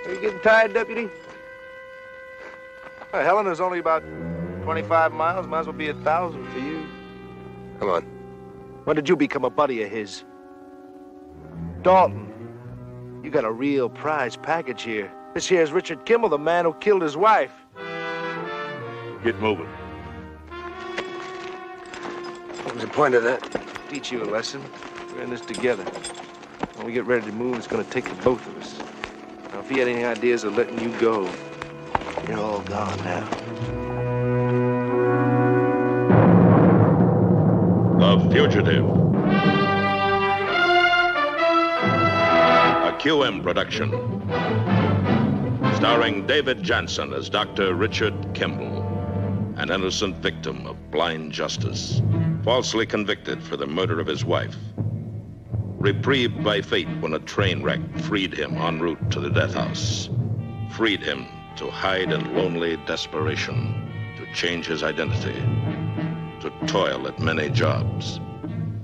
Are you getting tired, Deputy? Helena's only about 25 miles. Might as well be 1,000 for you. Come on. When did you become a buddy of his? Dalton, you got a real prize package here. This here's Richard Kimmel, the man who killed his wife. Get moving. What was the point of that? Teach you a lesson. We're in this together. When we get ready to move, it's going to take the both of us. Now, if he had any ideas of letting you go, you're all gone now. The Fugitive. A QM production. Starring David Jansen as Dr. Richard Kimball, an innocent victim of blind justice, falsely convicted for the murder of his wife. Reprieved by fate when a train wreck freed him en route to the death house. Freed him to hide in lonely desperation, to change his identity, to toil at many jobs.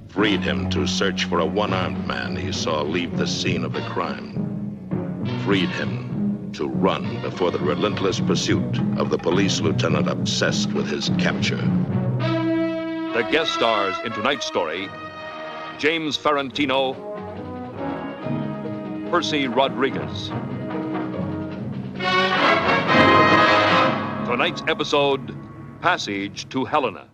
Freed him to search for a one-armed man he saw leave the scene of the crime. Freed him to run before the relentless pursuit of the police lieutenant obsessed with his capture. The guest stars in tonight's story: James Ferrantino, Percy Rodriguez. Tonight's episode, Passage to Helena.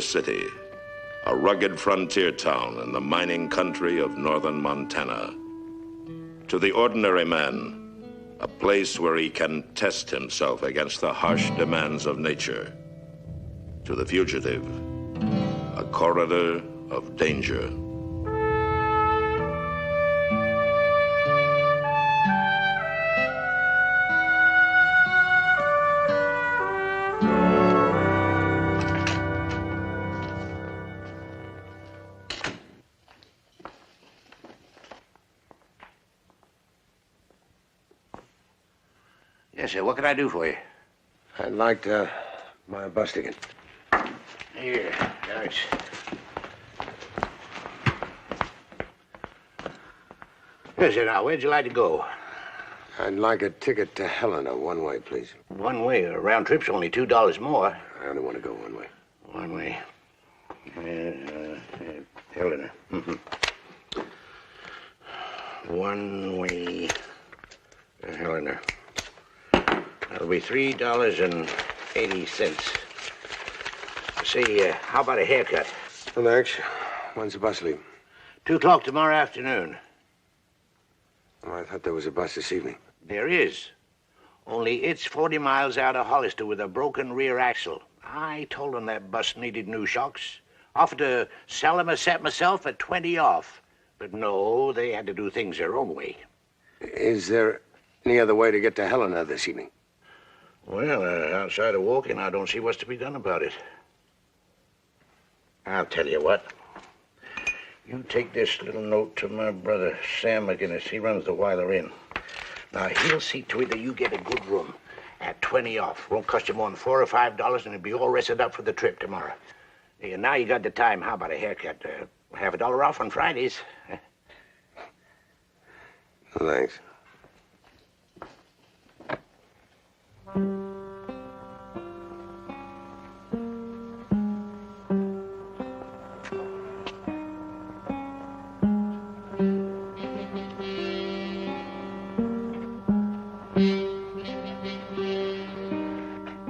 City, a rugged frontier town in the mining country of northern Montana. To the ordinary man, a place where he can test himself against the harsh demands of nature. To the fugitive, a corridor of danger. Yes, sir. What can I do for you? I'd like to buy a bus ticket. Here, thanks. Yes, sir. Now, where'd you like to go? I'd like a ticket to Helena, one way, please. One way. A round trip's only $2 more. I only want to go one way. One way. Helena. One way to Helena. That'll be $3.80. Say, how about a haircut? Well, thanks. When's the bus leave? 2 o'clock tomorrow afternoon. Oh, I thought there was a bus this evening. There is. Only it's 40 miles out of Hollister with a broken rear axle. I told them that bus needed new shocks. Offered to sell them a set myself at 20 off. But no, they had to do things their own way. Is there any other way to get to Helena this evening? Well, outside of walking, I don't see what's to be done about it. I'll tell you what. You take this little note to my brother, Sam McGinnis. He runs the Weiler Inn. Now, he'll see to it that you get a good room at 20 off. Won't cost you more than $4 or $5, and it'll be all rested up for the trip tomorrow. Hey, now you got the time. How about a haircut? Half $1 off on Fridays. Well, thanks.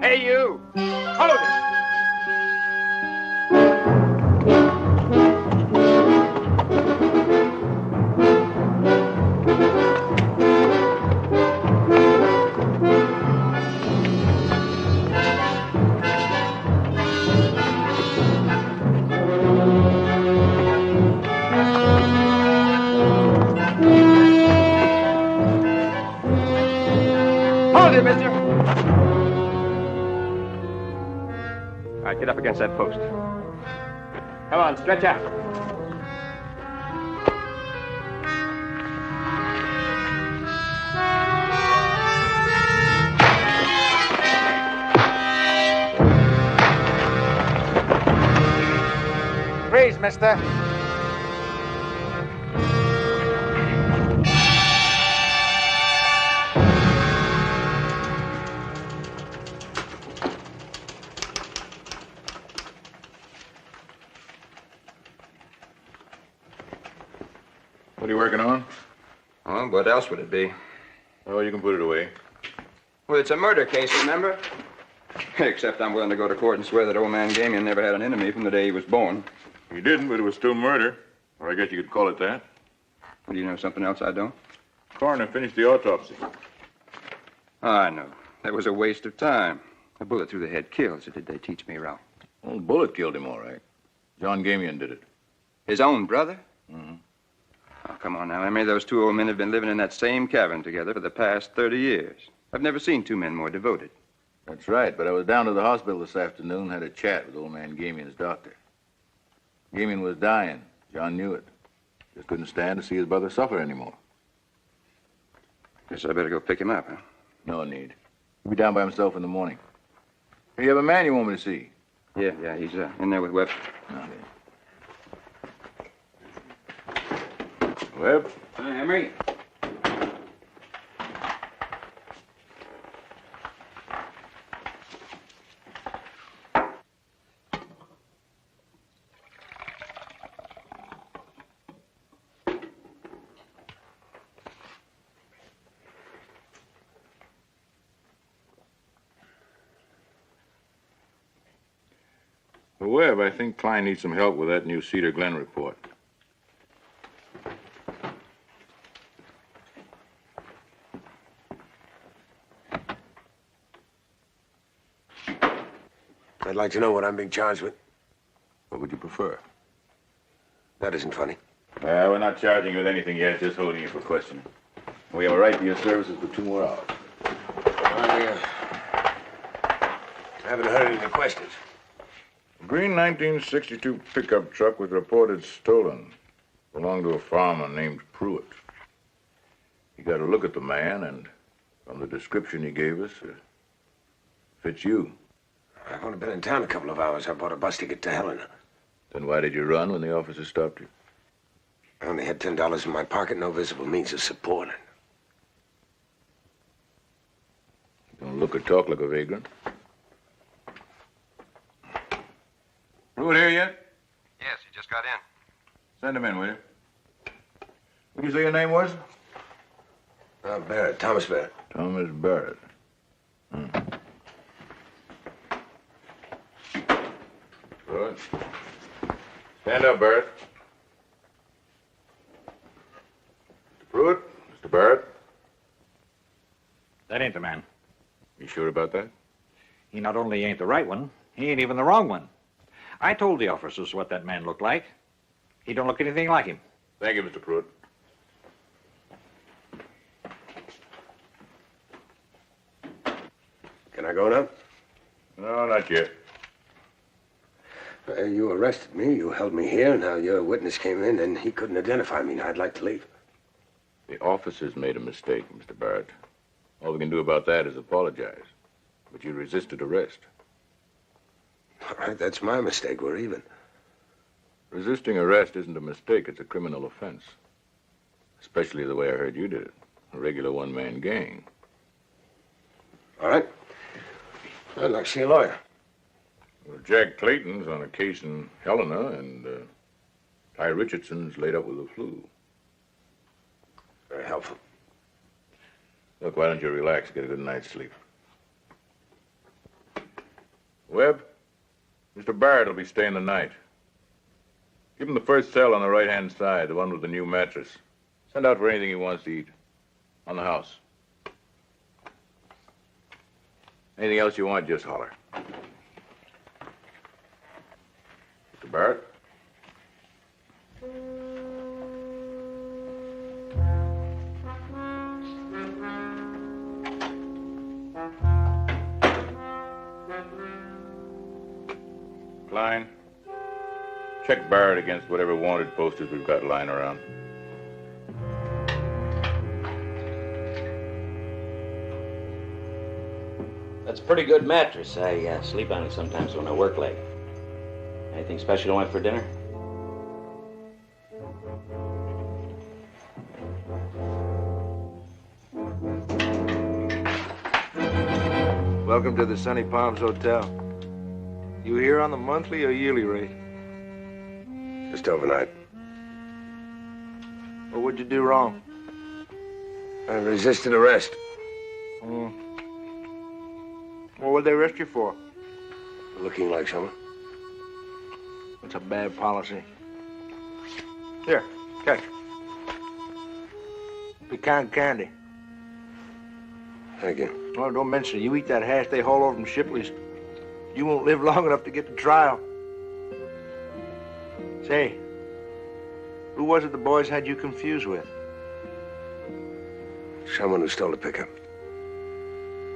Hey, you! Follow me! told you, mister. All right, get up against that post. Come on, stretch out. Freeze, mister. What are you working on? Oh, what else would it be? Oh, you can put it away. Well, it's a murder case, remember? Except I'm willing to go to court and swear that old man Gamion never had an enemy from the day he was born. He didn't, but it was still murder. Or I guess you could call it that. Do you know something else I don't? Coroner finished the autopsy. Oh, I know. That was a waste of time. A bullet through the head kills, or did they teach me wrong? Well, the bullet killed him, all right. John Gamion did it. His own brother? Mm-hmm. Oh, come on now, Emery. Those two old men have been living in that same cabin together for the past 30 years. I've never seen two men more devoted. That's right, but I was down to the hospital this afternoon, had a chat with old man Gamion's doctor. Gamion was dying. John knew it. Just couldn't stand to see his brother suffer anymore. Guess I better go pick him up, huh? No need. He'll be down by himself in the morning. Hey, you have a man you want me to see? Yeah, he's in there with Webb. Okay. Webb? Hi, Emery. Well, Webb, I think Klein needs some help with that new Cedar Glen report. I'd like to know what I'm being charged with. What would you prefer? That isn't funny. We're not charging you with anything yet, just holding you for questioning. We have a right to your services for 2 more hours. I haven't heard any questions. A green 1962 pickup truck was reported stolen. Belonged to a farmer named Pruitt. You got a look at the man, and from the description he gave us, it fits you. I've only been in town a couple of hours. I bought a bus ticket to Helena. Then why did you run when the officer stopped you? I only had $10 in my pocket, no visible means of support. You don't look or talk like a vagrant. Pruitt here yet? Yes, he just got in. Send him in, will you? What did you say your name was? Barrett, Thomas Barrett. Thomas Barrett. Good. Stand up, Barrett. Mr. Pruitt, Mr. Barrett. That ain't the man. You sure about that? He not only ain't the right one, he ain't even the wrong one. I told the officers what that man looked like. He don't look anything like him. Thank you, Mr. Pruitt. Can I go now? No, not yet. You arrested me. You held me here. Now your witness came in and he couldn't identify me. Now I'd like to leave. The officers made a mistake, Mr. Barrett. All we can do about that is apologize. But you resisted arrest. All right, that's my mistake. We're even. Resisting arrest isn't a mistake. It's a criminal offense. Especially the way I heard you did it. A regular one-man gang. All right. I'd like to see a lawyer. Well, Jack Clayton's on a case in Helena, and Ty Richardson's laid up with the flu. Very helpful. Look, why don't you relax, get a good night's sleep. Webb, Mr. Barrett will be staying the night. Give him the first cell on the right-hand side, the one with the new mattress. Send out for anything he wants to eat. On the house. Anything else you want, just holler. Mr. Barrett? Line. Check Barrett against whatever wanted posters we've got lying around. That's a pretty good mattress. I sleep on it sometimes when I work late. Anything special you want for dinner? Welcome to the Sunny Palms Hotel. You here on the monthly or yearly rate? Just overnight. What would you do wrong? I resisted arrest. What would they arrest you for? Looking like someone. It's a bad policy. Here, catch. Pecan candy. Thank you. Oh, don't mention it. You eat that hash they haul over from Shipley's, you won't live long enough to get to trial. Say, who was it the boys had you confused with? Someone who stole a pickup.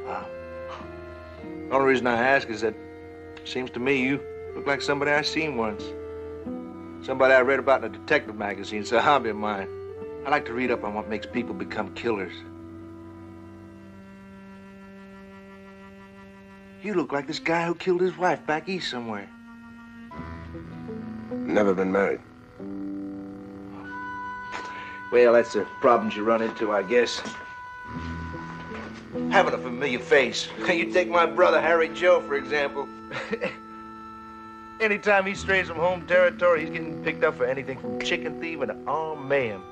Wow. The only reason I ask is that it seems to me you look like somebody I seen once. Somebody I read about in a detective magazine. It's a hobby of mine. I like to read up on what makes people become killers. You look like this guy who killed his wife back east somewhere. Never been married. Well, that's the problems you run into, I guess. Having a familiar face. You take my brother, Harry Joe, for example. Anytime he strays from home territory, he's getting picked up for anything from chicken thieving to armed mayhem.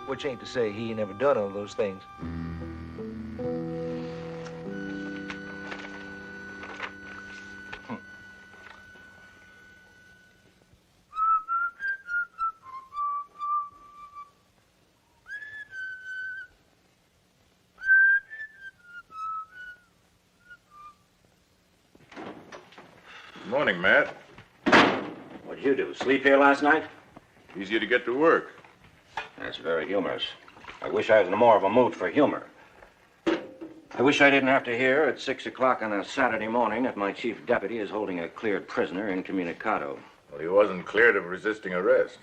Which ain't to say he ain't never done all those things. Morning, Matt. What'd you do? Sleep here last night? Easier to get to work. That's very humorous. I wish I was in more of a mood for humor. I wish I didn't have to hear at 6 o'clock on a Saturday morning that my chief deputy is holding a cleared prisoner incommunicado. Well, he wasn't cleared of resisting arrest.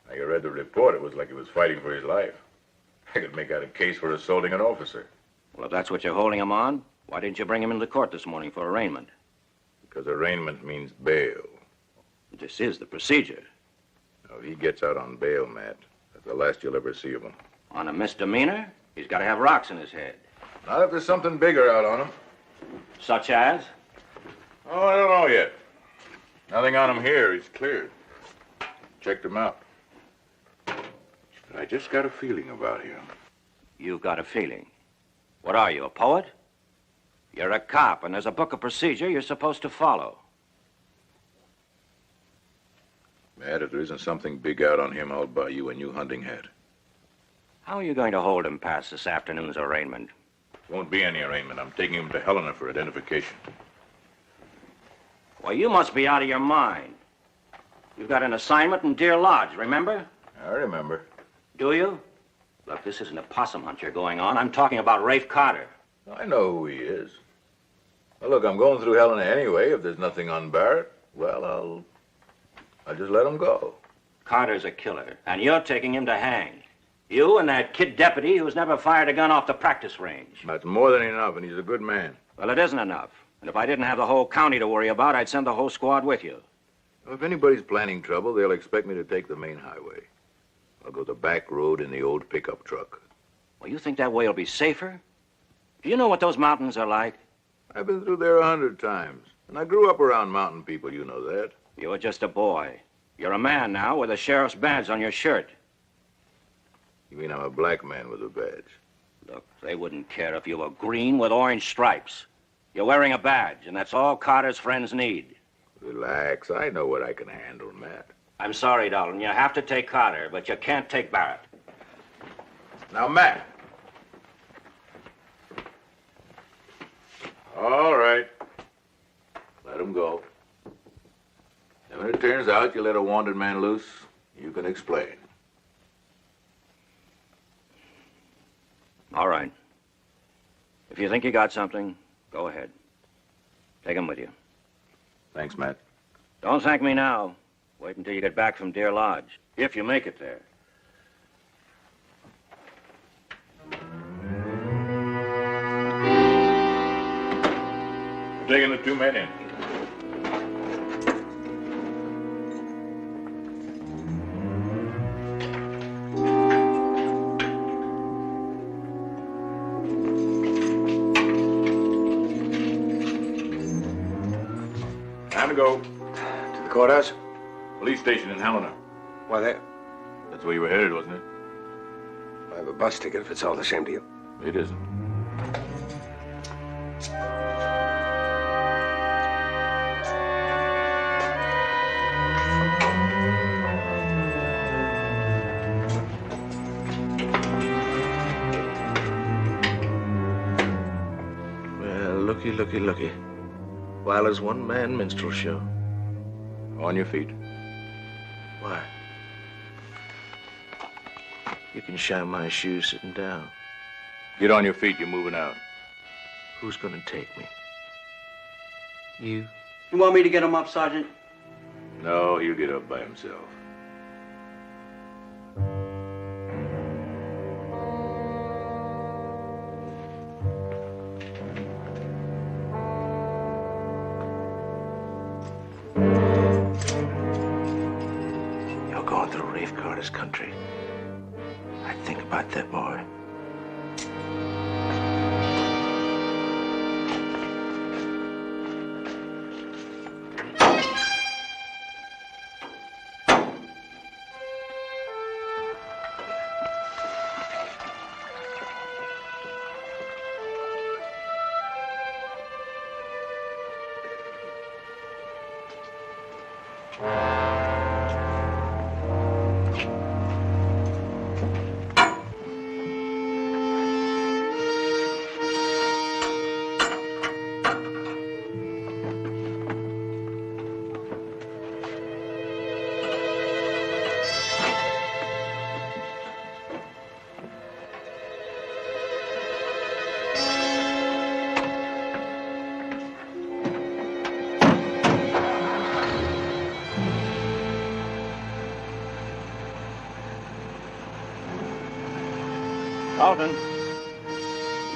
Now, you read the report. It was like he was fighting for his life. I could make out a case for assaulting an officer. Well, if that's what you're holding him on, why didn't you bring him into court this morning for arraignment? Because arraignment means bail. This is the procedure. Now, if he gets out on bail, Matt, that's the last you'll ever see of him. On a misdemeanor, he's got to have rocks in his head. Not if there's something bigger out on him. Such as? Oh, I don't know yet. Nothing on him here. He's cleared. Checked him out. But I just got a feeling about him. You've got a feeling. What are you, a poet? You're a cop, and there's a book of procedure you're supposed to follow. Matt, if there isn't something big out on him, I'll buy you a new hunting hat. How are you going to hold him past this afternoon's arraignment? Won't be any arraignment. I'm taking him to Helena for identification. Well, you must be out of your mind. You've got an assignment in Deer Lodge, remember? I remember. Do you? Look, this isn't a possum hunt you're going on. I'm talking about Rafe Carter. I know who he is. Well, look, I'm going through Helena anyway. If there's nothing on Barrett, well, I'll just let him go. Carter's a killer, and you're taking him to hang. You and that kid deputy who's never fired a gun off the practice range. That's more than enough, and he's a good man. Well, it isn't enough. And if I didn't have the whole county to worry about, I'd send the whole squad with you. Well, if anybody's planning trouble, they'll expect me to take the main highway. I'll go the back road in the old pickup truck. Well, you think that way will be safer? Do you know what those mountains are like? I've been through there 100 times, and I grew up around mountain people, you know that. You were just a boy. You're a man now with a sheriff's badge on your shirt. You mean I'm a black man with a badge? Look, they wouldn't care if you were green with orange stripes. You're wearing a badge, and that's all Carter's friends need. Relax. I know what I can handle, Matt. I'm sorry, Dalton. You have to take Carter, but you can't take Barrett. Now, Matt. All right. Let him go. And when it turns out you let a wanted man loose, you can explain. All right. If you think you got something, go ahead. Take him with you. Thanks, Matt. Don't thank me now. Wait until you get back from Deer Lodge, if you make it there. We're taking the 2 men in. Time to go. To the courthouse? Police station in Helena. Why there? That's where you were headed, wasn't it? I have a bus ticket if it's all the same to you. It isn't. Well, looky. Wilder's one-man minstrel show. On your feet. Why? You can shine my shoes sitting down. Get on your feet. You're moving out. Who's gonna take me? You? You want me to get him up, Sergeant? No, he'll get up by himself. You're going through Rafe Carter's country. I think about that, boy. Alton,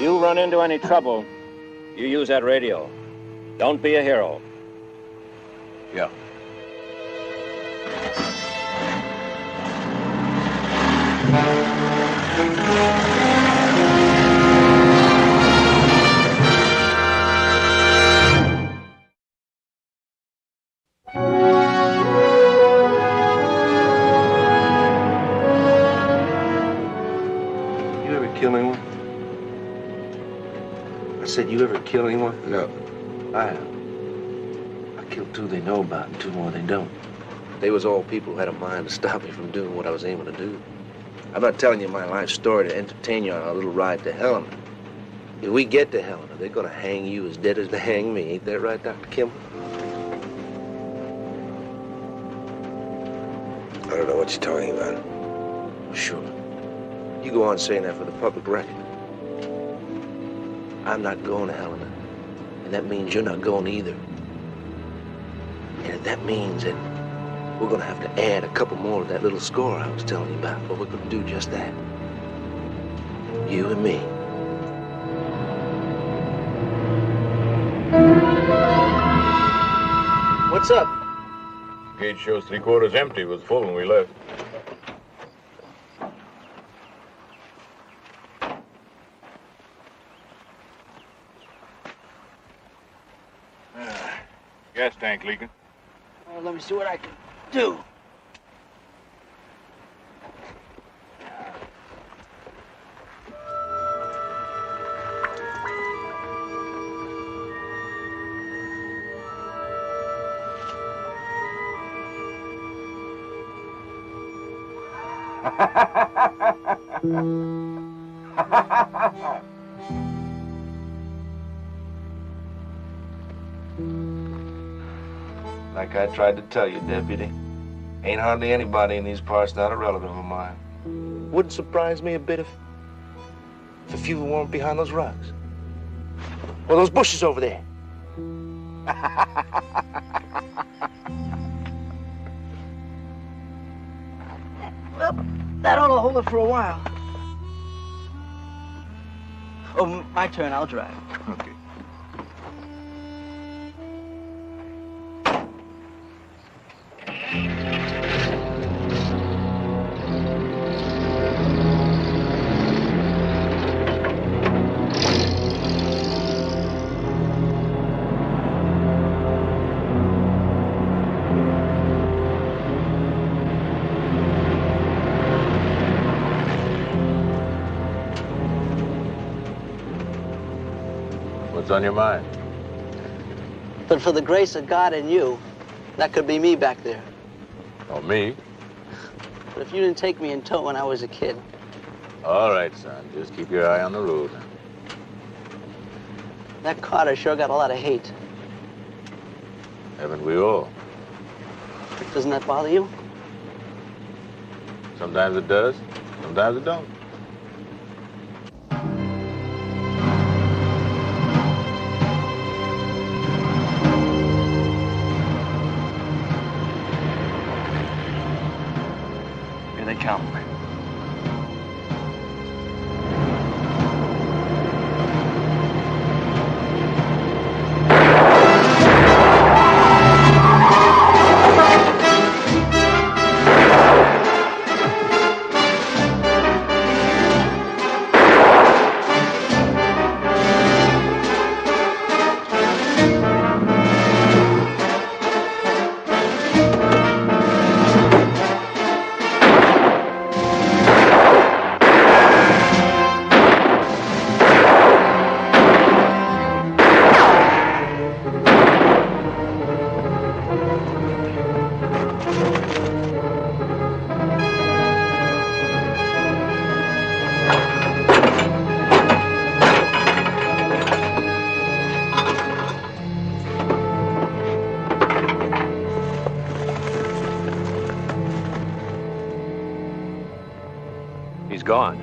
you run into any trouble, you use that radio. Don't be a hero. Yeah. You ever kill anyone? I said, you ever kill anyone? No. I have. I killed 2 they know about and 2 more they don't. They was all people who had a mind to stop me from doing what I was aiming to do. I'm not telling you my life story to entertain you on a little ride to Helena. If we get to Helena, they're gonna hang you as dead as they hang me. Ain't that right, Dr. Kimball? I don't know what you're talking about. Sure. You go on saying that for the public record. I'm not going to Helena. And that means you're not going either. And that means that we're going to have to add a couple more to that little score I was telling you about. But we're going to do just that. You and me. What's up? Gate shows 3/4 empty. It was full when we left. Gas tank leaking. Well, let me see what I can do. Like I tried to tell you, Deputy, ain't hardly anybody in these parts not a relative of mine. Wouldn't surprise me a bit if a few weren't behind those rocks. Or those bushes over there. That ought to hold it for a while. Oh, my turn. I'll drive. Okay. What's on your mind? But for the grace of God and you, that could be me back there. Oh, me? But if you didn't take me in tow when I was a kid. All right, son. Just keep your eye on the road. That Carter sure got a lot of hate. Haven't we all? Doesn't that bother you? Sometimes it does, sometimes it don't. Here they come. He's gone.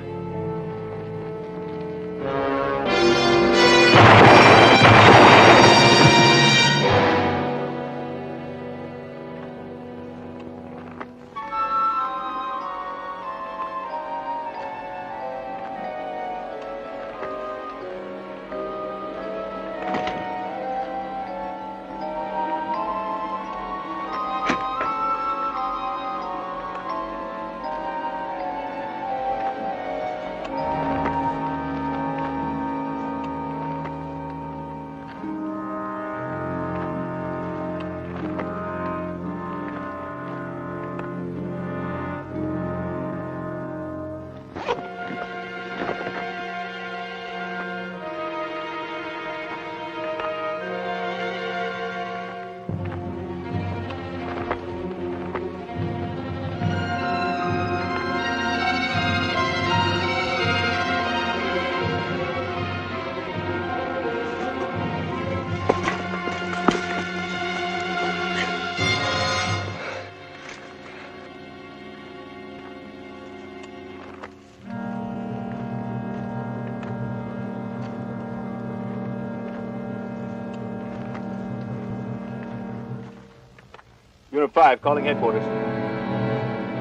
Unit 5, calling headquarters.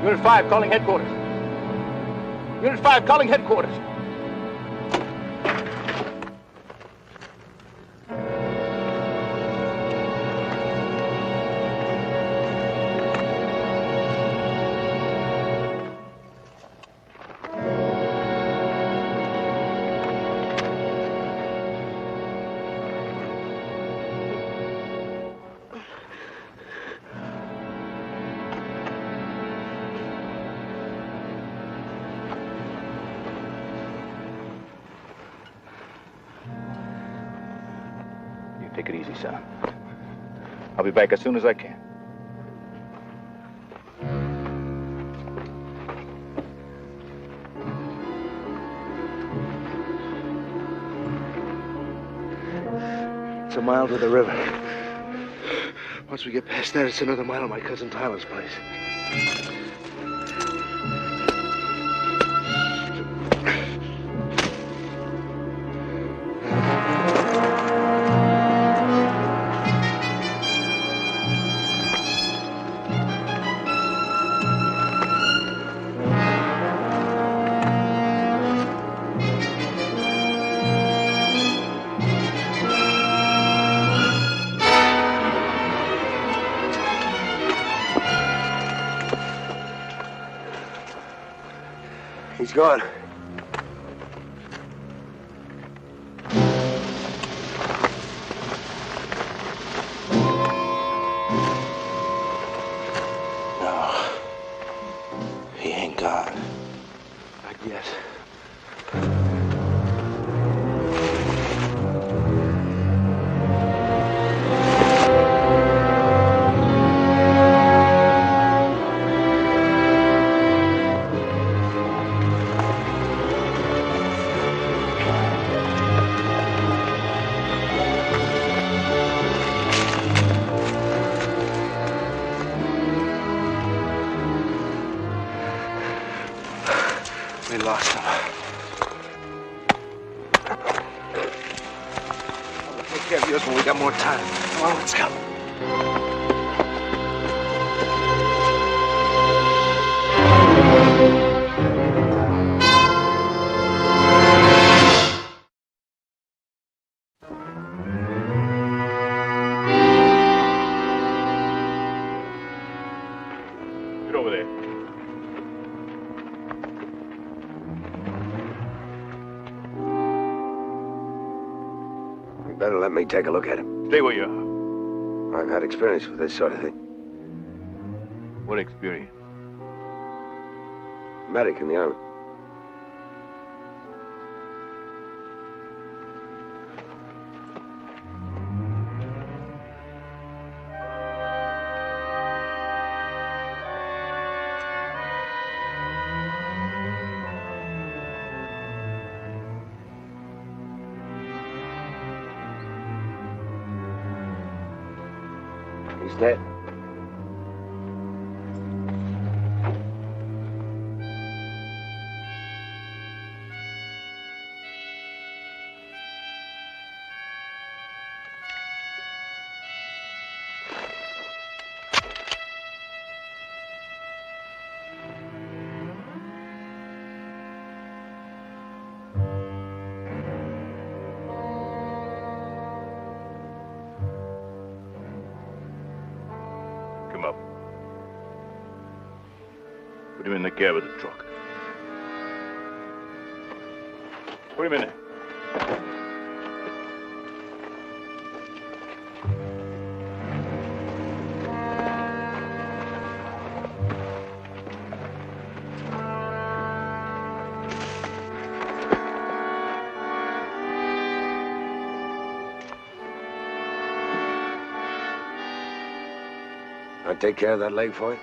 Unit 5, calling headquarters. Unit 5, calling headquarters. Take it easy, son. I'll be back as soon as I can. It's a mile to the river. Once we get past that, it's another mile to my cousin Tyler's place. He's gone. No. He ain't gone. Not yet. We lost him. I'll take care of yours when we got more time. Come on, let's go. Get over there. You better let me take a look at him. Stay where you are. I've had experience with this sort of thing. What experience? Medic in the Army. He's dead. Come up. Put him in the cab of the truck. Put him in there. I'll take care of that leg for you.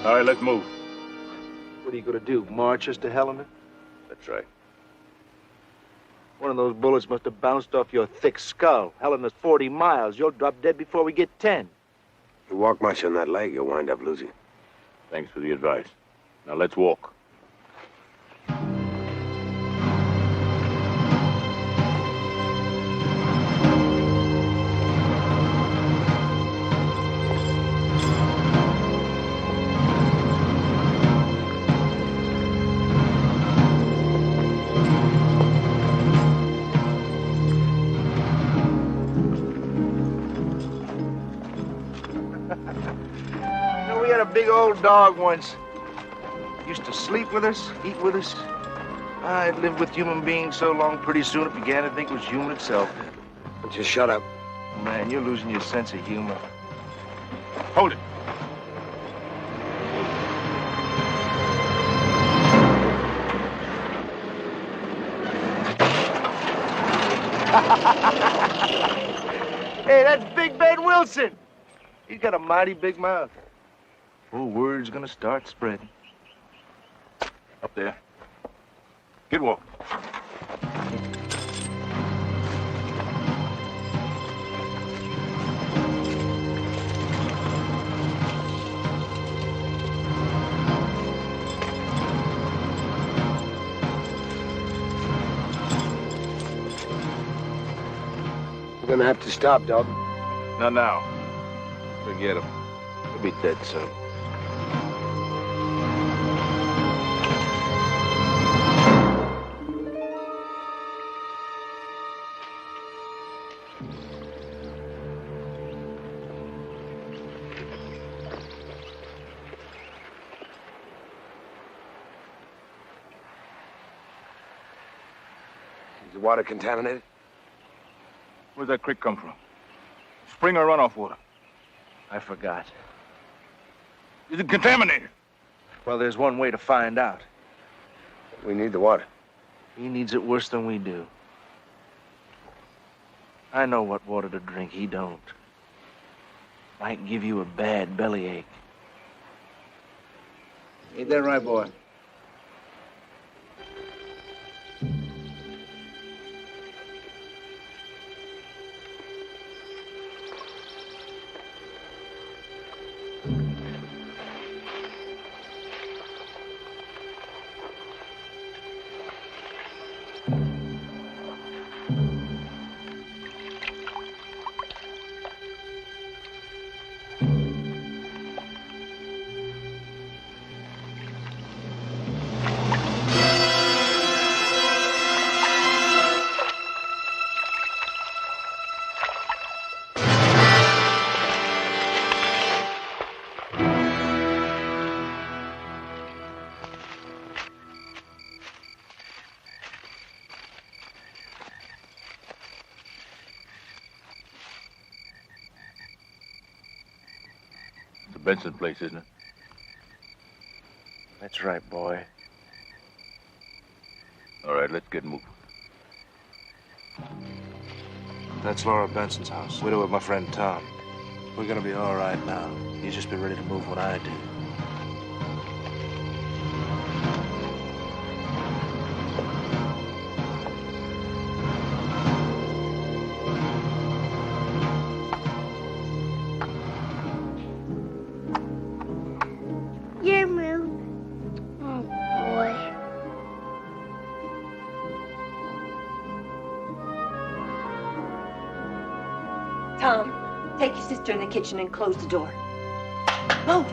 All right, let's move. What are you gonna do? March us to hell in it? That's right. One of those bullets must have bounced off your thick skull. Helena's 40 miles. You'll drop dead before we get 10. You walk much on that leg, you'll wind up losing. Thanks for the advice. Now let's walk. You know, we had a big old dog once. Used to sleep with us, eat with us. I'd lived with human beings so long, pretty soon it began to think it was human itself. Just shut up. Man, you're losing your sense of humor. Hold it. Hey, that's Big Ben Wilson. He's got a mighty big mouth. Oh, word's gonna start spreading. Up there. Get walking. We're gonna have to stop, dog. Not now. Forget him. He'll be dead soon. Is the water contaminated? Where's that creek come from? Spring or runoff water? I forgot. Is it contaminated? Well, there's one way to find out. We need the water. He needs it worse than we do. I know what water to drink. He don't. Might give you a bad bellyache. Ain't that right, boy? It's the Benson place, isn't it? That's right, boy. All right, let's get moving. That's Laura Benson's house. Widow of my friend Tom. We're gonna be all right now. You just be ready to move when I do. Your move. Oh, boy. Tom, take your sister in the kitchen and close the door. Move.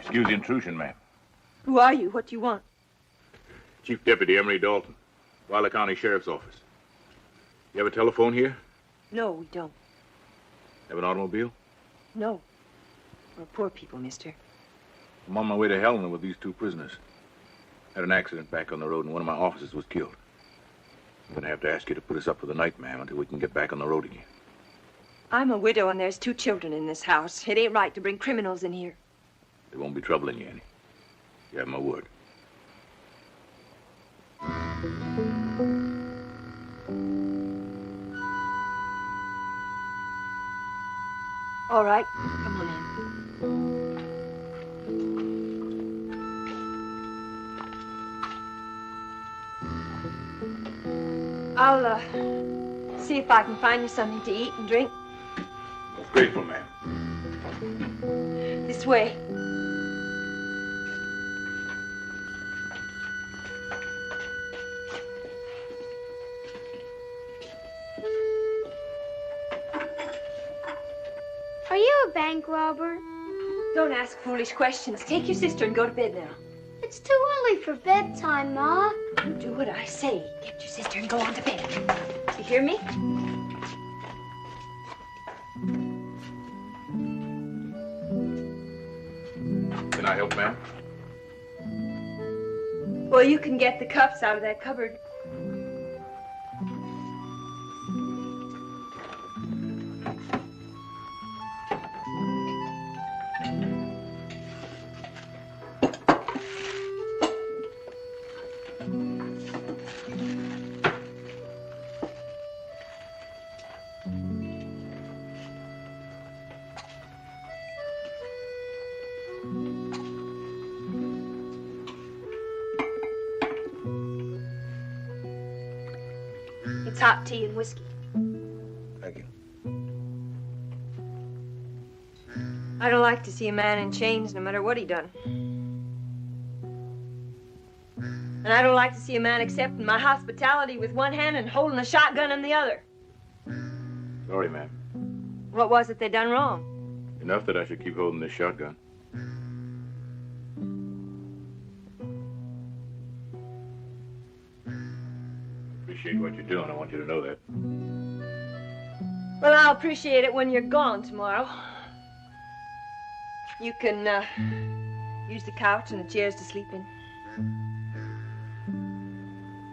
Excuse the intrusion, ma'am. Who are you? What do you want? Chief Deputy Emery Dalton, Wilder County Sheriff's Office. You have a telephone here? No, we don't. Have an automobile? No. We're poor people, mister. I'm on my way to Helena with these two prisoners. Had an accident back on the road and one of my officers was killed. I'm gonna have to ask you to put us up for the night, ma'am, until we can get back on the road again. I'm a widow and there's 2 children in this house. It ain't right to bring criminals in here. There won't be trouble in you, Annie. You have my word. All right, come on in. I'll see if I can find you something to eat and drink. Most grateful, ma'am. This way. Are you a bank robber? Don't ask foolish questions. Take your sister and go to bed now. It's too early for bedtime, Ma. You do what I say. Get your sister and go on to bed. You hear me? Can I help, ma'am? Well, you can get the cups out of that cupboard. It's hot tea and whiskey. Thank you. I don't like to see a man in chains no matter what he done. And I don't like to see a man accepting my hospitality with one hand and holding a shotgun in the other. Sorry, ma'am. What was it they done wrong? Enough that I should keep holding this shotgun. Appreciate what you're doing. I want you to know that. Well, I'll appreciate it when you're gone tomorrow. You can use the couch and the chairs to sleep in.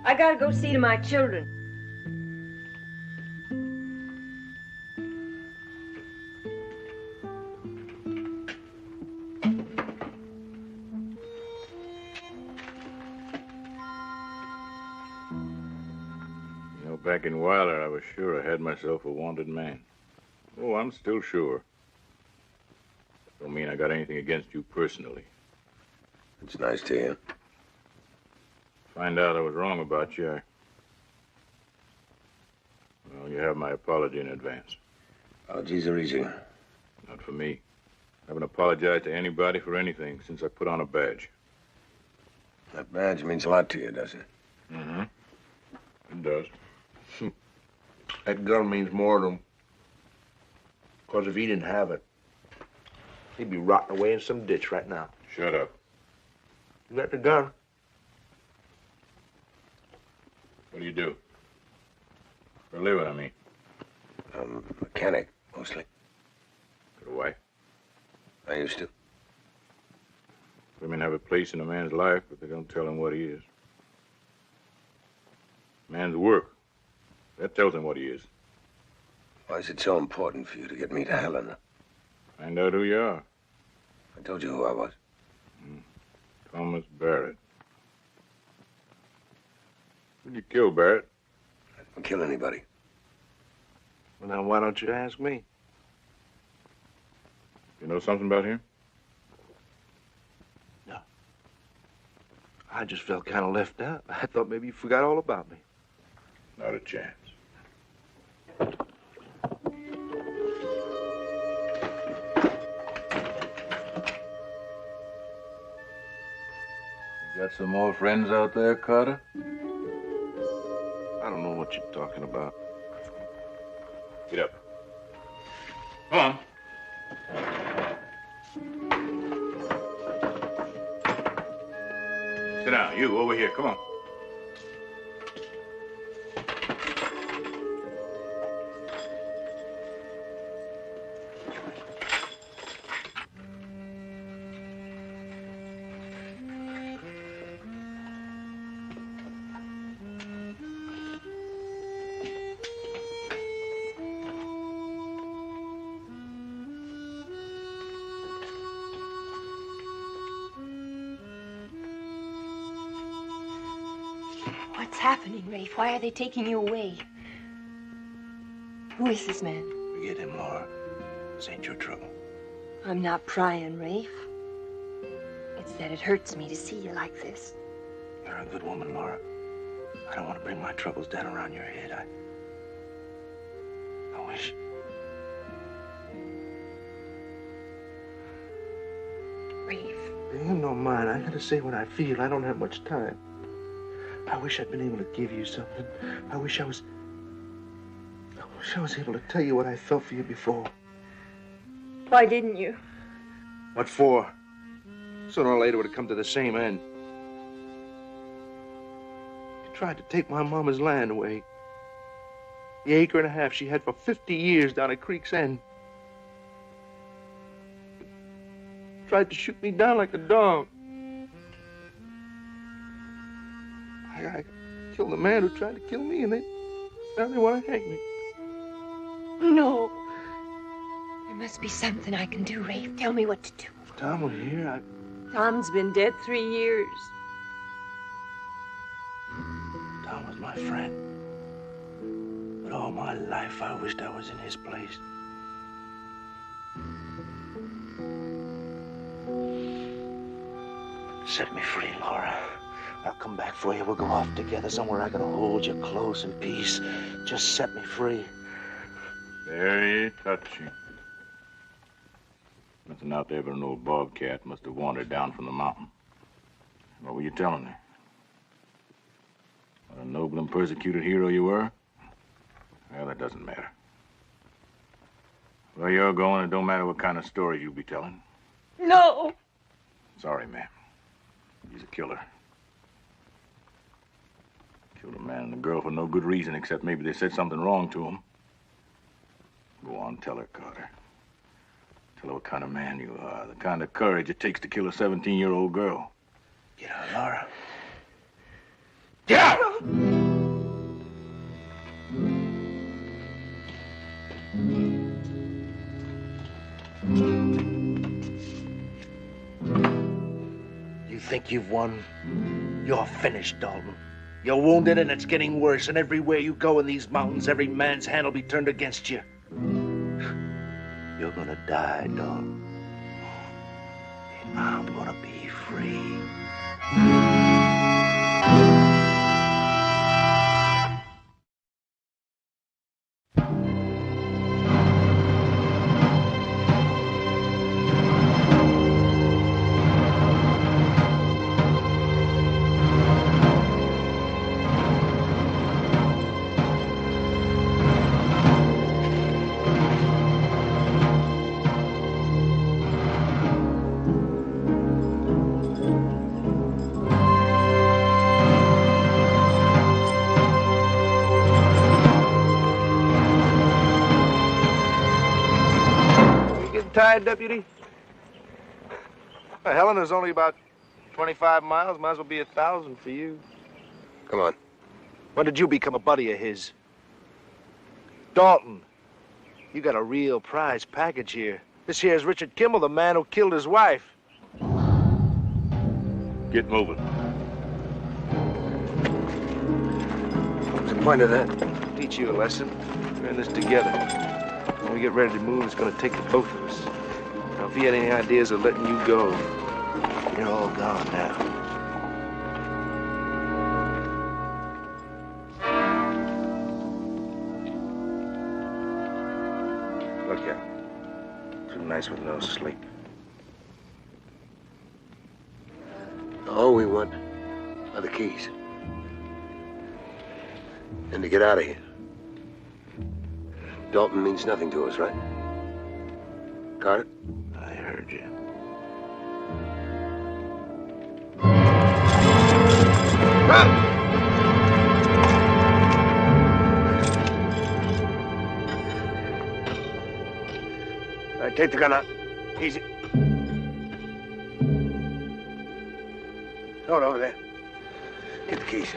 I gotta go see to my children. You know, back in Wilder, I was sure I had myself a wanted man. Oh, I'm still sure. Don't mean I got anything against you personally. It's nice to hear. Find out I was wrong about you. Well, you have my apology in advance. Apologies are easy. Not for me. I haven't apologized to anybody for anything since I put on a badge. That badge means a lot to you, does it? Mm-hmm. It does. That gun means more to him. Because if he didn't have it, he'd be rotting away in some ditch right now. Shut up. You got the gun. What do you do? For a living, I mean. Mechanic, mostly. Got a wife? I used to. Women have a place in a man's life, but they don't tell him what he is. Man's work. That tells him what he is. Why is it so important for you to get me to Helena? Find out who you are. I told you who I was. Thomas Barrett. Who'd you kill, Barrett? I didn't kill anybody. Well, now, why don't you ask me? You know something about him? No. I just felt kind of left out. I thought maybe you forgot all about me. Not a chance. You got some more friends out there, Carter? I don't know what you're talking about. Get up. Come on. Sit down. You, over here. Come on. What's happening, Rafe? Why are they taking you away? Who is this man? Forget him, Laura. This ain't your trouble. I'm not prying, Rafe. It's that it hurts me to see you like this. You're a good woman, Laura. I don't want to bring my troubles down around your head. I wish. Rafe. You don't mind. I gotta say what I feel. I don't have much time. I wish I'd been able to give you something. I wish I was able to tell you what I felt for you before. Why didn't you? What for? Sooner or later it would have come to the same end. You tried to take my mama's land away. The acre and a half she had for 50 years down at Creek's End. Tried to shoot me down like a dog. I killed the man who tried to kill me, and now they want to hang me. No. There must be something I can do, Rafe. Tell me what to do. If Tom were here, Tom's been dead 3 years. Tom was my friend. But all my life, I wished I was in his place. Set me free, Laura. I'll come back for you. We'll go off together somewhere I can hold you close in peace. Just set me free. Very touching. Nothing out there but an old bobcat must have wandered down from the mountain. What were you telling me? What a noble and persecuted hero you were? Well, that doesn't matter. Where you're going, it don't matter what kind of stories you'll be telling. No. Sorry, ma'am. He's a killer. Killed a man and a girl for no good reason, except maybe they said something wrong to him. Go on, tell her, Carter. Tell her what kind of man you are, the kind of courage it takes to kill a 17-year-old girl. Get out, Laura. Get out! You think you've won? You're finished, Dalton. You're wounded and it's getting worse, and everywhere you go in these mountains, every man's hand will be turned against you. You're gonna die, Dalton. And I'm gonna be free. Tired, Deputy? Well, Helena's only about 25 miles. Might as well be 1,000 for you. Come on. When did you become a buddy of his? Dalton, you got a real prize package here. This here's Richard Kimball, the man who killed his wife. Get moving. What's the point of that? Teach you a lesson. We're in this together. When we get ready to move, it's going to take the both of us. Now, if he had any ideas of letting you go, you're all gone now. Look here. Too nice with no sleep. All we want are the keys. And to get out of here. Dalton means nothing to us, right? Got it? I heard you. All right, take the gun out. Easy. Throw it over there. Get the keys.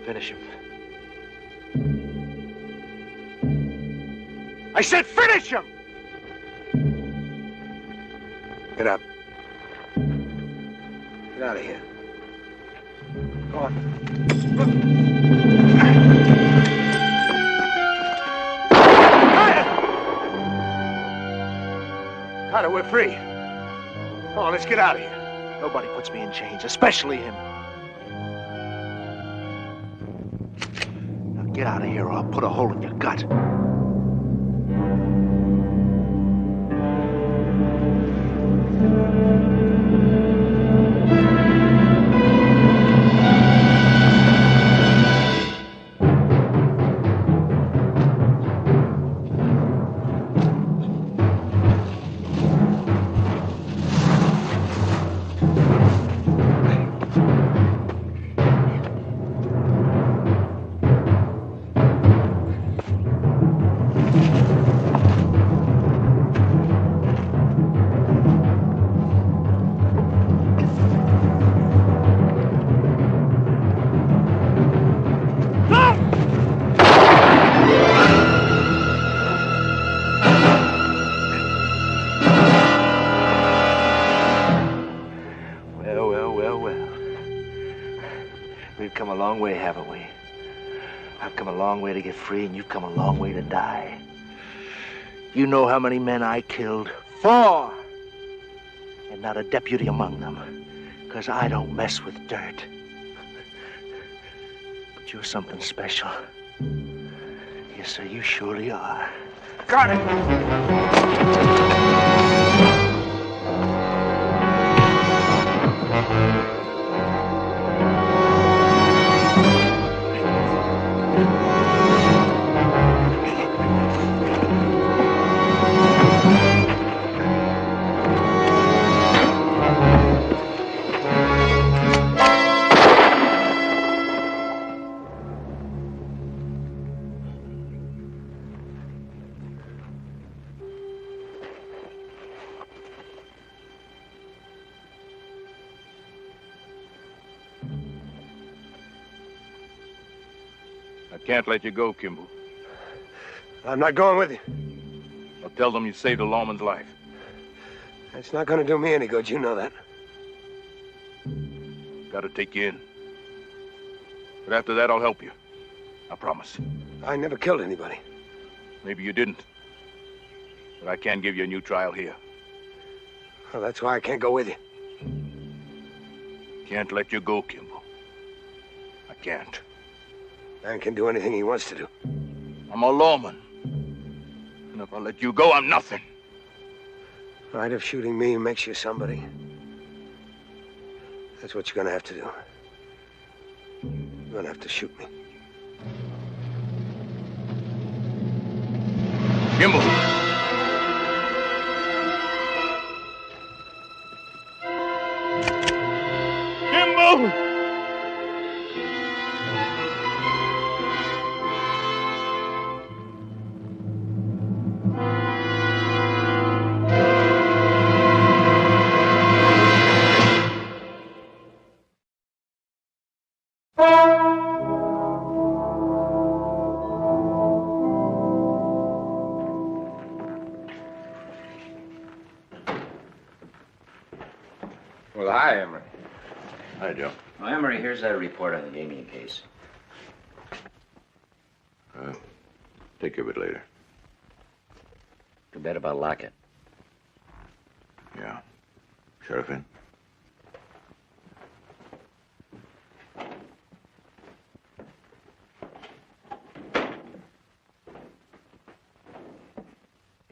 Finish him. I said finish him! Get up. Get out of here. Go on. Carter, we're free. Come on, let's get out of here. Nobody puts me in chains, especially him. Now get out of here or I'll put a hole in your gut. We've come a long way, haven't we? I've come a long way to get free, and you've come a long way to die. You know how many men I killed? 4! And not a deputy among them, because I don't mess with dirt. But you're something special. Yes, sir, you surely are. Got it! I can't let you go, Kimball. I'm not going with you. I'll tell them you saved a lawman's life. It's not going to do me any good. You know that. Gotta take you in. But after that, I'll help you. I promise. I never killed anybody. Maybe you didn't. But I can't give you a new trial here. Well, that's why I can't go with you. Can't let you go, Kimball. I can't. Man can do anything he wants to do. I'm a lawman. And if I let you go, I'm nothing. Right, if shooting me makes you somebody, that's what you're gonna have to do. You're gonna have to shoot me. Kimball! Kimball! Well, hi, Emery. Hi, Joe. Well, Emery, here's that report on the gaming case. Take care of it later. Too bad about Lockett. Yeah. Sheriff in?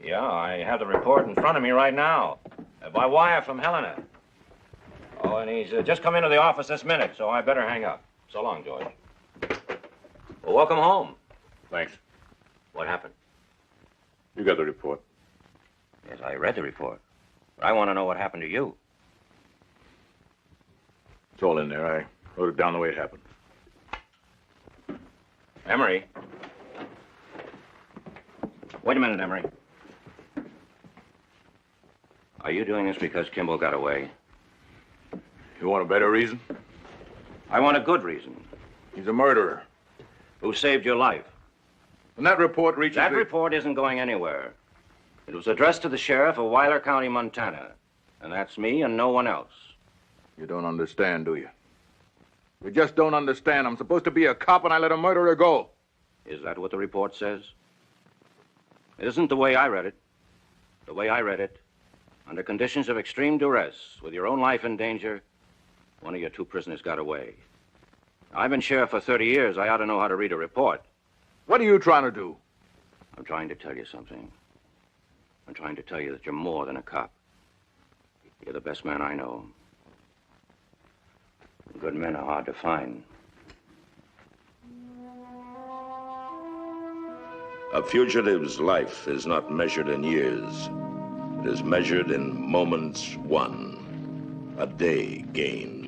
Yeah, I have the report in front of me right now. By wire from Helena. Oh, and he's just come into the office this minute, so I better hang up. So long, George. Well, welcome home. Thanks. What happened? You got the report. Yes, I read the report. But I want to know what happened to you. It's all in there. I wrote it down the way it happened. Emery. Wait a minute, Emery. Are you doing this because Kimball got away? You want a better reason? I want a good reason. He's a murderer. Who saved your life? When that report reaches That report isn't going anywhere. It was addressed to the sheriff of Weiler County, Montana. And that's me and no one else. You don't understand, do you? You just don't understand. I'm supposed to be a cop and I let a murderer go. Is that what the report says? It isn't the way I read it. The way I read it, under conditions of extreme duress, with your own life in danger, one of your two prisoners got away. I've been sheriff for 30 years. I ought to know how to read a report. What are you trying to do? I'm trying to tell you something. I'm trying to tell you that you're more than a cop. You're the best man I know. Good men are hard to find. A fugitive's life is not measured in years. It is measured in moments won, a day gained.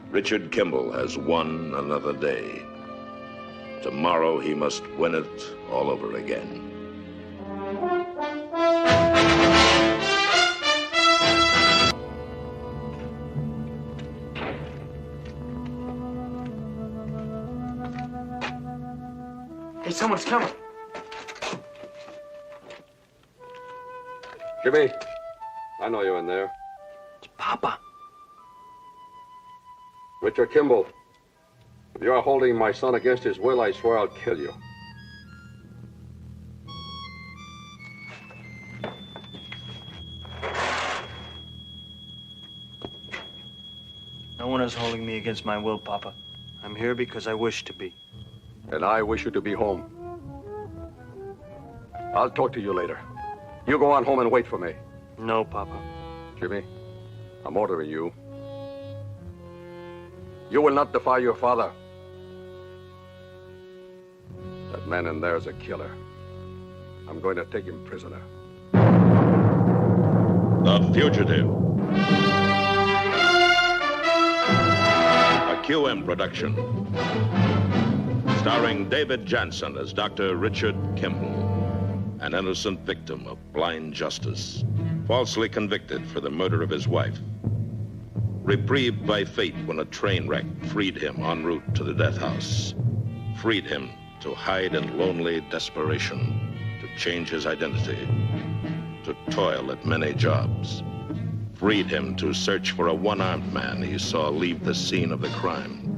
Richard Kimball has won another day. Tomorrow he must win it all over again. Hey, someone's coming. Jimmy, I know you're in there. It's Papa. Richard Kimball, if you're holding my son against his will, I swear I'll kill you. No one is holding me against my will, Papa. I'm here because I wish to be. And I wish you to be home. I'll talk to you later. You go on home and wait for me. No, Papa. Jimmy, I'm ordering you. You will not defy your father. That man in there is a killer. I'm going to take him prisoner. The Fugitive. A QM production. Starring David Jansen as Dr. Richard Kimball, an innocent victim of blind justice, falsely convicted for the murder of his wife. Reprieved by fate when a train wreck freed him en route to the death house. Freed him to hide in lonely desperation, to change his identity, to toil at many jobs. Freed him to search for a one-armed man he saw leave the scene of the crime.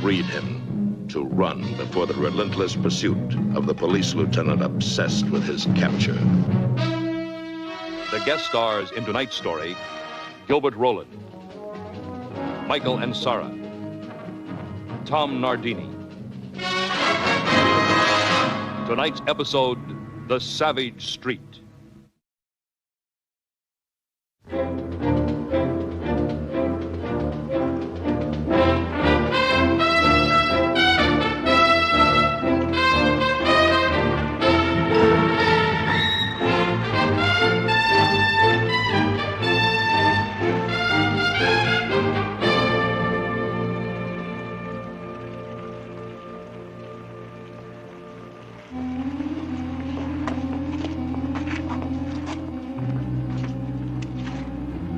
Freed him to run before the relentless pursuit of the police lieutenant obsessed with his capture. The guest stars in tonight's story, Gilbert Rowland, Michael Ansara, Tom Nardini. Tonight's episode, The Savage Street.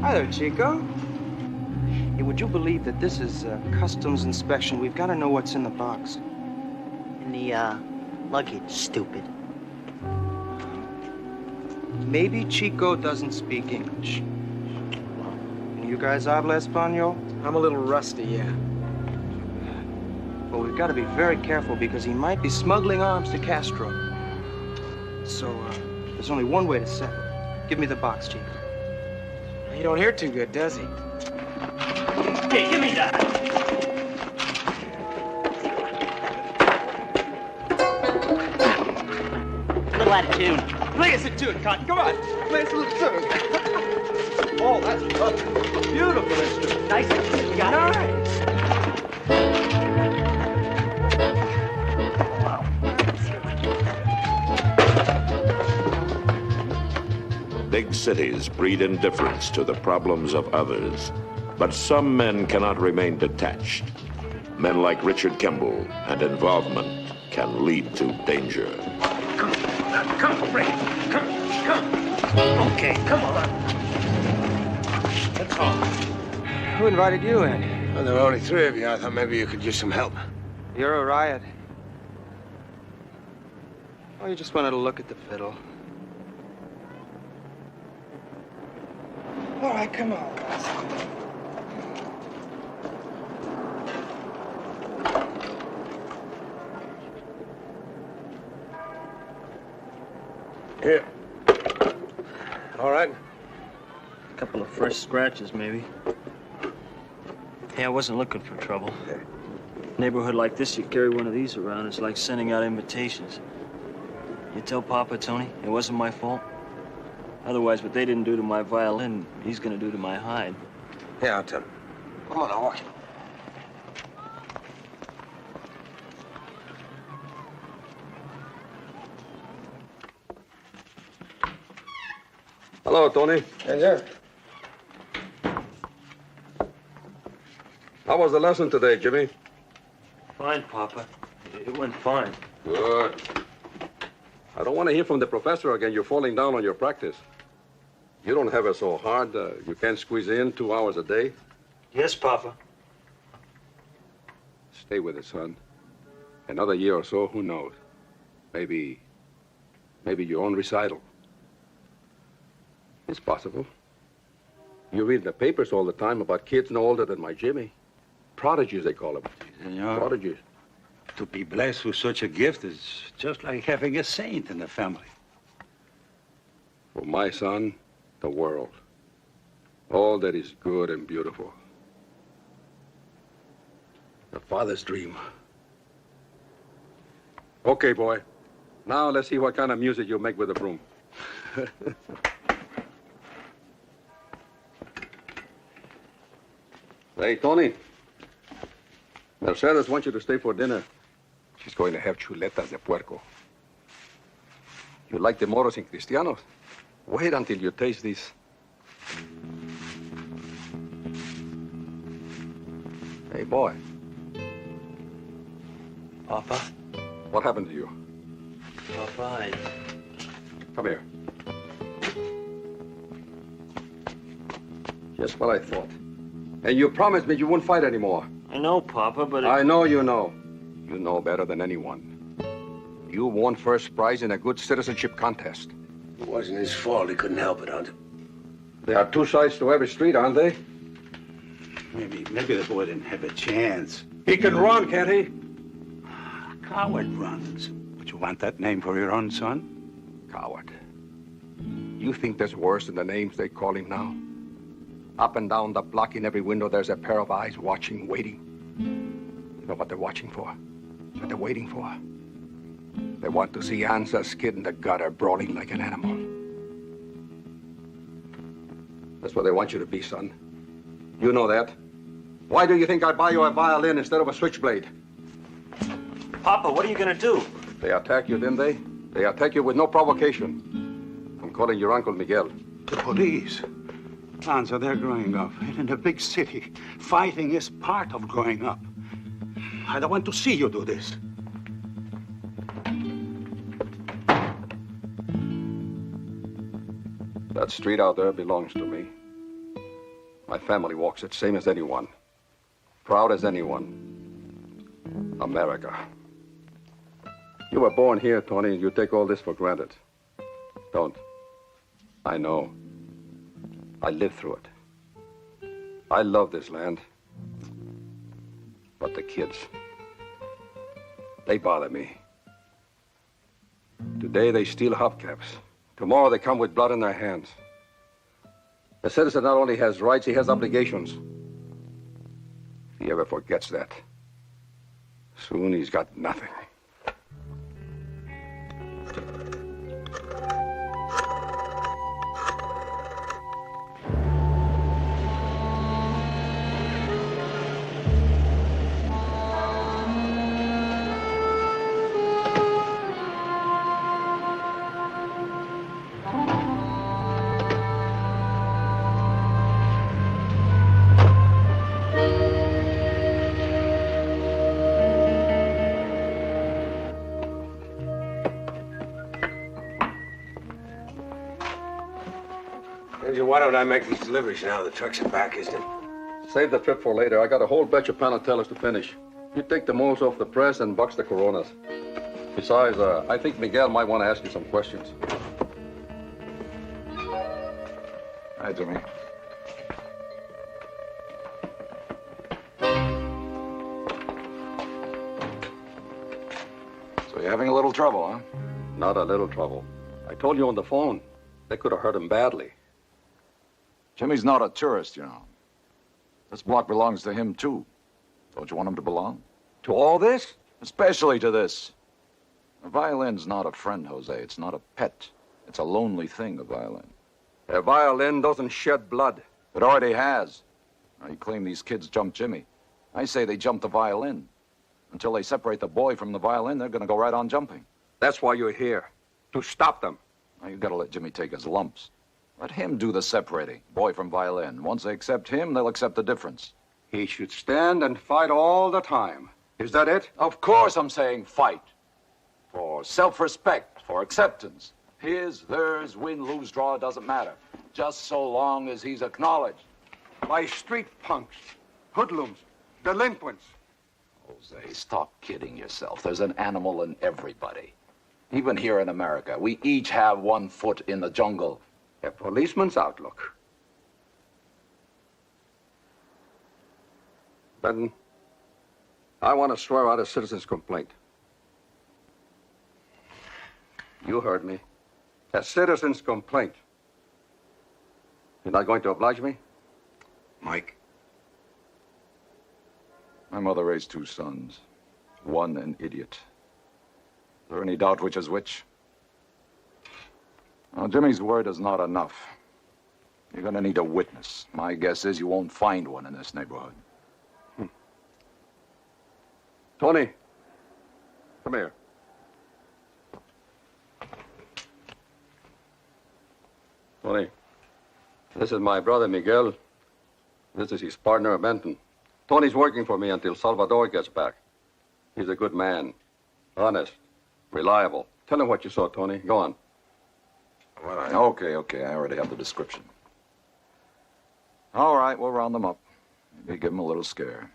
Hi there, Chico. Hey, would you believe that this is a customs inspection? We've got to know what's in the box. In the, luggage, stupid. Maybe Chico doesn't speak English. And you guys habla Espanol? I'm a little rusty, yeah. Well, we've got to be very careful because he might be smuggling arms to Castro. So, there's only one way to settle it. Give me the box, Chico. He don't hear too good, does he? Hey, give me that! Little attitude. Play us a tune, Cotton. Come on. Play us a little tune. Oh, that's lovely. Beautiful instrument. Nice. You got it. Big cities breed indifference to the problems of others, but some men cannot remain detached. Men like Richard Kimball and involvement can lead to danger. Come, Ray. Come. Okay, come on. Let's go. Who invited you in? Well, there were only three of you. I thought maybe you could use some help. You're a riot. Oh, you just wanted to look at the fiddle. All right, come on, guys. Here. All right. A couple of fresh scratches, maybe. Hey, I wasn't looking for trouble. Neighborhood like this, you carry one of these around, it's like sending out invitations. You tell Papa, Tony, it wasn't my fault. Otherwise, what they didn't do to my violin, he's gonna do to my hide. Yeah, I'll tell him. Come on, I'll walk. Hello, Tony. Yes, sir. How was the lesson today, Jimmy? Fine, Papa. It went fine. Good. I don't want to hear from the professor again. You're falling down on your practice. You don't have it so hard. You can't squeeze in 2 hours a day. Yes, Papa. Stay with it, son. Another year or so, who knows? Maybe your own recital. It's possible. You read in the papers all the time about kids no older than my Jimmy. Prodigies, they call them. Senor, prodigies. To be blessed with such a gift is just like having a saint in the family. For my son, the world. All that is good and beautiful. A father's dream. Okay, boy. Now let's see what kind of music you make with the broom. Hey, Tony. Mercedes wants you to stay for dinner. She's going to have chuletas de puerco. You like the moros and cristianos? Wait until you taste these. Hey, boy. Papa? What happened to you? Papa, Come here. Just what I thought. And you promised me you wouldn't fight anymore. I know, Papa, but... I know you know. You know better than anyone. You won first prize in a good citizenship contest. It wasn't his fault. He couldn't help it, Hunter. There are two sides to every street, aren't they? Maybe the boy didn't have a chance. He can run, can't he? Coward runs. Would you want that name for your own son? Coward. You think there's worse than the names they call him now? Up and down the block, in every window, there's a pair of eyes watching, waiting. You know what they're watching for? What they're waiting for? They want to see Ansa's kid in the gutter, brawling like an animal. That's what they want you to be, son. You know that. Why do you think I'd buy you a violin instead of a switchblade? Papa, what are you gonna do? They attack you, didn't they? They attack you with no provocation. I'm calling your Uncle Miguel. The police. Ansa, they're growing up. And in a big city, fighting is part of growing up. I don't want to see you do this. That street out there belongs to me. My family walks it, same as anyone. Proud as anyone. America. You were born here, Tony, and you take all this for granted. Don't. I know. I lived through it. I love this land. But the kids, they bother me. Today they steal hubcaps. Tomorrow they come with blood in their hands. A citizen not only has rights, he has obligations. If he ever forgets that, soon he's got nothing. Why don't I make these deliveries now? The trucks are back, isn't it? Save the trip for later. I got a whole batch of panatellas to finish. You take the moles off the press and box the Coronas. Besides, I think Miguel might want to ask you some questions. Hi, Jimmy. So you're having a little trouble, huh? Not a little trouble. I told you on the phone. They could have hurt him badly. Jimmy's not a tourist, you know. This block belongs to him, too. Don't you want him to belong? To all this? Especially to this. A violin's not a friend, Jose. It's not a pet. It's a lonely thing, a violin. A violin doesn't shed blood. It already has. Now, you claim these kids jumped Jimmy. I say they jumped the violin. Until they separate the boy from the violin, they're going to go right on jumping. That's why you're here. To stop them. Now, you got to let Jimmy take his lumps. Let him do the separating, boy from violin. Once they accept him, they'll accept the difference. He should stand and fight all the time. Is that it? Of course I'm saying fight. For self-respect, for acceptance. His, theirs, win, lose, draw, doesn't matter. Just so long as he's acknowledged. By street punks, hoodlums, delinquents. Jose, stop kidding yourself. There's an animal in everybody. Even here in America, we each have one foot in the jungle. A policeman's outlook. Benton, I want to swear out a citizen's complaint. You heard me. A citizen's complaint. You're not going to oblige me? Mike. My mother raised two sons. One an idiot. there any doubt which is which? Now, Jimmy's word is not enough. You're gonna need a witness. My guess is you won't find one in this neighborhood. Tony, come here. Tony, this is my brother Miguel. This is his partner Benton. Tony's working for me until Salvador gets back. He's a good man, honest, reliable. Tell him what you saw, Tony. Go on. Well, okay. I already have the description. All right, we'll round them up. Maybe give them a little scare.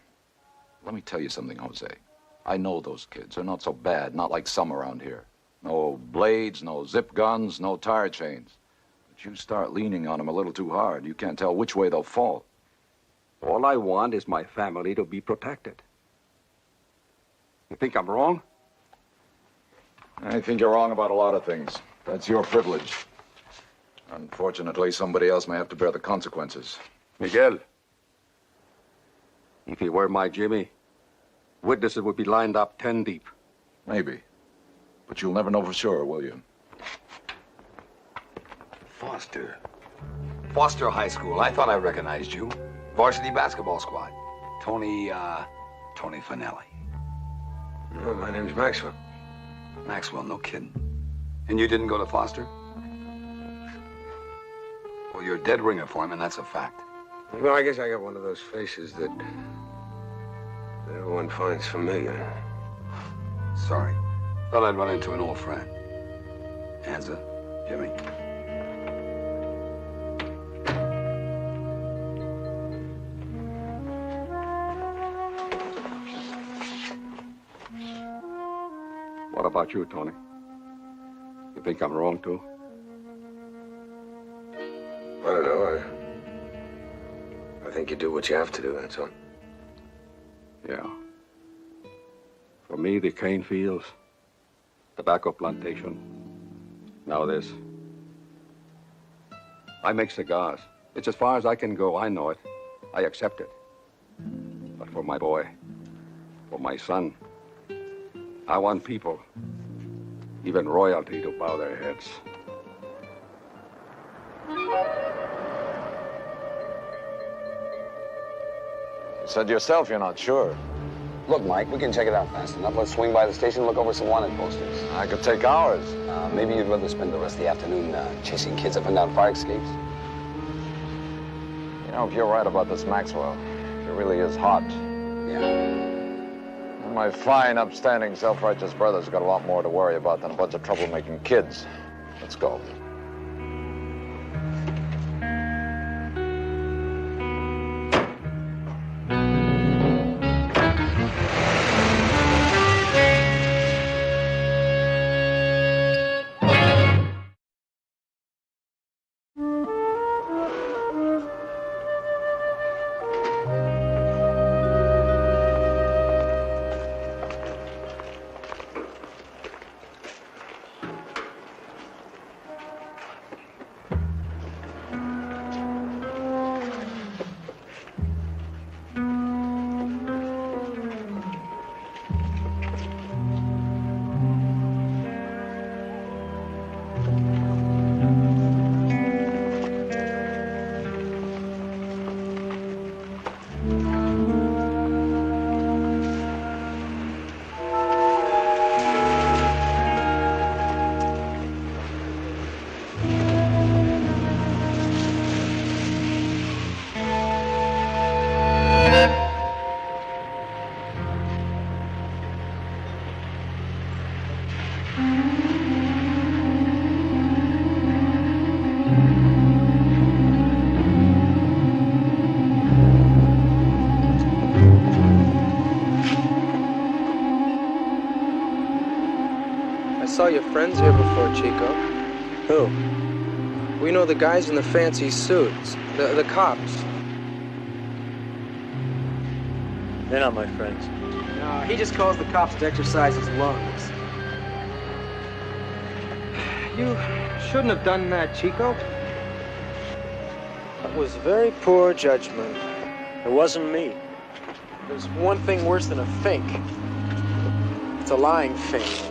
Let me tell you something, Jose. I know those kids. They're not so bad, not like some around here. No blades, no zip guns, no tire chains. But you start leaning on them a little too hard, you can't tell which way they'll fall. All I want is my family to be protected. You think I'm wrong? I think you're wrong about a lot of things. That's your privilege. Unfortunately, somebody else may have to bear the consequences. Miguel, if he were my Jimmy, witnesses would be lined up 10 deep. Maybe. But you'll never know for sure, will you? Foster. Foster High School. I thought I recognized you. Varsity basketball squad. Tony Finelli. No, my name's Maxwell. Maxwell, no kidding. And you didn't go to Foster? Well, you're a dead ringer for him, and that's a fact. Well, I guess I got one of those faces that everyone finds familiar. Sorry. Thought I'd run into an old friend. Anza, Jimmy. What about you, Tony? You think I'm wrong, too? I don't know. I think you do what you have to do, that's all. Yeah. For me, the cane fields, tobacco plantation, now this. I make cigars. It's as far as I can go. I know it. I accept it. But for my boy, for my son, I want people, even royalty, to bow their heads. You said yourself you're not sure. Look, Mike, we can check it out fast enough. Let's swing by the station and look over some wanted posters. I could take hours. Maybe you'd rather spend the rest of the afternoon chasing kids up and down fire escapes. You know, if you're right about this Maxwell, it really is hot. Yeah. My fine, upstanding, self-righteous brother's got a lot more to worry about than a bunch of troublemaking kids. Let's go. Saw your friends here before, Chico. Who? We know the guys in the fancy suits. The cops. They're not my friends. No, he just calls the cops to exercise his lungs. You shouldn't have done that, Chico. That was very poor judgment. It wasn't me. There's one thing worse than a fink. It's a lying fink.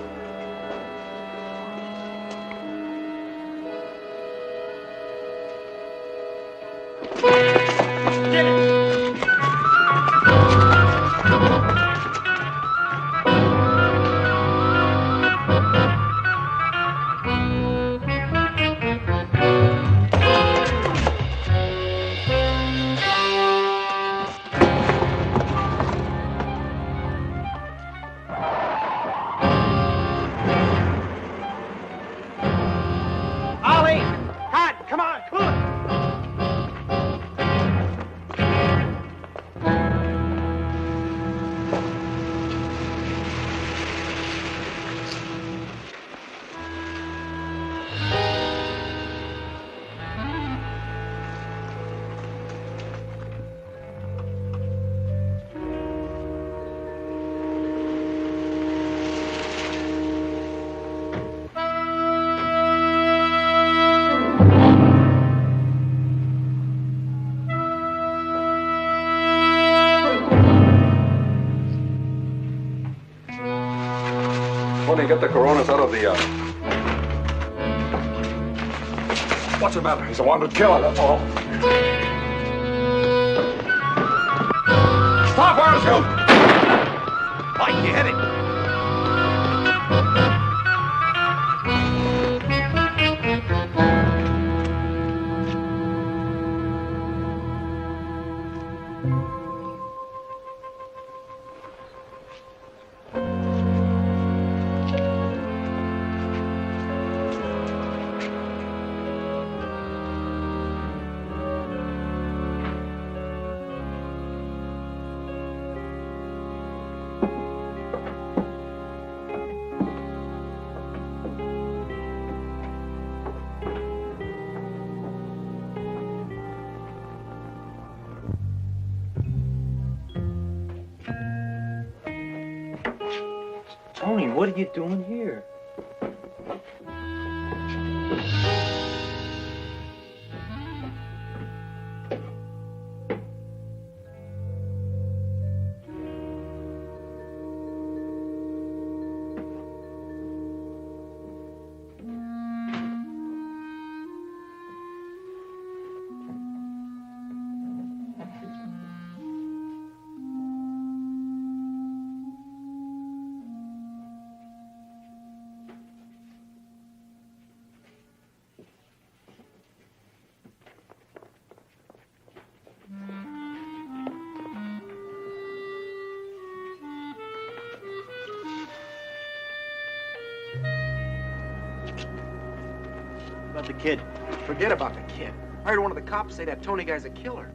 Ollie! Hot! Come on, cool it! Tony, get the Coronas out of the... What's the matter? He's a wanted killer, that's all. Stop, or I'll shoot! Mike, you hit it. Tony, what are you doing here? About the kid. Forget about the kid. I heard one of the cops say that Tony guy's a killer.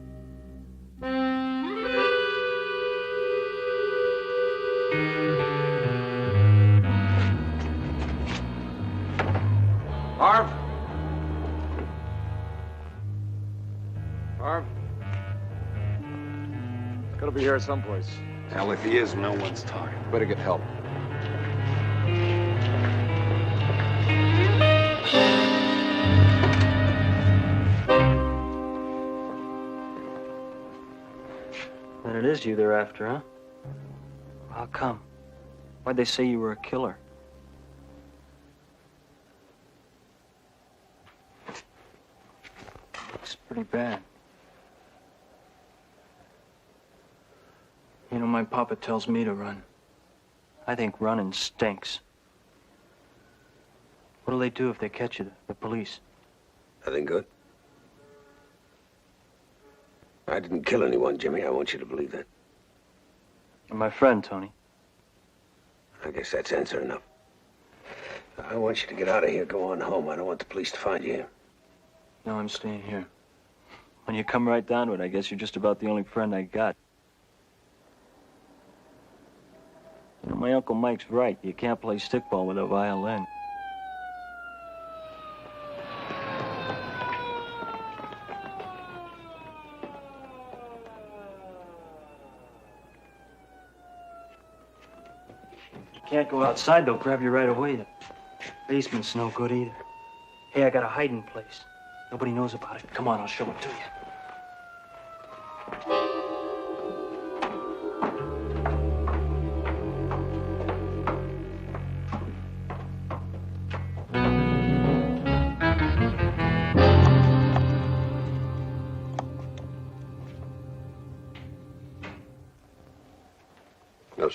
Harv? Harv? He's gotta be here someplace. Hell, if he is, no one's talking. Better get help. Then it is you they're after, huh? How come? Why'd they say you were a killer? Looks pretty bad. You know, my papa tells me to run. I think running stinks. What'll they do if they catch you, the police? Nothing good. I didn't kill anyone, Jimmy. I want you to believe that. You're my friend, Tony. I guess that's answer enough. I want you to get out of here. Go on home. I don't want the police to find you here. No, I'm staying here. When you come right down to it, I guess you're just about the only friend I got. You know, my Uncle Mike's right. You can't play stickball with a violin. Can't go outside, they'll grab you right away. The basement's no good either. Hey, I got a hiding place. Nobody knows about it. Come on, I'll show it to you.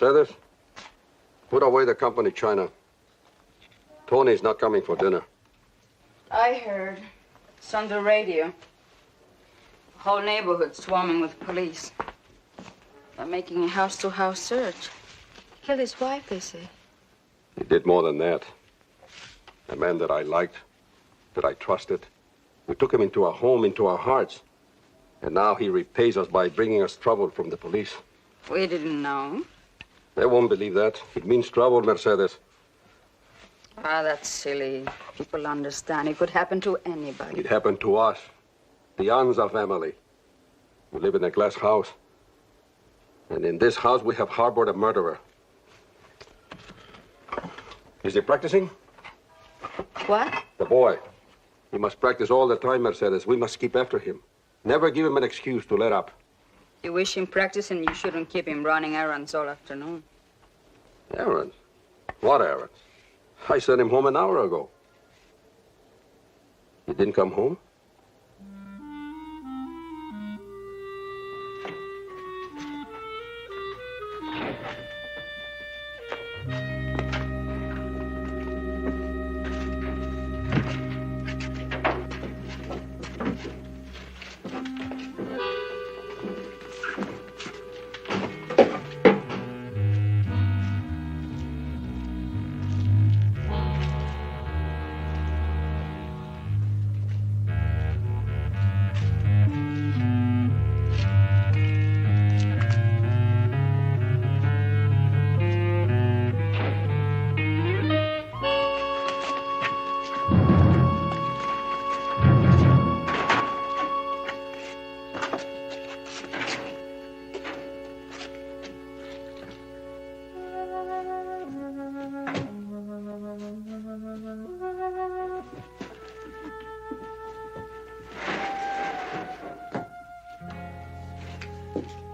Mercedes, put away the company china. Tony's not coming for dinner. I heard. It's on the radio. The whole neighborhood swarming with police. They're making a house-to-house search. He killed his wife, they say. He did more than that. A man that I liked, that I trusted. We took him into our home, into our hearts. And now he repays us by bringing us trouble from the police. We didn't know. They won't believe that. It means trouble, Mercedes. Ah, that's silly. People understand. It could happen to anybody. It happened to us, the Anza family. We live in a glass house. And in this house, we have harbored a murderer. Is he practicing? What? The boy. He must practice all the time, Mercedes. We must keep after him. Never give him an excuse to let up. You wish him practicing, you shouldn't keep him running errands all afternoon. Errands? What errands? I sent him home an hour ago. He didn't come home?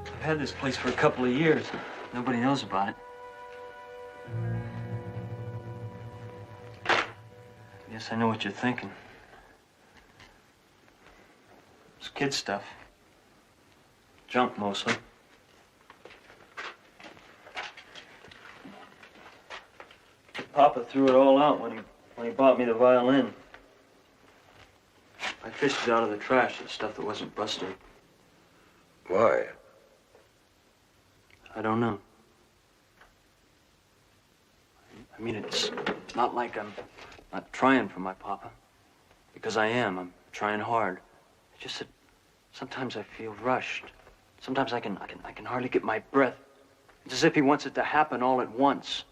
I've had this place for a couple of years. Nobody knows about it. Guess I know what you're thinking. It's kid stuff. Junk, mostly. Papa threw it all out when he bought me the violin. I fished it out of the trash, the stuff that wasn't busted. Why? I don't know. I mean, it's not like I'm not trying for my papa. Because I am. I'm trying hard. It's just that sometimes I feel rushed. Sometimes I can hardly get my breath. It's as if he wants it to happen all at once.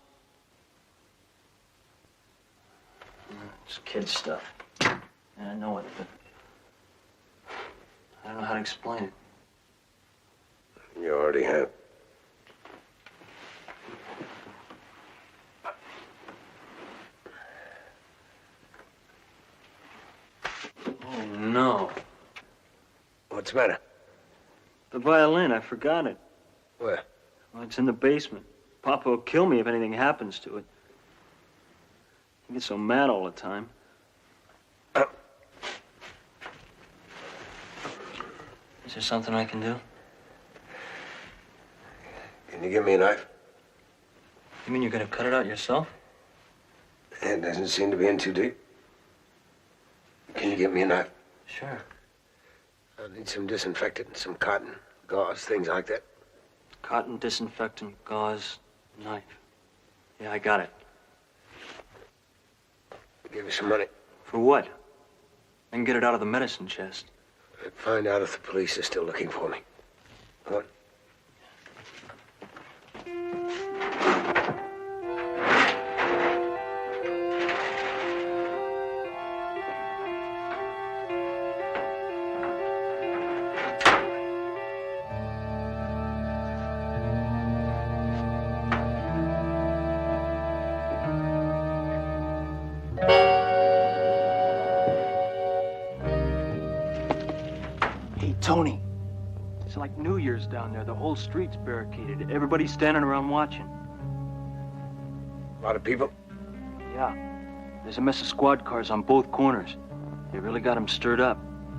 It's kid stuff. And I know it, but I don't know how to explain it. You already have. Oh, no. What's the matter? The violin, I forgot it. Where? Well, it's in the basement. Papa will kill me if anything happens to it. He gets so mad all the time. Is there something I can do? Can you give me a knife? You mean you're gonna cut it out yourself? It doesn't seem to be in too deep. Can you get me a knife? Sure. I'll need some disinfectant, some cotton, gauze, things like that. Cotton, disinfectant, gauze, knife. Yeah, I got it. Give me some money. For what? I can get it out of the medicine chest. Find out if the police are still looking for me. What? Tony, it's like New Year's down there. The whole street's barricaded. Everybody's standing around watching. A lot of people? Yeah. There's a mess of squad cars on both corners. They really got them stirred up.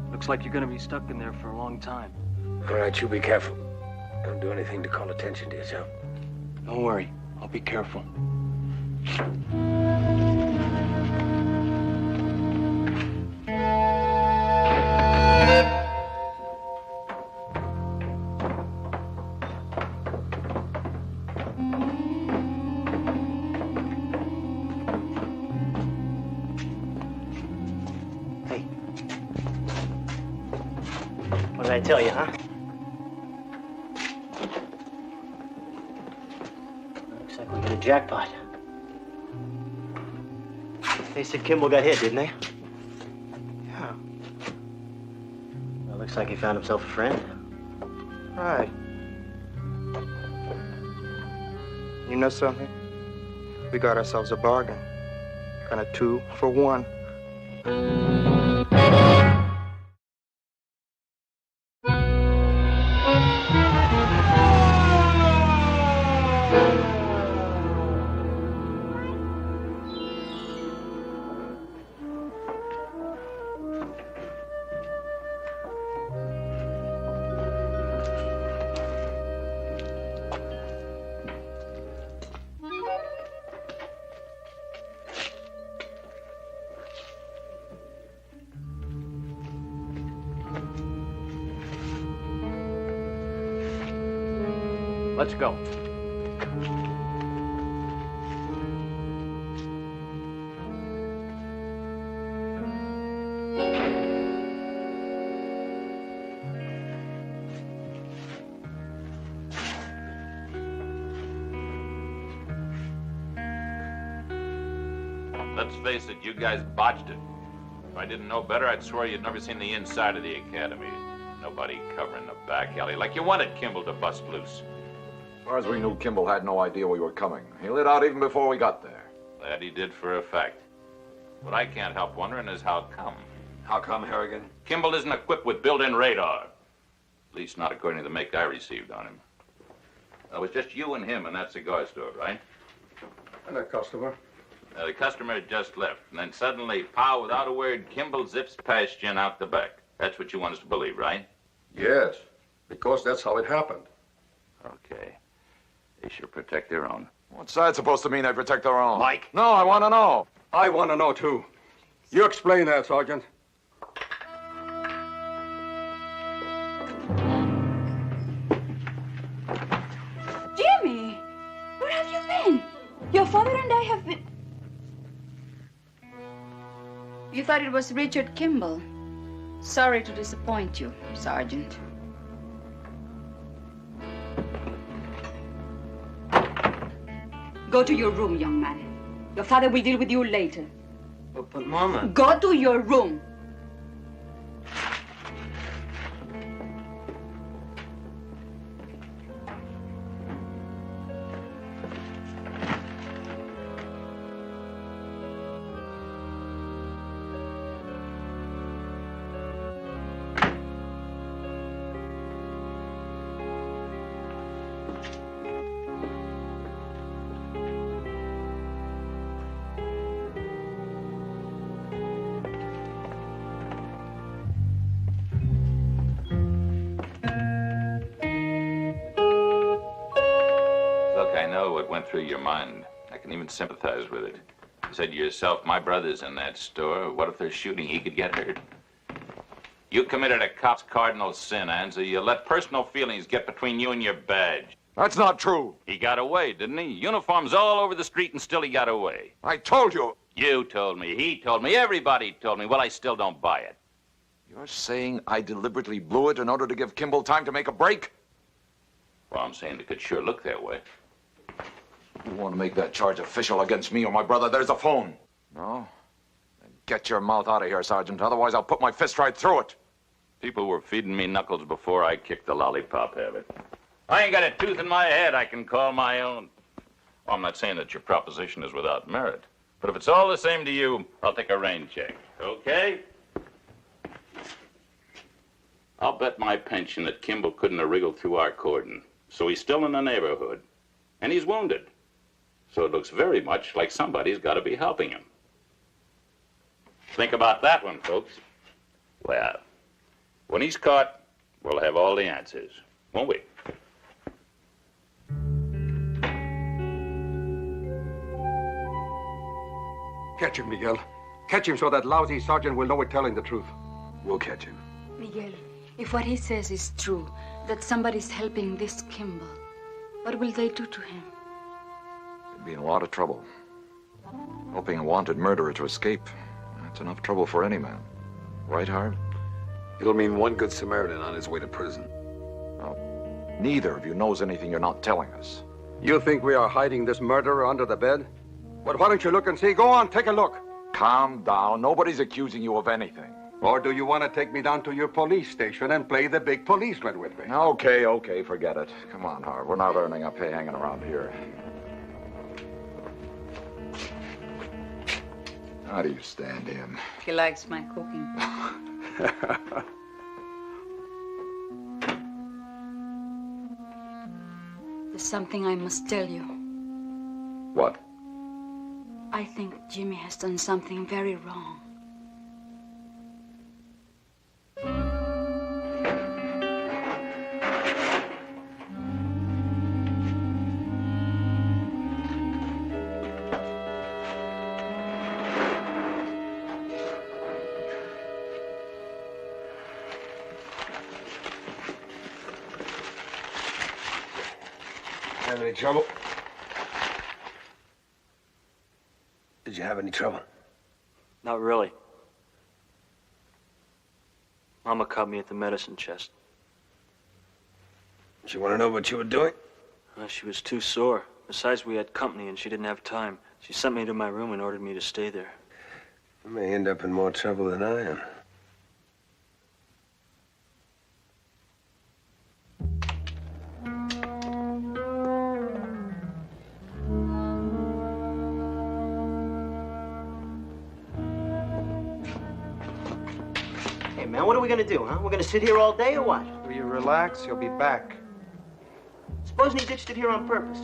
Looks like you're gonna be stuck in there for a long time. All right, you be careful. Don't do anything to call attention to yourself. Don't worry. I'll be careful. What did I tell you, huh? Looks like we hit a jackpot. They said Kimball got hit, didn't they? Yeah. Well, looks like he found himself a friend. Right. You know something? We got ourselves a bargain. Kind of 2 for 1. Let's go. Let's face it, you guys botched it. If I didn't know better, I'd swear you'd never seen the inside of the academy. Nobody covering the back alley like you wanted Kimball to bust loose. As far as we knew, Kimball had no idea we were coming. He lit out even before we got there. That he did for a fact. What I can't help wondering is how come. How come, Harrigan? Kimball isn't equipped with built-in radar. At least not according to the make I received on him. It was just you and him in that cigar store, right? And a customer. The customer had just left, and then suddenly, pow, without a word, Kimball zips past you and out the back. That's what you want us to believe, right? Yes, because that's how it happened. Okay. They sure protect their own. What's that supposed to mean, they protect their own? Mike! No, I want to know. I want to know, too. You explain that, Sergeant. Jimmy! Where have you been? Your father and I have been... You thought it was Richard Kimball. Sorry to disappoint you, Sergeant. Go to your room, young man. Your father will deal with you later. But Mama... Go to your room. Went through your mind. I can even sympathize with it. You said to yourself, my brother's in that store. What if they're shooting? He could get hurt. You committed a cop's cardinal sin, Anza. You let personal feelings get between you and your badge. That's not true. He got away, didn't he? Uniforms all over the street and still he got away. I told you. You told me. He told me. Everybody told me. Well, I still don't buy it. You're saying I deliberately blew it in order to give Kimball time to make a break? Well, I'm saying it could sure look that way. You want to make that charge official against me or my brother, there's a phone. No? Then get your mouth out of here, Sergeant. Otherwise, I'll put my fist right through it. People were feeding me knuckles before I kicked the lollipop habit. I ain't got a tooth in my head I can call my own. Well, I'm not saying that your proposition is without merit. But if it's all the same to you, I'll take a rain check. Okay? I'll bet my pension that Kimball couldn't have wriggled through our cordon. So he's still in the neighborhood. And he's wounded. So it looks very much like somebody's got to be helping him. Think about that one, folks. Well, when he's caught, we'll have all the answers, won't we? Catch him, Miguel. Catch him so that lousy sergeant will know we're telling the truth. We'll catch him. Miguel, if what he says is true, that somebody's helping this Kimball, what will they do to him? He'd be in a lot of trouble. Helping a wanted murderer to escape, that's enough trouble for any man. Right, Hard? It'll mean one good Samaritan on his way to prison. Well, neither of you knows anything you're not telling us. You think we are hiding this murderer under the bed? Well, why don't you look and see? Go on, take a look. Calm down. Nobody's accusing you of anything. Or do you want to take me down to your police station and play the big policeman with me? Okay, forget it. Come on, Hard. We're not earning a pay hanging around here. How do you stand him? He likes my cooking. There's something I must tell you. What? I think Jimmy has done something very wrong. Have any trouble? Did you have any trouble? Not really. Mama caught me at the medicine chest. She want to know what you were doing? She was too sore. Besides, we had company and she didn't have time. She sent me to my room and ordered me to stay there. You may end up in more trouble than I am. Hey, man, what are we gonna do, huh? We're gonna sit here all day or what? Will you relax? He'll be back. Supposing he ditched it here on purpose.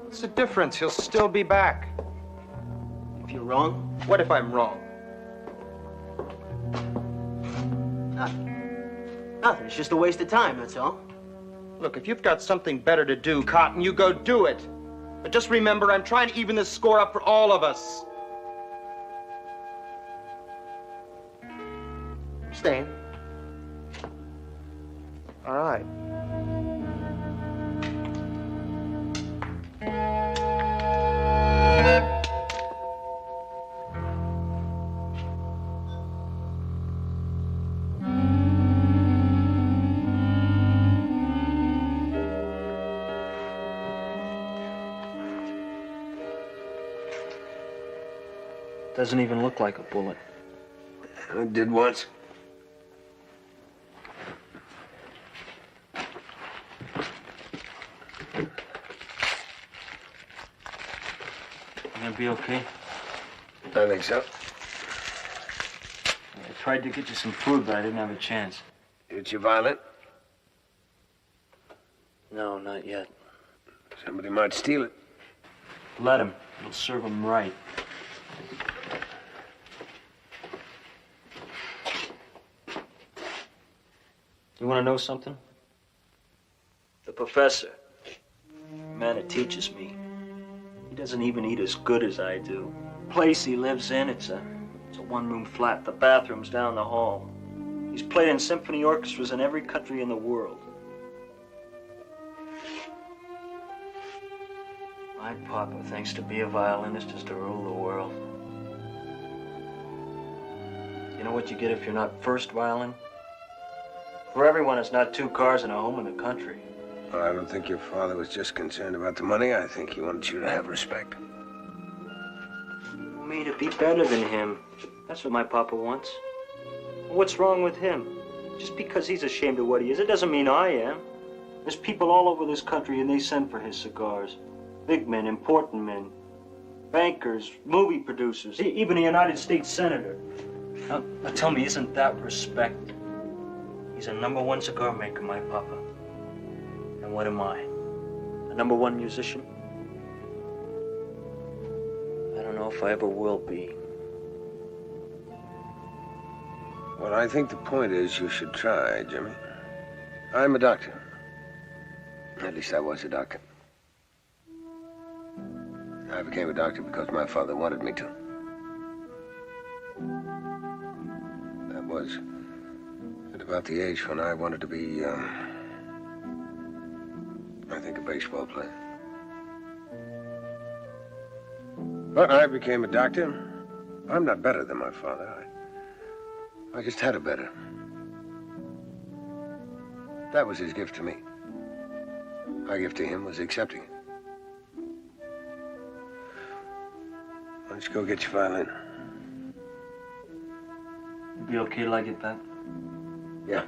What's the difference? He'll still be back. If you're wrong? What if I'm wrong? Nothing. It's just a waste of time, that's all. Look, if you've got something better to do, Cotton, you go do it. But just remember, I'm trying to even this score up for all of us. Staying. All right. Doesn't even look like a bullet. It did once. You gonna be okay? I think so. I tried to get you some food, but I didn't have a chance. Hit you violent? No, not yet. Somebody might steal it. Let him. It'll serve him right. You want to know something? The professor, the man that teaches me, he doesn't even eat as good as I do. The place he lives in, it's a one-room flat. The bathroom's down the hall. He's played in symphony orchestras in every country in the world. My papa thinks to be a violinist is to rule the world. You know what you get if you're not first violin? For everyone, it's not 2 cars and a home in the country. Well, I don't think your father was just concerned about the money. I think he wanted you to have respect. Me to be better than him. That's what my papa wants. What's wrong with him? Just because he's ashamed of what he is, it doesn't mean I am. There's people all over this country and they send for his cigars. Big men, important men. Bankers, movie producers, even a United States Senator. Now tell me, isn't that respect? He's a #1 cigar maker, my papa. And what am I? A #1 musician? I don't know if I ever will be. Well, I think the point is you should try, Jimmy. I'm a doctor. At least I was a doctor. I became a doctor because my father wanted me to. was at about the age when I wanted to be, I think, a baseball player. But I became a doctor. I'm not better than my father. I just had a better. That was his gift to me. My gift to him was accepting it. Why don't you go get your violin? You be okay till I get back? Yeah.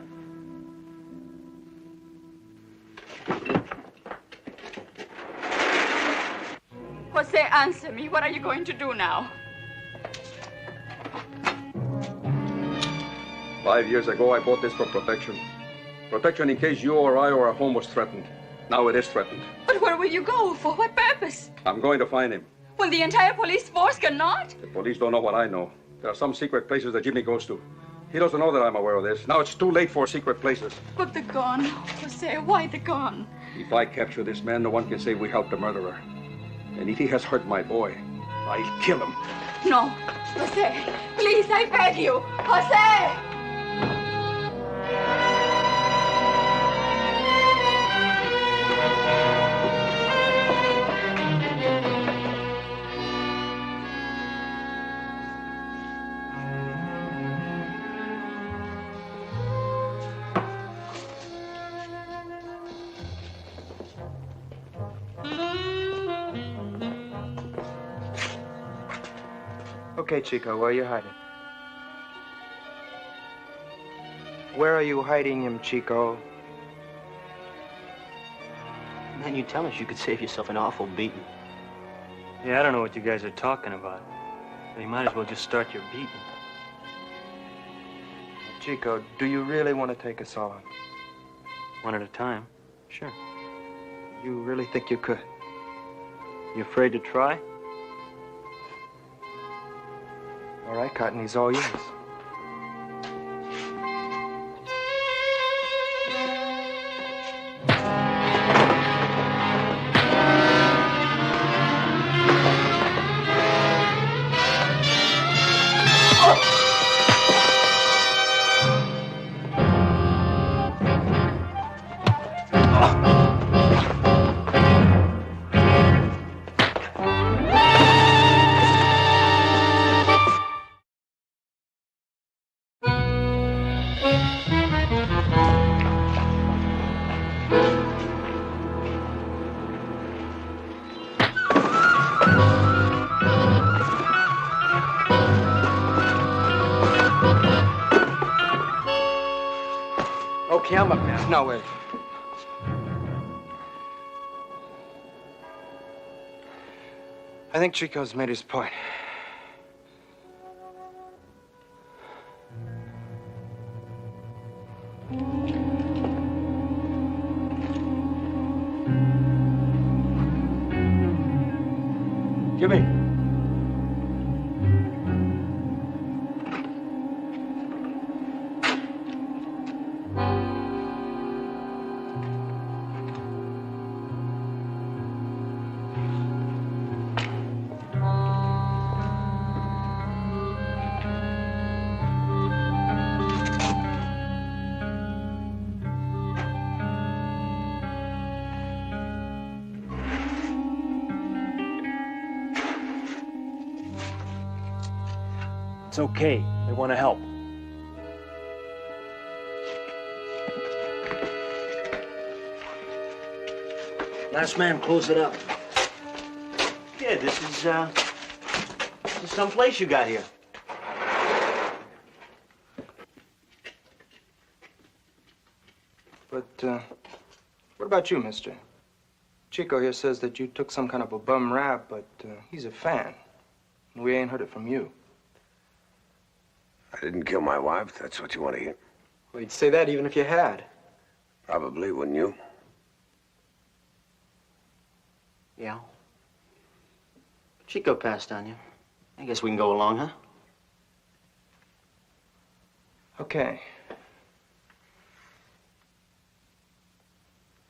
Jose, answer me. What are you going to do now? 5 years ago, I bought this for protection. Protection in case you or I or our home was threatened. Now it is threatened. But where will you go? For what purpose? I'm going to find him. When the entire police force cannot? The police don't know what I know. There are some secret places that Jimmy goes to. He doesn't know that I'm aware of this. Now it's too late for secret places. But the gun, Jose, why the gun? If I capture this man, no one can say we helped the murderer. And if he has hurt my boy, I'll kill him. No, Jose, please, I beg you. Jose! Okay, Chico, where are you hiding? Where are you hiding him, Chico? Man, you tell us you could save yourself an awful beating. Yeah, I don't know what you guys are talking about. But you might as well just start your beating. Chico, do you really want to take us on? One at a time. Sure. You really think you could? You afraid to try? All right, Cotton, he's all yours. Okay, I'm up now. No, wait. I think Chico's made his point. Jimmy. It's okay. They want to help. Last man, close it up. Yeah, this is some place you got here. But, what about you, mister? Chico here says that you took some kind of a bum rap, but he's a fan. And we ain't heard it from you. I didn't kill my wife. That's what you want to hear. Well, you'd say that even if you had. Probably, wouldn't you? Yeah. Chico passed on you. I guess we can go along, huh? Okay.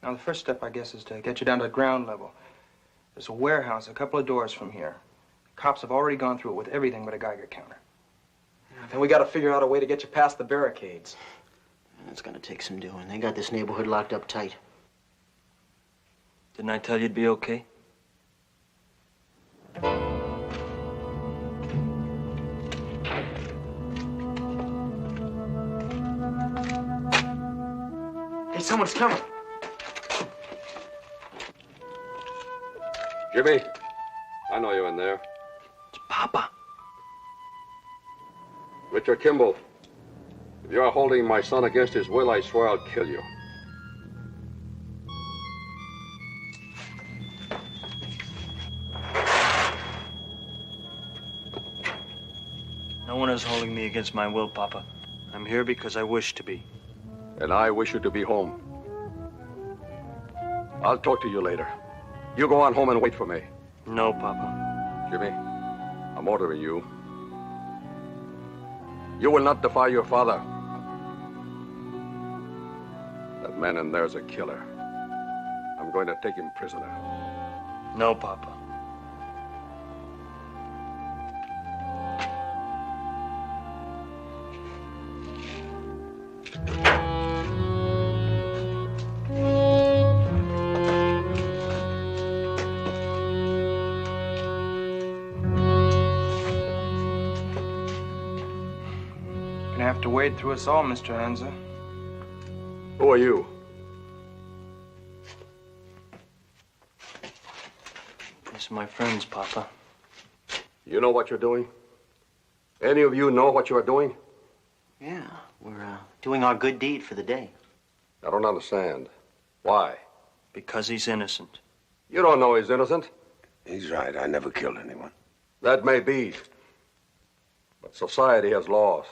Now, the first step, I guess, is to get you down to the ground level. There's a warehouse a couple of doors from here. The cops have already gone through it with everything but a Geiger counter. Then we gotta figure out a way to get you past the barricades. It's gonna take some doing. They got this neighborhood locked up tight. Didn't I tell you it'd be okay? Hey, someone's coming. Jimmy, I know you're in there. It's Papa. Richard Kimball, if you're holding my son against his will, I swear I'll kill you. No one is holding me against my will, Papa. I'm here because I wish to be. And I wish you to be home. I'll talk to you later. You go on home and wait for me. No, Papa. Jimmy, I'm ordering you. You will not defy your father. That man in there's a killer. I'm going to take him prisoner. No, Papa. Gonna have to wade through us all, Mr. Hansa. Who are you? These are my friends, Papa. You know what you're doing? Any of you know what you're doing? Yeah, we're doing our good deed for the day. I don't understand. Why? Because he's innocent. You don't know he's innocent. He's right. I never killed anyone. That may be. But society has laws.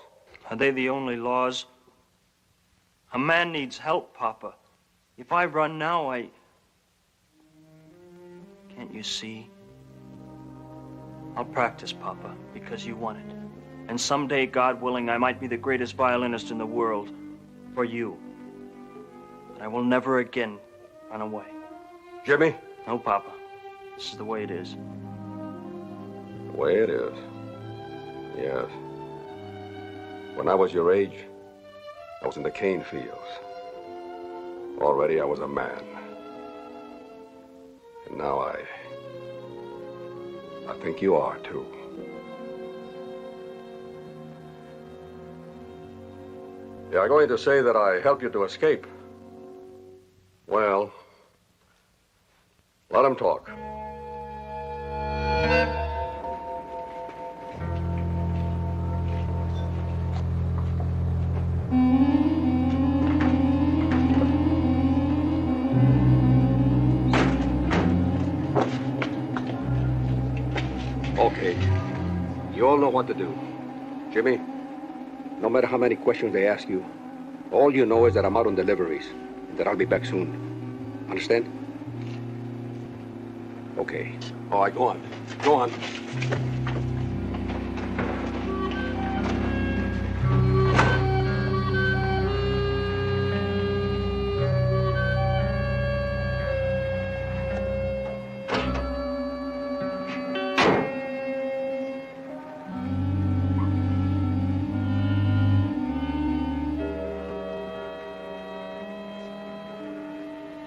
Are they the only laws? A man needs help, Papa. If I run now, Can't you see? I'll practice, Papa, because you want it. And someday, God willing, I might be the greatest violinist in the world. For you. But I will never again run away. Jimmy? No, Papa. This is the way it is. The way it is. Yes. When I was your age, I was in the cane fields. Already I was a man. And now I think you are, too. You're going to say that I helped you to escape. Well, let him talk. Okay. You all know what to do. Jimmy, no matter how many questions they ask you, all you know is that I'm out on deliveries and that I'll be back soon. Understand? Okay. All right, go on. Go on.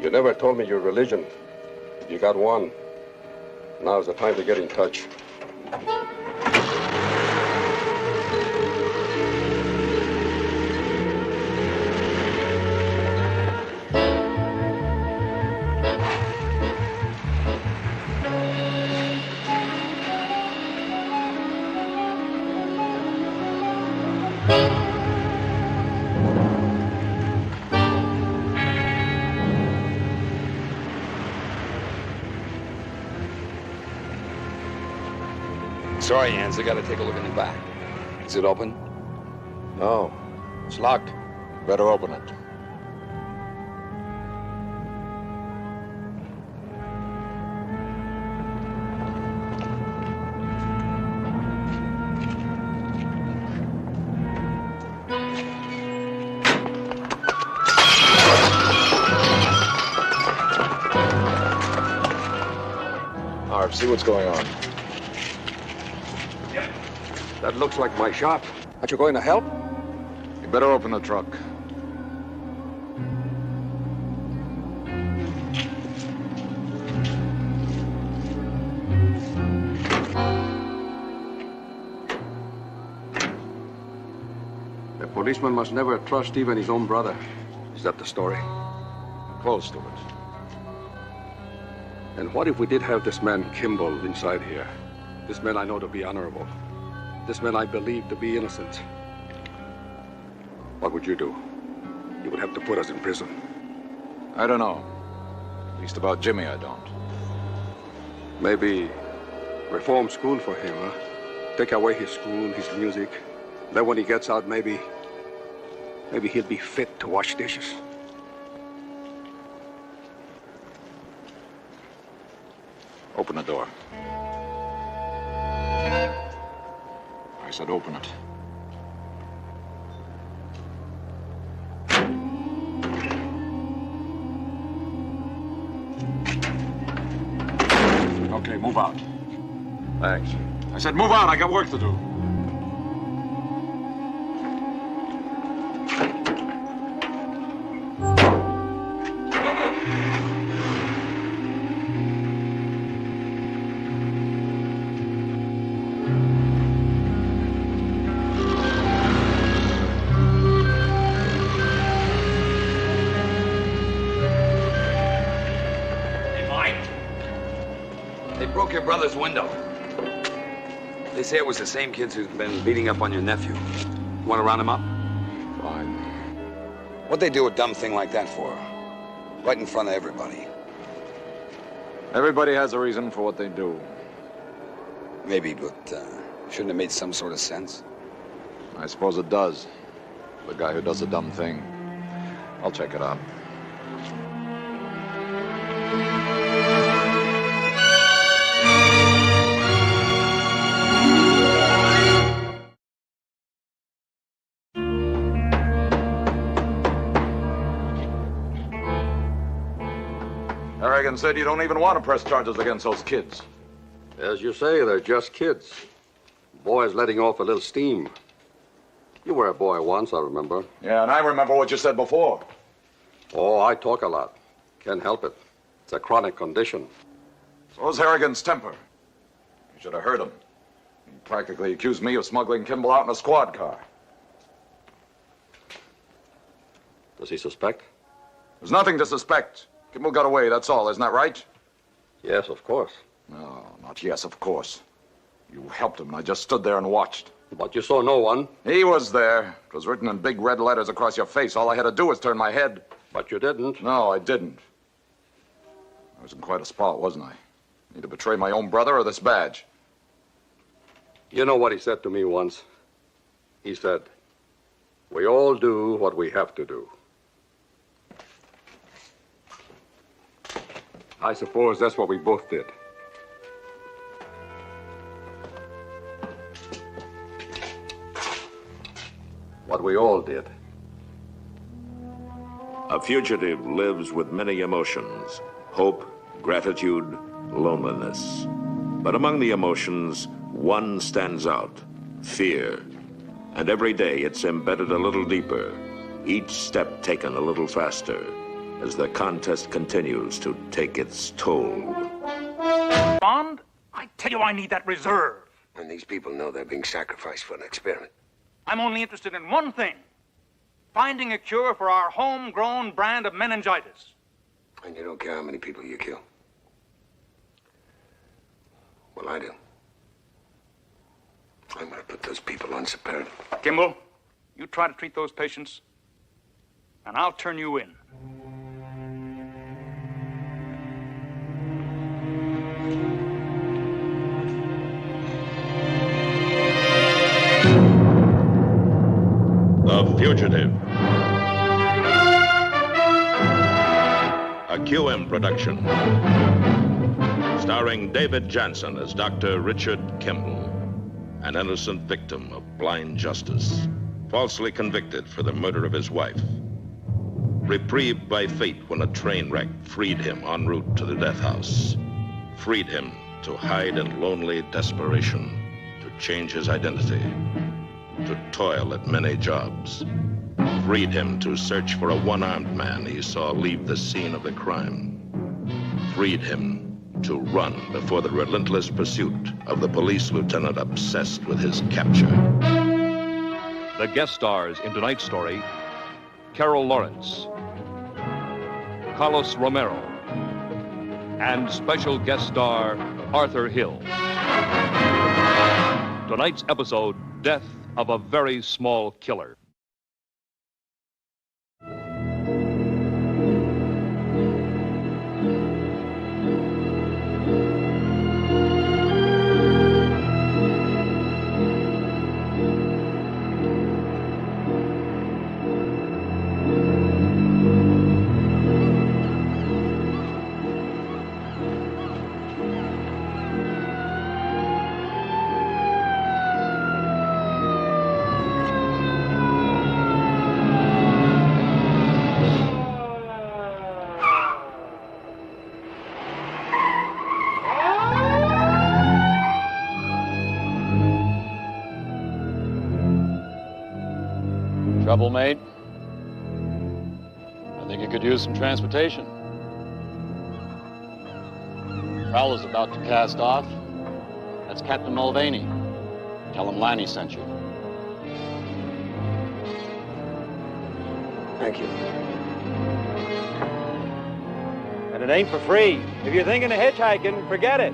You never told me your religion. You got one. Now's the time to get in touch. Sorry, Hans, I gotta take a look in the back. Is it open? No, it's locked. Better open it. Harv, see what's going on. That looks like my shop. Aren't you going to help? You better open the truck. A policeman must never trust even his own brother. Is that the story? Close to it. And what if we did have this man Kimball inside here? This man I know to be honorable. This man I believe to be innocent. What would you do? You would have to put us in prison. I don't know. At least about Jimmy, I don't. Maybe reform school for him, huh? Take away his school, his music. Then when he gets out, maybe he'll be fit to wash dishes. Open the door. I said open it. Okay, move out. Thanks. I said move out, I got work to do. Your brother's window. They say it was the same kids who've been beating up on your nephew. You want to round him up? Fine. What'd they do a dumb thing like that for? Right in front of everybody. Everybody has a reason for what they do. Maybe, but shouldn't it make some sort of sense? I suppose it does. The guy who does a dumb thing. I'll check it out. Harrigan said you don't even want to press charges against those kids. As you say, they're just kids. Boys letting off a little steam. You were a boy once, I remember. Yeah, and I remember what you said before. Oh, I talk a lot. Can't help it. It's a chronic condition. So's Harrigan's temper. You should have heard him. He practically accused me of smuggling Kimball out in a squad car. Does he suspect? There's nothing to suspect. Kimball got away, that's all. Isn't that right? Yes, of course. No, not yes, of course. You helped him, and I just stood there and watched. But you saw no one. He was there. It was written in big red letters across your face. All I had to do was turn my head. But you didn't. No, I didn't. I was in quite a spot, wasn't I? Need to betray my own brother or this badge. You know what he said to me once? He said, "We all do what we have to do." I suppose that's what we both did. What we all did. A fugitive lives with many emotions: hope, gratitude, loneliness. But among the emotions, one stands out: fear. And every day it's embedded a little deeper, each step taken a little faster, as the contest continues to take its toll. Bond, I tell you I need that reserve. And these people know they're being sacrificed for an experiment. I'm only interested in one thing: finding a cure for our homegrown brand of meningitis. And you don't care how many people you kill? Well, I do. I'm gonna put those people on Superior. Kimball, you try to treat those patients, and I'll turn you in. The Fugitive. A QM production. Starring David Jansen as Dr. Richard Kimball, an innocent victim of blind justice, falsely convicted for the murder of his wife. Reprieved by fate when a train wreck freed him en route to the death house. Freed him to hide in lonely desperation, to change his identity. to toil at many jobs, freed him to search for a one-armed man he saw leave the scene of the crime, freed him to run before the relentless pursuit of the police lieutenant obsessed with his capture. The guest stars in tonight's story: Carol Lawrence, Carlos Romero, and special guest star Arthur Hill. Tonight's episode, Death of a Very Small Killer. Trouble, mate? I think you could use some transportation. Prowler's about to cast off. That's Captain Mulvaney. Tell him Lanny sent you. Thank you. And it ain't for free. If you're thinking of hitchhiking, forget it.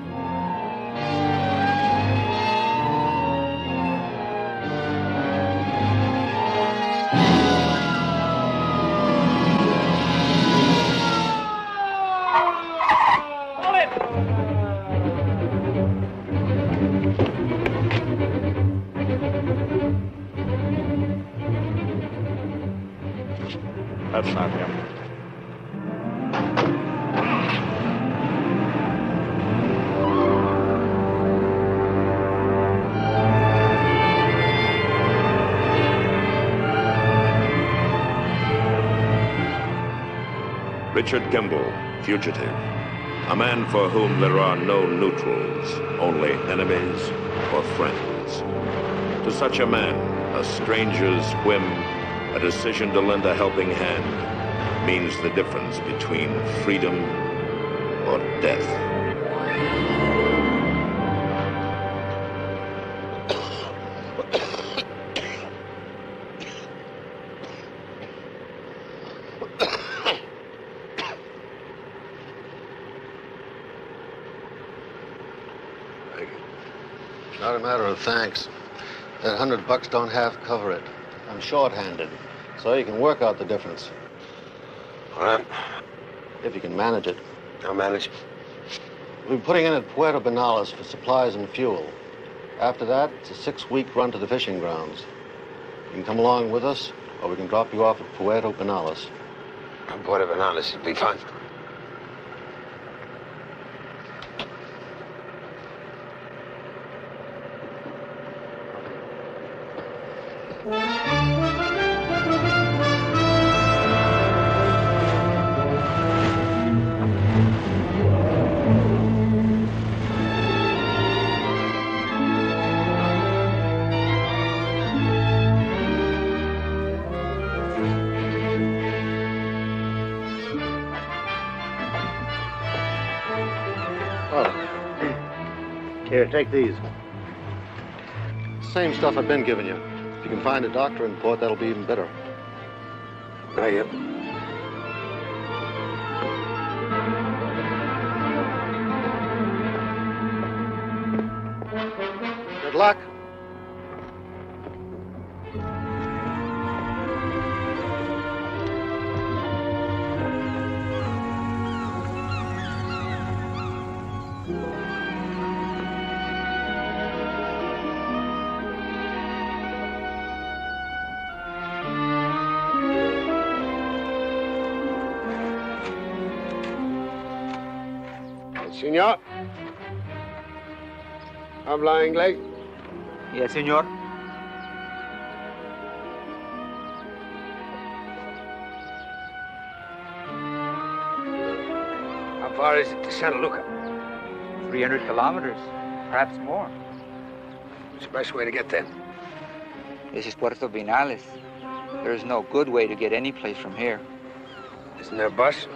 That's not him. Richard Kimball, Fugitive. A man for whom there are no neutrals, only enemies or friends. To such a man, a stranger's whim, a decision to lend a helping hand, means the difference between freedom or death. Not a matter of thanks. That $100 don't half cover it. I'm short-handed, so you can work out the difference. All right. If you can manage it. I'll manage. We'll be putting in at Puerto Banales for supplies and fuel. After that, it's a 6-week run to the fishing grounds. You can come along with us, or we can drop you off at Puerto Banales. Puerto Banales would be fun. Here, take these. Same stuff I've been giving you. If you can find a doctor in port, that'll be even better. Thank you. Good luck. Senor? Habla inglés? Yes, senor. How far is it to Santa Luca? 300 kilometers, perhaps more. What's the best way to get there? This is Puerto Vinales. There is no good way to get any place from here. Isn't there a bus?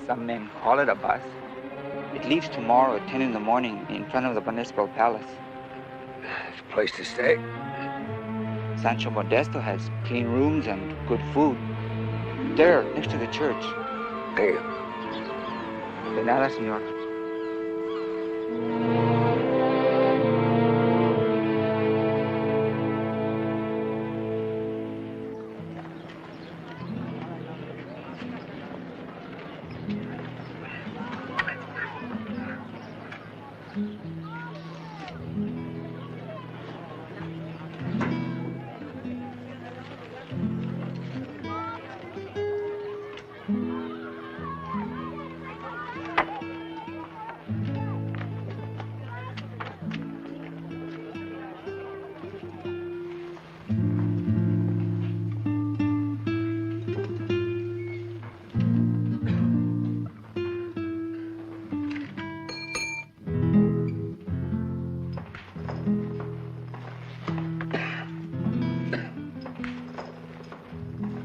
Some men call it a bus. It leaves tomorrow at 10 in the morning in front of the municipal palace. It's a place to stay. Sancho Modesto has clean rooms and good food. There, next to the church. Thank you. De nada, señor.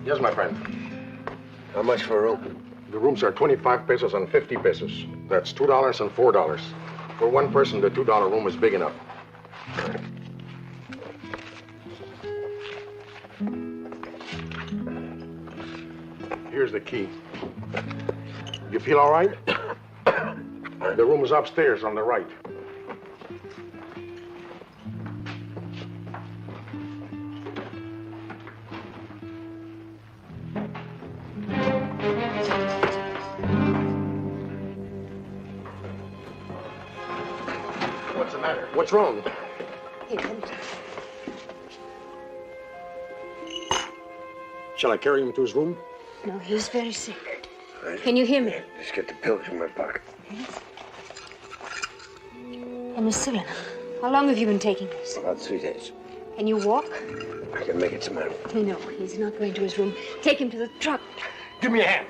Yes, my friend. How much for a room? The rooms are 25 pesos and 50 pesos. That's $2 and $4. For one person, the $2 room is big enough. Here's the key. You feel all right? The room is upstairs on the right. What's the matter? What's wrong? Here, come. Shall I carry him to his room? No, he's very sick. Can you hear me? Just get the pills in my pocket. Yes. Penicillin. How long have you been taking this? About 3 days. Can you walk? I can make it tomorrow. No, he's not going to his room. Take him to the truck. Give me a hand.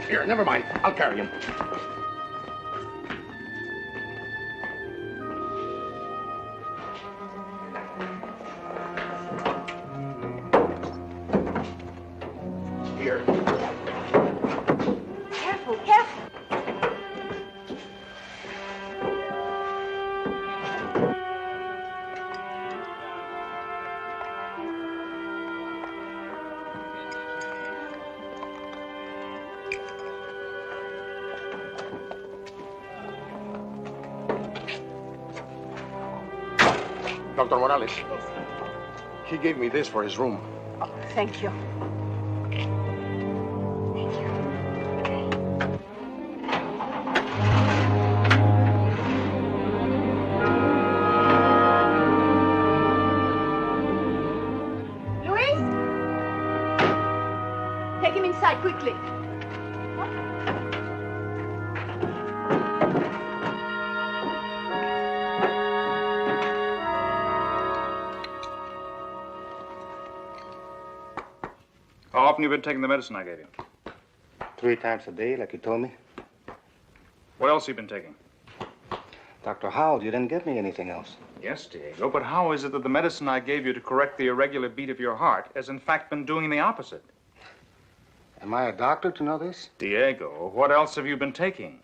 Here, never mind. I'll carry him. Here. Careful, careful. Dr. Morales. He gave me this for his room. Oh, thank you. Luis? Take him inside quickly. How often have you been taking the medicine I gave you? 3 times a day, like you told me. What else have you been taking? Dr. Howell, you didn't give me anything else. Yes, Diego, but how is it that the medicine I gave you to correct the irregular beat of your heart has in fact been doing the opposite? Am I a doctor to know this? Diego, what else have you been taking?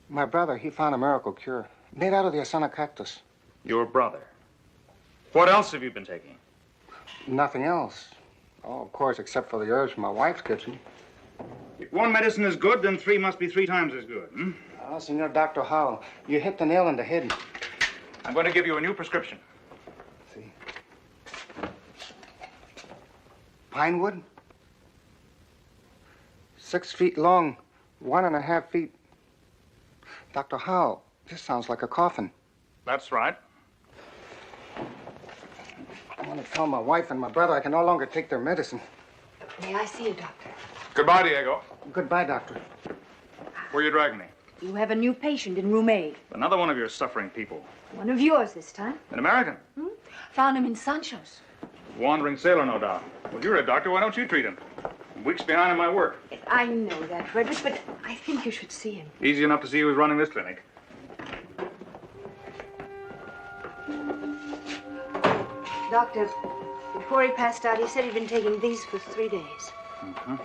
My brother, he found a miracle cure. Made out of the Asana cactus. Your brother. What else have you been taking? Nothing else. Oh, of course, except for the herbs from my wife's kitchen. If one medicine is good, then 3 must be 3 times as good, hmm? Oh, Senor Dr. Howell, you hit the nail on the head. I'm going to give you a new prescription. See. Pine wood? 6 feet long, 1.5 feet. Dr. Howell, this sounds like a coffin. That's right. I want to tell my wife and my brother I can no longer take their medicine. May I see you, Doctor? Goodbye, Diego. Goodbye, Doctor. Where are you dragging me? You have a new patient in room A. Another one of your suffering people. One of yours this time. An American. Found him in Sancho's. Wandering sailor, no doubt. Well, you're a doctor. Why don't you treat him? Weeks behind in my work. I know that, Frederick, but I think you should see him. Easy enough to see who's running this clinic. Doctor, before he passed out, he said he'd been taking these for 3 days. Mm-hmm.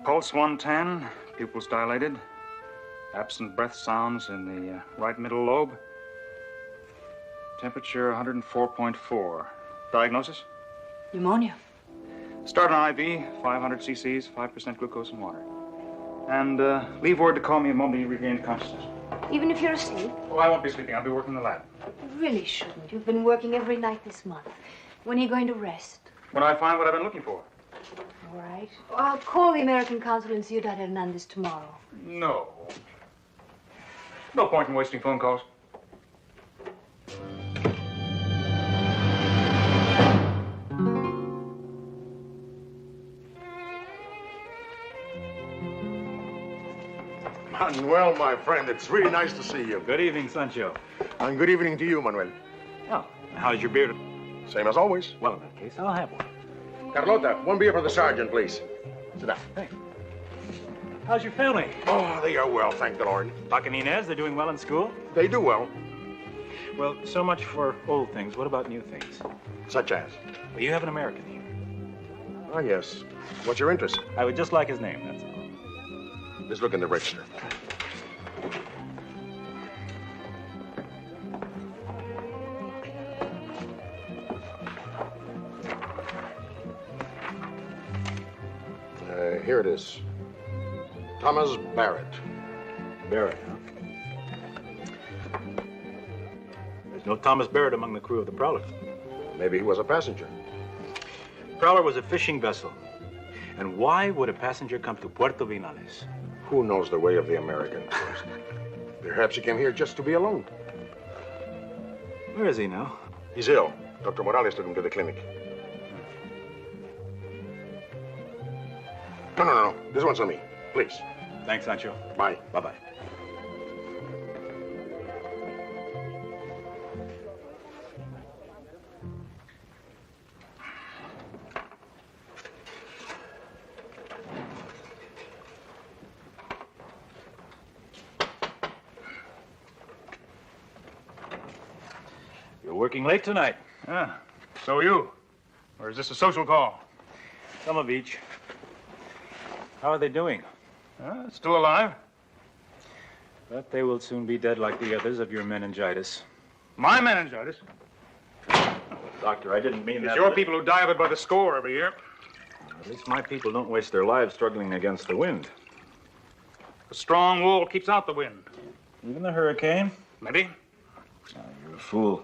Pulse 110, pupils dilated, absent breath sounds in the right middle lobe. Temperature 104.4. Diagnosis? Pneumonia. Start an IV, 500 cc's, 5% glucose and water. And leave word to call me the moment you regain consciousness. Even if you're asleep? Oh, I won't be sleeping. I'll be working in the lab. You really shouldn't. You've been working every night this month. When are you going to rest? When I find what I've been looking for. All right. I'll call the American consul in Ciudad Hernandez tomorrow. No. No point in wasting phone calls. Manuel, my friend, it's really nice to see you. Good evening, Sancho. And good evening to you, Manuel. Oh, how's your beard? Same as always. Well, in that case, I'll have one. Carlota, one beer for the sergeant, please. Sit down. Thanks. How's your family? Oh, they are well, thank the Lord. Doc and Inez, they're doing well in school? They do well. Well, so much for old things. What about new things? Such as? Well, you have an American here. Oh, yes. What's your interest? I would just like his name, that's all. Let's look in the register. Here it is. Thomas Barrett. Barrett, huh? There's no Thomas Barrett among the crew of the Prowler. Maybe he was a passenger. Prowler was a fishing vessel. And why would a passenger come to Puerto Vinales? Who knows the way of the American coast? Perhaps he came here just to be alone. Where is he now? He's ill. Dr. Morales took him to the clinic. No. This one's on me. Please. Thanks, Sancho. Bye. Bye-bye. You're working late tonight. Yeah. So are you. Or is this a social call? Some of each. How are they doing? Still alive. But they will soon be dead like the others of your meningitis. My meningitis? Doctor, I didn't mean that. It's your people who die of it by the score every year. At least my people don't waste their lives struggling against the wind. A strong wall keeps out the wind. Even the hurricane? Maybe. Oh, you're a fool.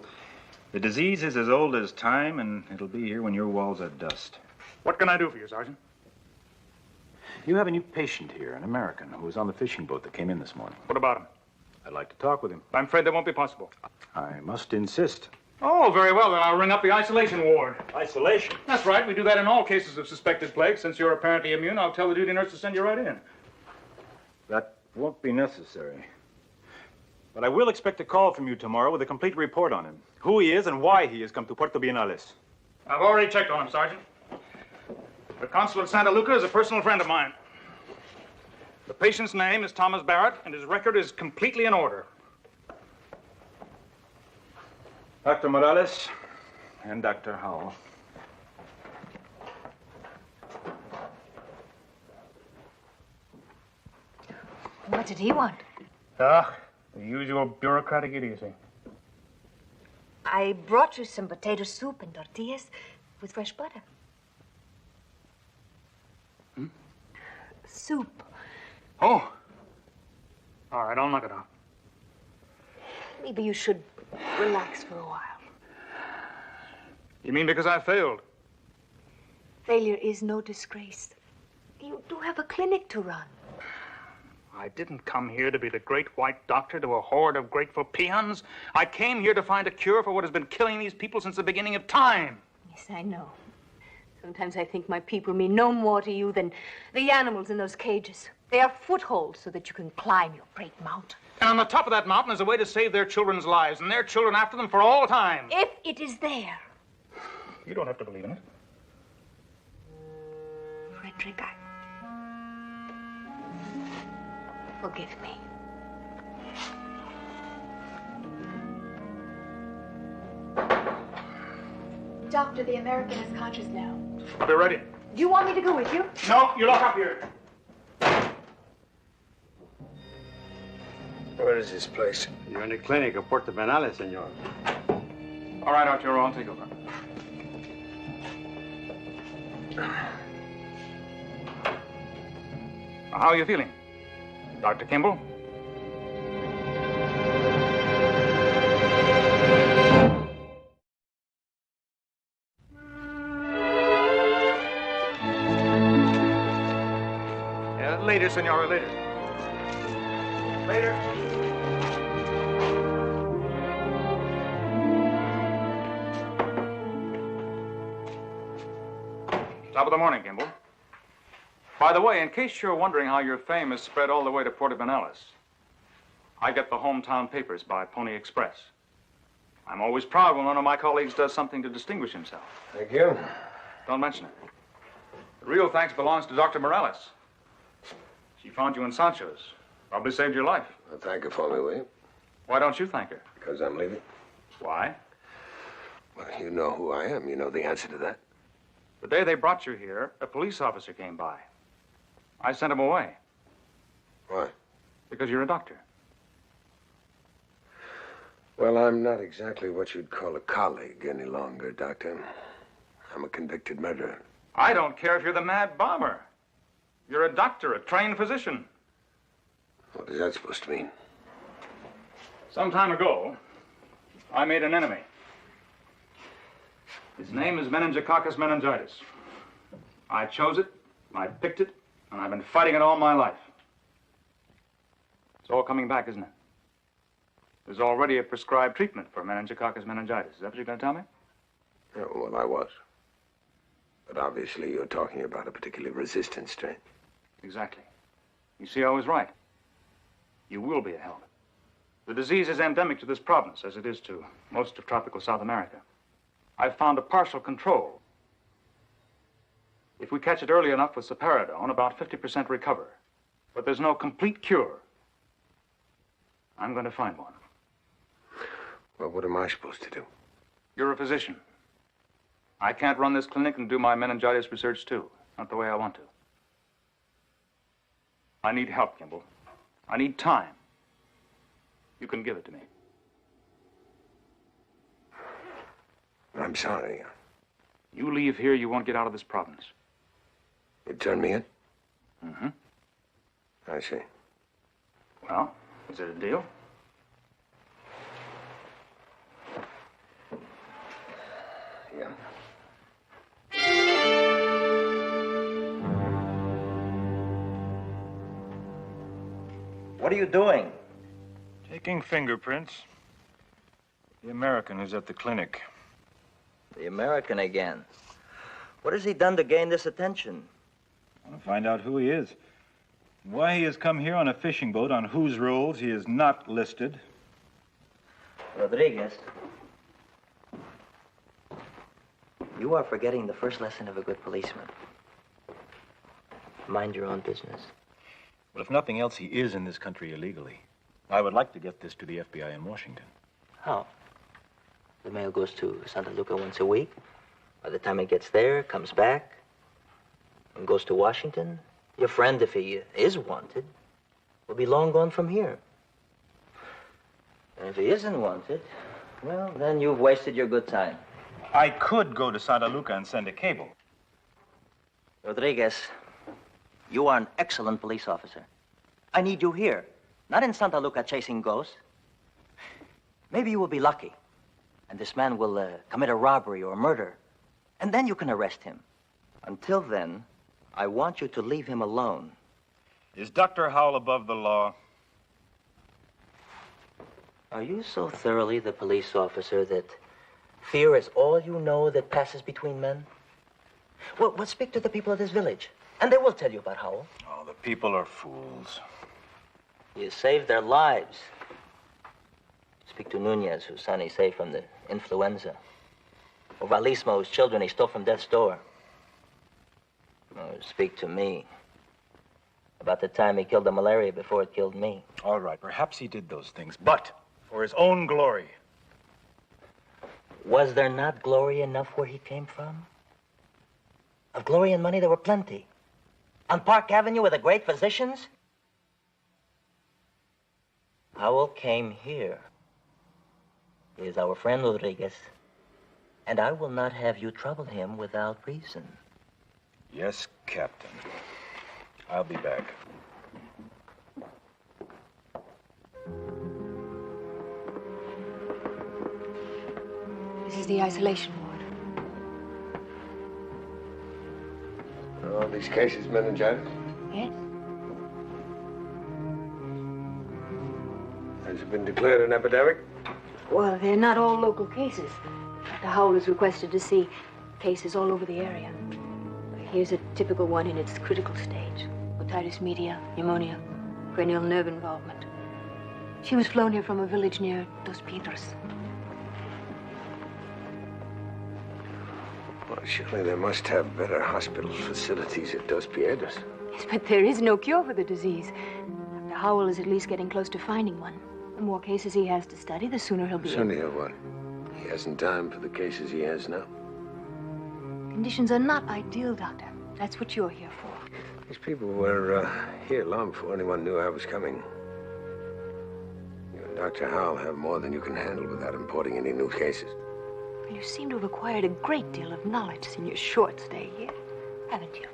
The disease is as old as time, and it'll be here when your walls are dust. What can I do for you, Sergeant? You have a new patient here, an American, who was on the fishing boat that came in this morning. What about him? I'd like to talk with him. I'm afraid that won't be possible. I must insist. Oh, very well. Then I'll ring up the isolation ward. Isolation? That's right. We do that in all cases of suspected plague. Since you're apparently immune, I'll tell the duty nurse to send you right in. That won't be necessary. But I will expect a call from you tomorrow with a complete report on him. Who he is and why he has come to Puerto Vinales. I've already checked on him, Sergeant. The consul at Santa Lucia is a personal friend of mine. The patient's name is Thomas Barrett, and his record is completely in order. Dr. Morales and Dr. Howell. What did he want? The usual bureaucratic idiocy. I brought you some potato soup and tortillas with fresh butter. Soup. Oh. All right, I'll knock it out. Maybe you should relax for a while. You mean because I failed? Failure is no disgrace. You do have a clinic to run. I didn't come here to be the great white doctor to a horde of grateful peons. I came here to find a cure for what has been killing these people since the beginning of time. Yes, I know. Sometimes I think my people mean no more to you than the animals in those cages. They are footholds so that you can climb your great mountain. And on the top of that mountain is a way to save their children's lives and their children after them for all time. If it is there. You don't have to believe in it. Frederick, forgive me. Doctor, the American is conscious now. I'll be ready. Do you want me to go with you? No, you lock up here. Where is this place? You're in the clinic of Puerto Banales, senor. All right, Arturo, I'll take over. How are you feeling, Dr. Kimball? Later, senora, later. Later. Top of the morning, Kimball. By the way, in case you're wondering how your fame is spread all the way to Puerto Banales, I get the hometown papers by Pony Express. I'm always proud when one of my colleagues does something to distinguish himself. Thank you. Don't mention it. The real thanks belongs to Dr. Morales. She found you in Sancho's. Probably saved your life. Well, thank her for me, will you? Why don't you thank her? Because I'm leaving. Why? Well, you know who I am. You know the answer to that. The day they brought you here, a police officer came by. I sent him away. Why? Because you're a doctor. Well, I'm not exactly what you'd call a colleague any longer, Doctor. I'm a convicted murderer. I don't care if you're the mad bomber. You're a doctor, a trained physician. What is that supposed to mean? Some time ago, I made an enemy. His name is meningococcus meningitis. I chose it, I picked it, and I've been fighting it all my life. It's all coming back, isn't it? There's already a prescribed treatment for meningococcus meningitis. Is that what you're going to tell me? Yeah, well, I was. But obviously you're talking about a particularly resistant strain. Exactly. You see, I was right. You will be a help. The disease is endemic to this province, as it is to most of tropical South America. I've found a partial control. If we catch it early enough with saparidone, about 50% recover. But there's no complete cure. I'm going to find one. Well, what am I supposed to do? You're a physician. I can't run this clinic and do my meningitis research, too. Not the way I want to. I need help, Kimball. I need time. You can give it to me. I'm sorry. You leave here, you won't get out of this province. You turn me in? Mm-hmm. I see. Well, is it a deal? Yeah. What are you doing? Taking fingerprints. The American who's at the clinic. The American again. What has he done to gain this attention? I want to find out who he is. Why he has come here on a fishing boat on whose rolls he is not listed. Rodriguez, you are forgetting the first lesson of a good policeman. Mind your own business. Well, if nothing else, he is in this country illegally. I would like to get this to the FBI in Washington. How? The mail goes to Santa Luca once a week. By the time it gets there, comes back, and goes to Washington. Your friend, if he is wanted, will be long gone from here. And if he isn't wanted, well, then you've wasted your good time. I could go to Santa Luca and send a cable. Rodriguez, you are an excellent police officer. I need you here, not in Santa Luca chasing ghosts. Maybe you will be lucky, and this man will commit a robbery or murder, and then you can arrest him. Until then, I want you to leave him alone. Is Dr. Howell above the law? Are you so thoroughly the police officer that fear is all you know that passes between men? Well, speak to the people of this village, and they will tell you about Howell. Oh, the people are fools. You saved their lives. Speak to Nunez, whose son he saved from the influenza. Or Valismo, whose children he stole from death's door. Or speak to me about the time he killed the malaria before it killed me. All right, perhaps he did those things, but for his own glory. Was there not glory enough where he came from? Of glory and money there were plenty. On Park Avenue with the great physicians? Howell came here. He is our friend Rodriguez. And I will not have you trouble him without reason. Yes, Captain. I'll be back. This is the isolation ward. Are all these cases meningitis? Yes. Has it been declared an epidemic? Well, they're not all local cases. Dr. Howell was requested to see cases all over the area. Here's a typical one in its critical stage. Otitis media, pneumonia, cranial nerve involvement. She was flown here from a village near Dos Piedras. Well, surely they must have better hospital facilities at Dos Piedras. Yes, but there is no cure for the disease. Dr. Howell is at least getting close to finding one. The more cases he has to study, the sooner he'll be Sooner he'll what? He hasn't time for the cases he has now. Conditions are not ideal, Doctor. That's what you're here for. These people were here long before anyone knew I was coming. You and Dr. Howell have more than you can handle without importing any new cases. Well, you seem to have acquired a great deal of knowledge in your short stay here, haven't you?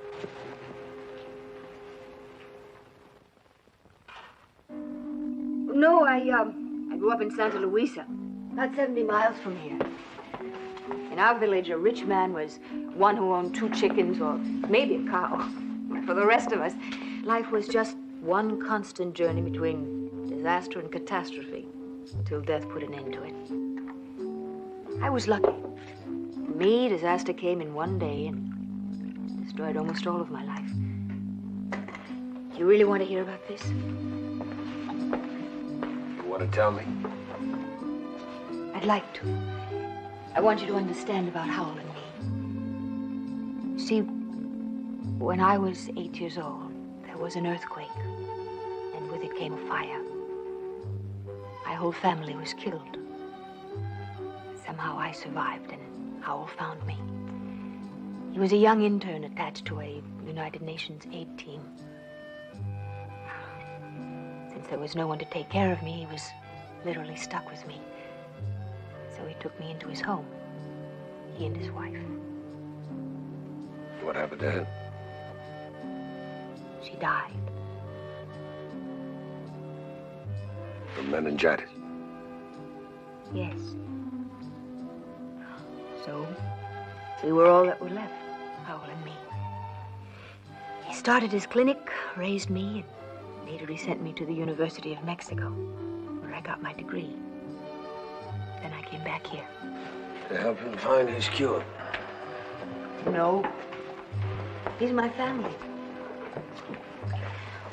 No, I grew up in Santa Luisa, about 70 miles from here. In our village, a rich man was one who owned 2 chickens or maybe a cow. For the rest of us, life was just one constant journey between disaster and catastrophe until death put an end to it. I was lucky. For me, disaster came in one day and destroyed almost all of my life. You really want to hear about this? You want to tell me? I'd like to. I want you to understand about Howell and me. See, when I was 8 years old, there was an earthquake, and with it came a fire. My whole family was killed. Somehow I survived, and Howell found me. He was a young intern attached to a United Nations aid team. Since there was no one to take care of me, he was literally stuck with me. So he took me into his home, he and his wife. What happened to her? She died. From meningitis? Yes. So, we were all that were left, Howell and me. He started his clinic, raised me, and later he sent me to the University of Mexico, where I got my degree. Then I came back here. To help him find his cure? No. He's my family.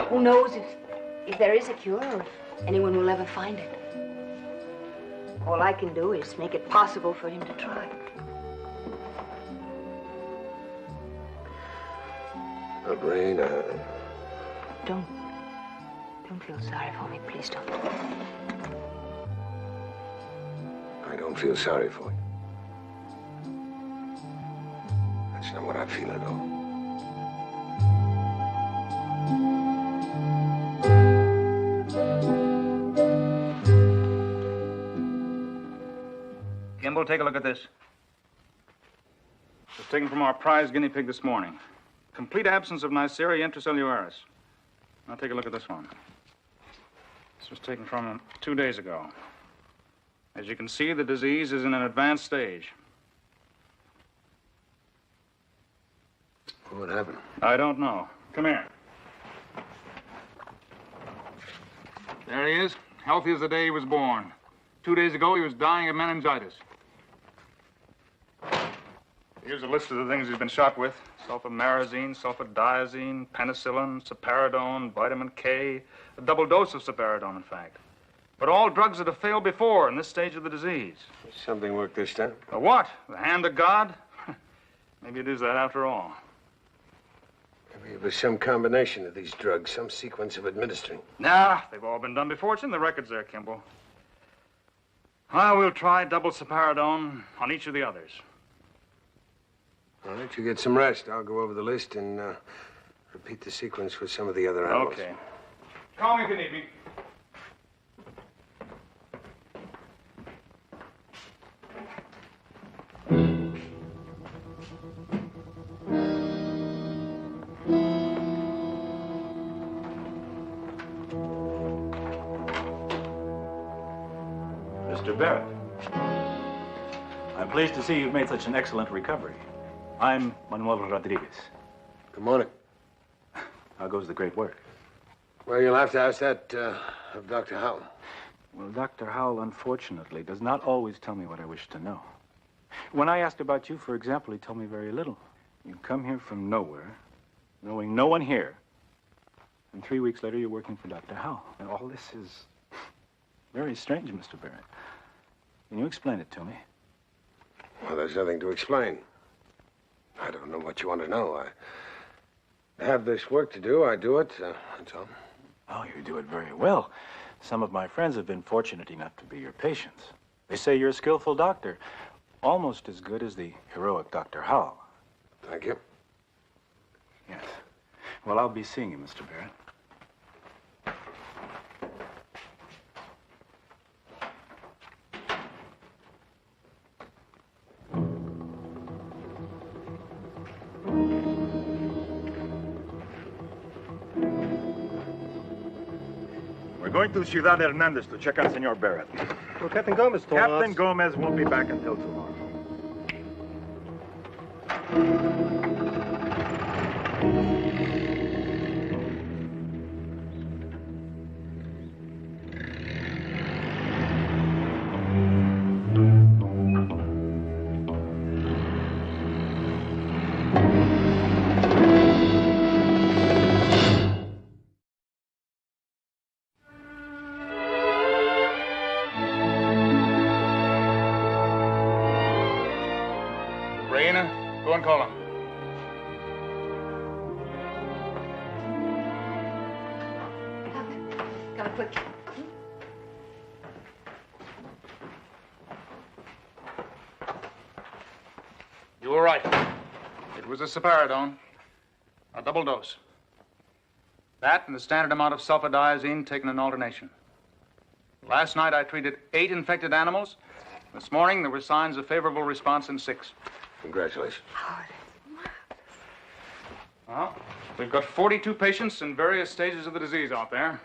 Who knows if there is a cure or if anyone will ever find it. All I can do is make it possible for him to try. Rain, Don't feel sorry for me, please don't. I don't feel sorry for you. That's not what I feel at all. Kimball, take a look at this. It was taken from our prize guinea pig this morning. Complete absence of Neisseria intracellularis. Now take a look at this one. This was taken from him 2 days ago. As you can see, the disease is in an advanced stage. What happened? I don't know. Come here. There he is, healthy as the day he was born. 2 days ago, he was dying of meningitis. Here's a list of the things he's been shot with. Sulfamarazine, sulfadiazine, penicillin, sapariddone, vitamin K. A double dose of sapariddone, in fact. But all drugs that have failed before in this stage of the disease. Something worked this time? The what? The hand of God? Maybe it is that after all. Maybe it was some combination of these drugs, some sequence of administering. Nah, they've all been done before. It's in the records there, Kimball. Well, we'll try double sapariddone on each of the others. All right, you get some rest. I'll go over the list and repeat the sequence with some of the other animals. Okay. Call me if you need me. Mr. Barrett, I'm pleased to see you've made such an excellent recovery. I'm Manuel Rodriguez. Good morning. How goes the great work? Well, you'll have to ask that of Dr. Howell. Well, Dr. Howell, unfortunately, does not always tell me what I wish to know. When I asked about you, for example, he told me very little. You come here from nowhere, knowing no one here, and 3 weeks later you're working for Dr. Howell. And all this is very strange, Mr. Barrett. Can you explain it to me? Well, there's nothing to explain. I don't know what you want to know. I have this work to do. I do it. That's all. Oh, you do it very well. Some of my friends have been fortunate enough to be your patients. They say you're a skillful doctor, almost as good as the heroic Dr. Howell. Thank you. Yes. Well, I'll be seeing you, Mr. Barrett. We're going to Ciudad Hernandez to check on Senor Barrett. Well, Captain Gomez told us... Captain Gomez won't be back until tomorrow. Go and call him. Come quick. You were right. It was a sapariddone, a double dose. That and the standard amount of sulfadiazine taken in alternation. Last night I treated 8 infected animals. This morning there were signs of favorable response in 6. Congratulations. Well, we've got 42 patients in various stages of the disease out there.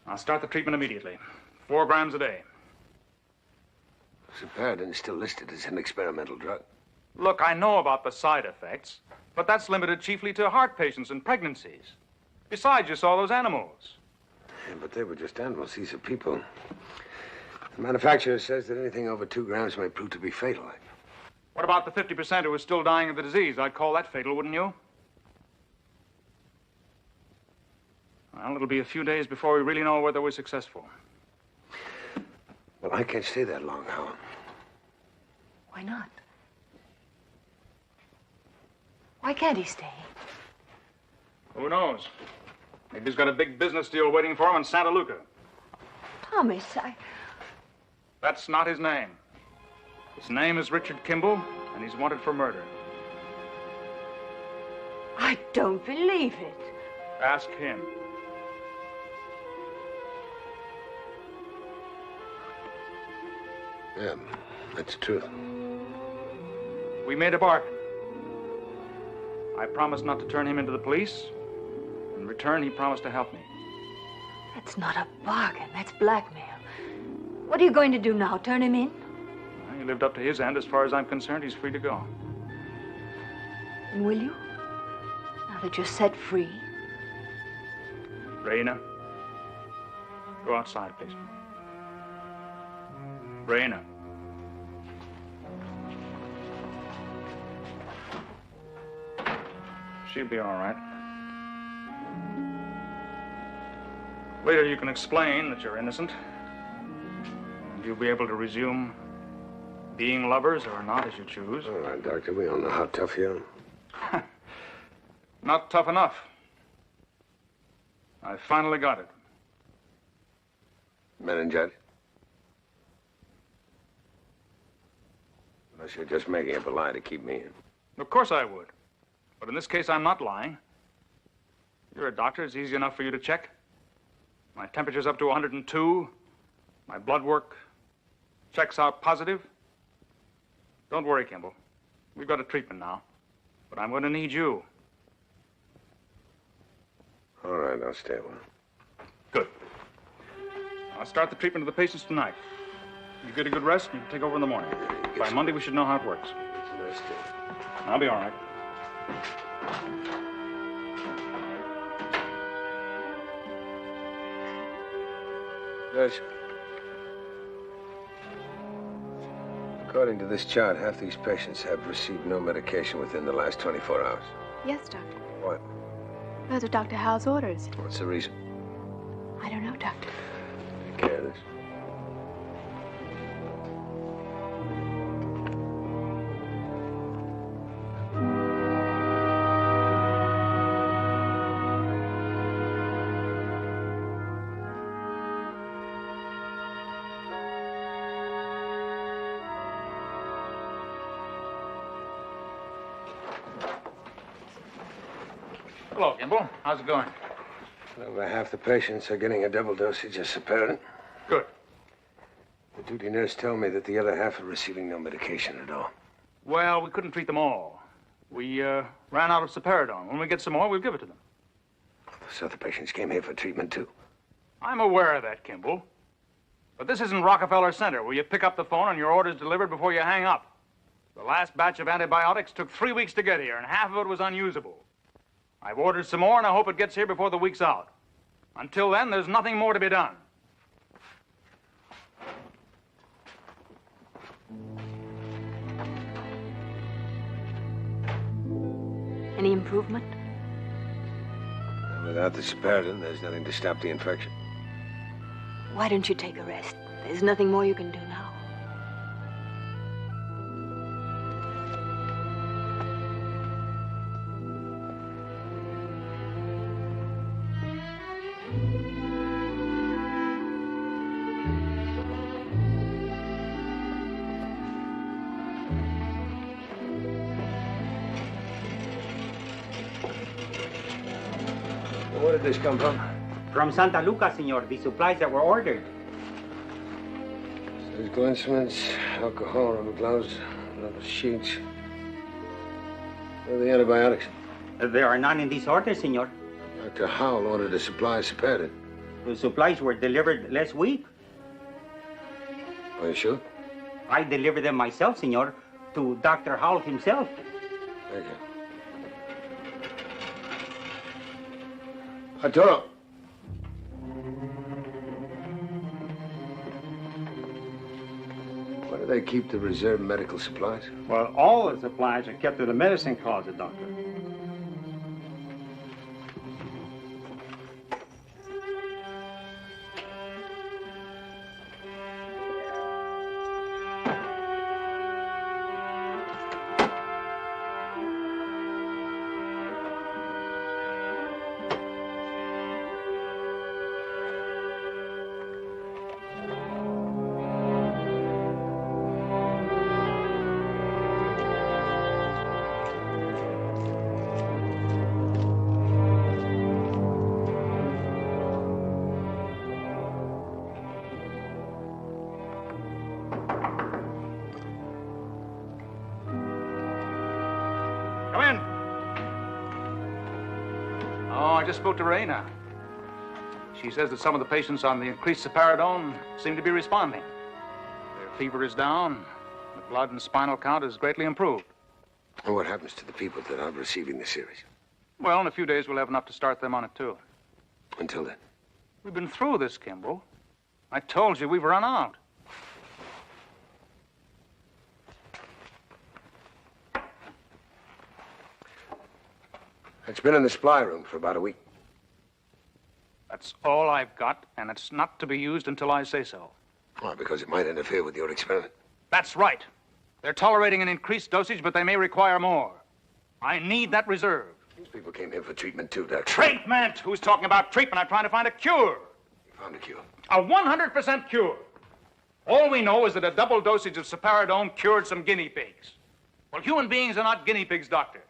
I'll start the treatment immediately. 4 grams a day. Sapariddone is still listed as an experimental drug. Look, I know about the side effects, but that's limited chiefly to heart patients and pregnancies. Besides, you saw those animals. Yeah, but they were just animals. These are people. The manufacturer says that anything over 2 grams may prove to be fatal. What about the 50% who are still dying of the disease? I'd call that fatal, wouldn't you? Well, it'll be a few days before we really know whether we're successful. Well, I can't stay that long, Howell. Why not? Why can't he stay? Who knows? Maybe he's got a big business deal waiting for him in Santa Lucia. Thomas, That's not his name. His name is Richard Kimball, and he's wanted for murder. I don't believe it. Ask him. Yeah, that's true. We made a bargain. I promised not to turn him into the police. In return, he promised to help me. That's not a bargain. That's blackmail. What are you going to do now? Turn him in? He lived up to his end. As far as I'm concerned, he's free to go. And will you? Now that you're set free. Raina, go outside, please. Raina. She'll be all right. Later, you can explain that you're innocent. And you'll be able to resume being lovers or not, as you choose. All right, Doctor, we all know how tough you are. Not tough enough. I finally got it. Meningitis? Unless you're just making up a lie to keep me in. Of course I would. But in this case, I'm not lying. You're a doctor. It's easy enough for you to check. My temperature's up to 102. My blood work checks out positive. Don't worry, Kimball. We've got a treatment now. But I'm going to need you. All right, I'll stay a while. Good. I'll start the treatment of the patients tonight. You get a good rest, and you can take over in the morning. By Monday, we should know how it works. I'll be all right. Judge, according to this chart, half these patients have received no medication within the last 24 hours. Yes, Doctor. What? Those are Dr. Howell's orders. What's the reason? I don't know, Doctor. Take care of this. Hello, Kimball. How's it going? Over half the patients are getting a double dosage of Separin. Good. The duty nurse told me that the other half are receiving no medication at all. Well, we couldn't treat them all. We ran out of Saparidone. When we get some more, we'll give it to them. So the patients came here for treatment, too? I'm aware of that, Kimball. But this isn't Rockefeller Center, where you pick up the phone and your order's delivered before you hang up. The last batch of antibiotics took 3 weeks to get here, and half of it was unusable. I've ordered some more, and I hope it gets here before the week's out. Until then, there's nothing more to be done. Any improvement? Without the Separin, there's nothing to stop the infection. Why don't you take a rest? There's nothing more you can do now. Where did this come from? From Santa Luca, senor. The supplies that were ordered. Surgical instruments, alcohol, rubber gloves, rubber sheets. Where are the antibiotics? There are none in this order, senor. Dr. Howell ordered a supply of Separin. The supplies were delivered last week. Are you sure? I delivered them myself, senor, to Dr. Howell himself. Thank you. Arturo. Where do they keep the reserve medical supplies? Well, all the supplies are kept in the medicine closet, Doctor. Come in. Oh, I just spoke to Raina. She says that some of the patients on the increased Saparidone seem to be responding. Their fever is down. The blood and spinal count is greatly improved. And what happens to the people that aren't receiving the series? Well, in a few days, we'll have enough to start them on it, too. Until then? We've been through this, Kimball. I told you we've run out. It's been in the supply room for about a week. That's all I've got, and it's not to be used until I say so. Why, because it might interfere with your experiment. That's right. They're tolerating an increased dosage, but they may require more. I need that reserve. These people came here for treatment, too, Doctor. Treatment? Who's talking about treatment? I'm trying to find a cure. You found a cure? A 100% cure. All we know is that a double dosage of Saparidone cured some guinea pigs. Well, human beings are not guinea pigs, Doctor.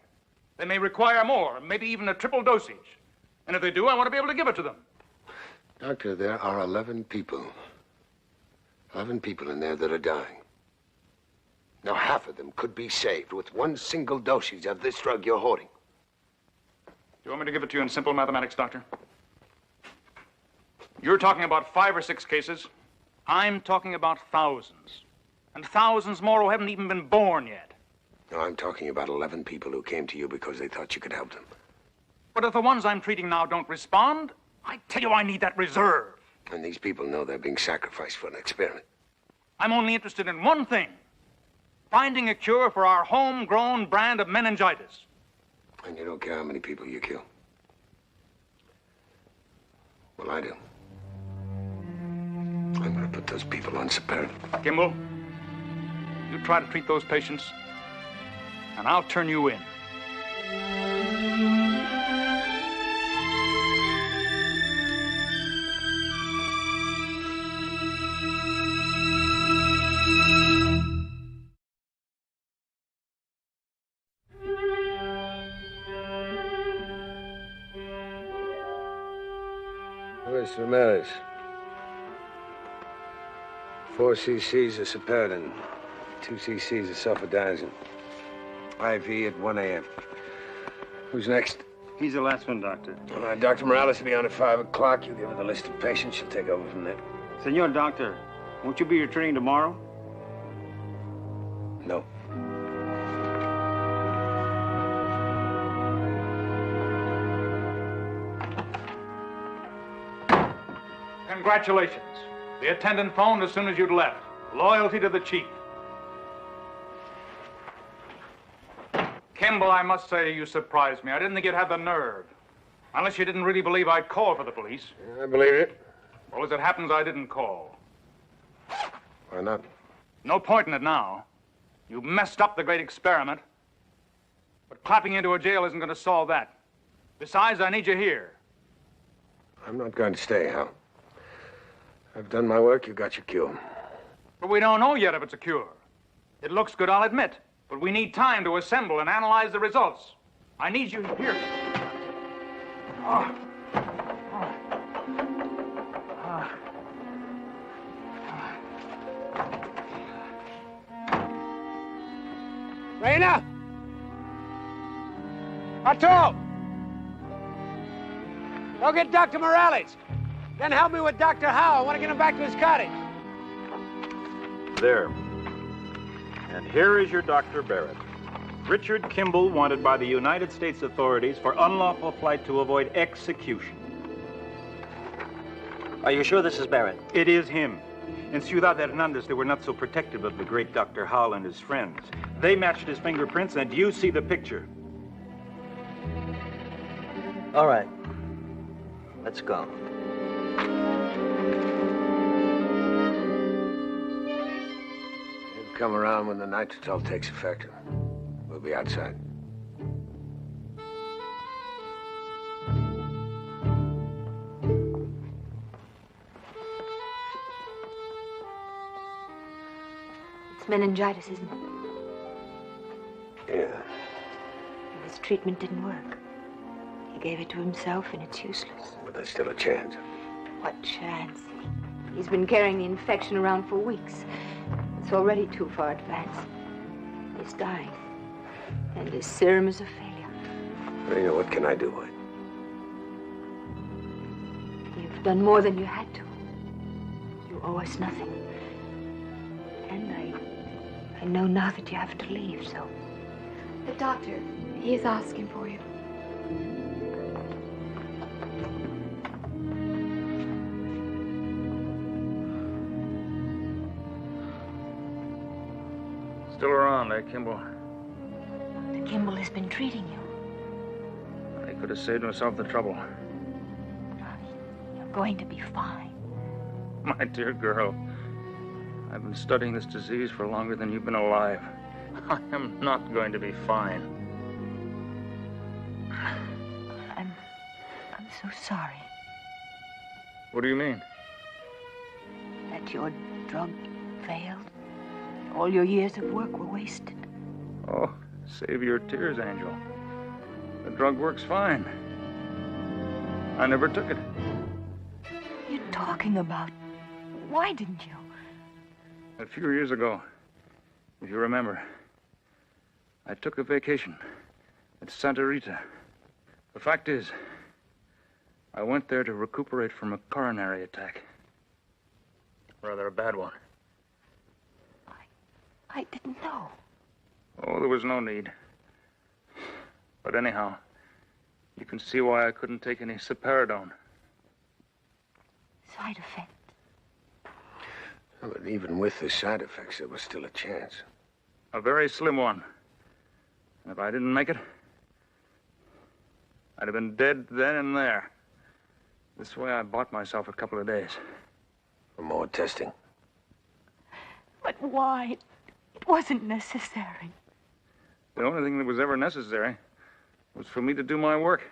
They may require more, maybe even a triple dosage. And if they do, I want to be able to give it to them. Doctor, there are 11 people. 11 people in there that are dying. Now, half of them could be saved with one single dosage of this drug you're hoarding. Do you want me to give it to you in simple mathematics, Doctor? You're talking about 5 or 6 cases. I'm talking about thousands. And thousands more who haven't even been born yet. No, I'm talking about 11 people who came to you because they thought you could help them. But if the ones I'm treating now don't respond, I tell you I need that reserve. And these people know they're being sacrificed for an experiment. I'm only interested in one thing. Finding a cure for our homegrown brand of meningitis. And you don't care how many people you kill? Well, I do. I'm going to put those people on Saparidone. Kimball, you try to treat those patients, and I'll turn you in. Mr. Ramirez. 4 cc's of Saparidone, 2 cc's of sulfadiazine. IV at 1 a.m. Who's next? He's the last one, Doctor. All right, Dr. Morales will be on at 5 o'clock. You give her the list of patients. She'll take over from there. Senor Doctor, won't you be returning tomorrow? No. Congratulations. The attendant phoned as soon as you'd left. Loyalty to the chief. Kimball, I must say you surprised me. I didn't think you'd have the nerve. Unless you didn't really believe I'd call for the police. I believe it. Well, as it happens, I didn't call. Why not? No point in it now. You messed up the great experiment. But clapping you into a jail isn't going to solve that. Besides, I need you here. I'm not going to stay, Hal. I've done my work. You got your cure. But we don't know yet if it's a cure. It looks good, I'll admit. But we need time to assemble and analyze the results. I need you here. Raina! Arturo! Go get Dr. Morales. Then help me with Dr. Howe. I want to get him back to his cottage. There. And here is your Dr. Barrett. Richard Kimball wanted by the United States authorities for unlawful flight to avoid execution. Are you sure this is Barrett? It is him. In Ciudad Hernandez, they were not so protective of the great Dr. Howell and his friends. They matched his fingerprints, and you see the picture. All right. Let's go. He'll come around when the nitritol takes effect. We'll be outside. It's meningitis, isn't it? Yeah. His treatment didn't work. He gave it to himself, and it's useless. But there's still a chance. What chance? He's been carrying the infection around for weeks. It's already too far advanced. He's dying. And his serum is a failure. Rena, what can I do, White? You've done more than you had to. You owe us nothing. And I know now that you have to leave, so The doctor, he is asking for you. Still around, eh, Kimball? Dr. Kimball has been treating you. He could have saved himself the trouble. You're going to be fine. My dear girl, I've been studying this disease for longer than you've been alive. I am not going to be fine. I'm so sorry What do you mean? that your drug failed. All your years of work were wasted. Oh, save your tears, Angel. The drug works fine. I never took it. You're talking about... Why didn't you? A few years ago, if you remember, I took a vacation at Santa Rita. The fact is, I went there to recuperate from a coronary attack. Rather a bad one. I didn't know. Oh, there was no need. But anyhow, you can see why I couldn't take any Siparidone. Side effect. But even with the side effects, there was still a chance. A very slim one. If I didn't make it, I'd have been dead then and there. This way, I bought myself a couple of days. For more testing. But why? It wasn't necessary. The only thing that was ever necessary was for me to do my work.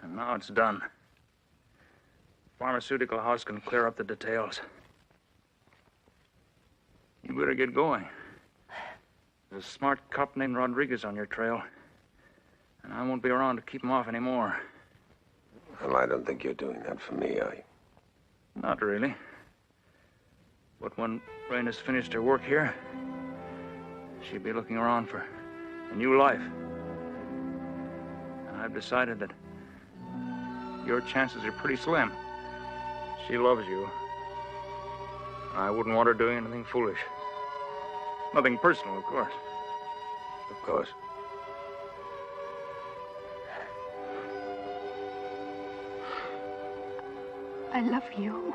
And now it's done. Pharmaceutical house can clear up the details. You better get going. There's a smart cop named Rodriguez on your trail. And I won't be around to keep him off anymore. Well, I don't think you're doing that for me, are you? Not really. But when Rain has finished her work here, she'll be looking around for a new life. And I've decided that your chances are pretty slim. She loves you. I wouldn't want her doing anything foolish. Nothing personal, of course. Of course. I love you.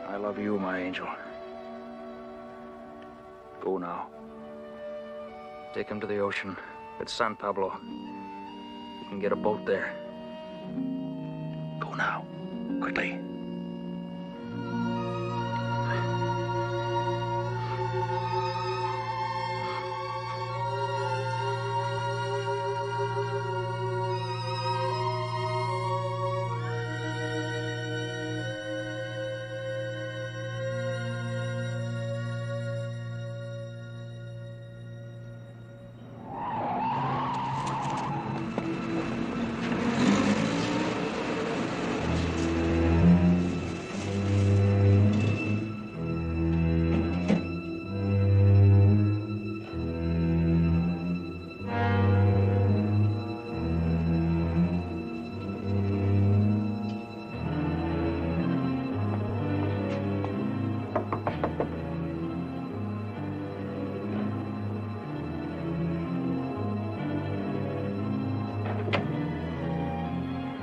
I love you, my angel. Go now. Take him to the ocean at San Pablo. You can get a boat there. Go now. Quickly.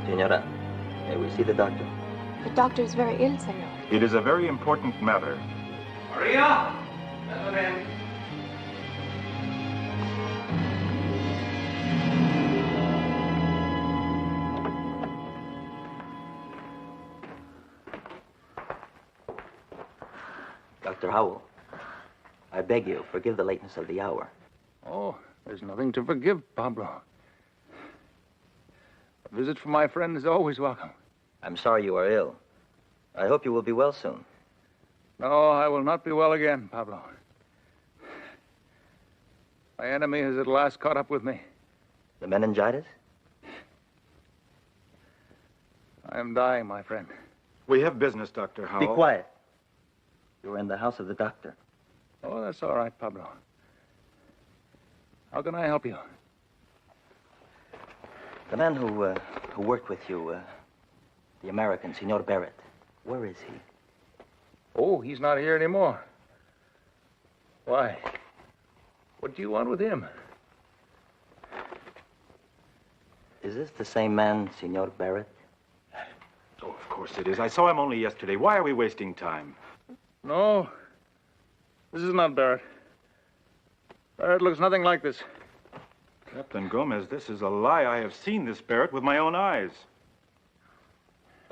Senora, may we see the doctor? The doctor is very ill, senor. It is a very important matter. Maria! Let them in. Dr. Howell, I beg you, forgive the lateness of the hour. Oh, there's nothing to forgive, Pablo. A visit from my friend is always welcome. I'm sorry you are ill. I hope you will be well soon. No, I will not be well again, Pablo. My enemy has at last caught up with me. The meningitis? I am dying, my friend. We have business, Dr. Howell. Be quiet. You're in the house of the doctor. Oh, that's all right, Pablo. How can I help you? The man who worked with you, the American, Senor Barrett, where is he? Oh, he's not here anymore. Why? What do you want with him? Is this the same man, Senor Barrett? Oh, of course it is. I saw him only yesterday. Why are we wasting time? No. This is not Barrett. Barrett looks nothing like this. Captain Gomez, this is a lie. I have seen this Barrett with my own eyes.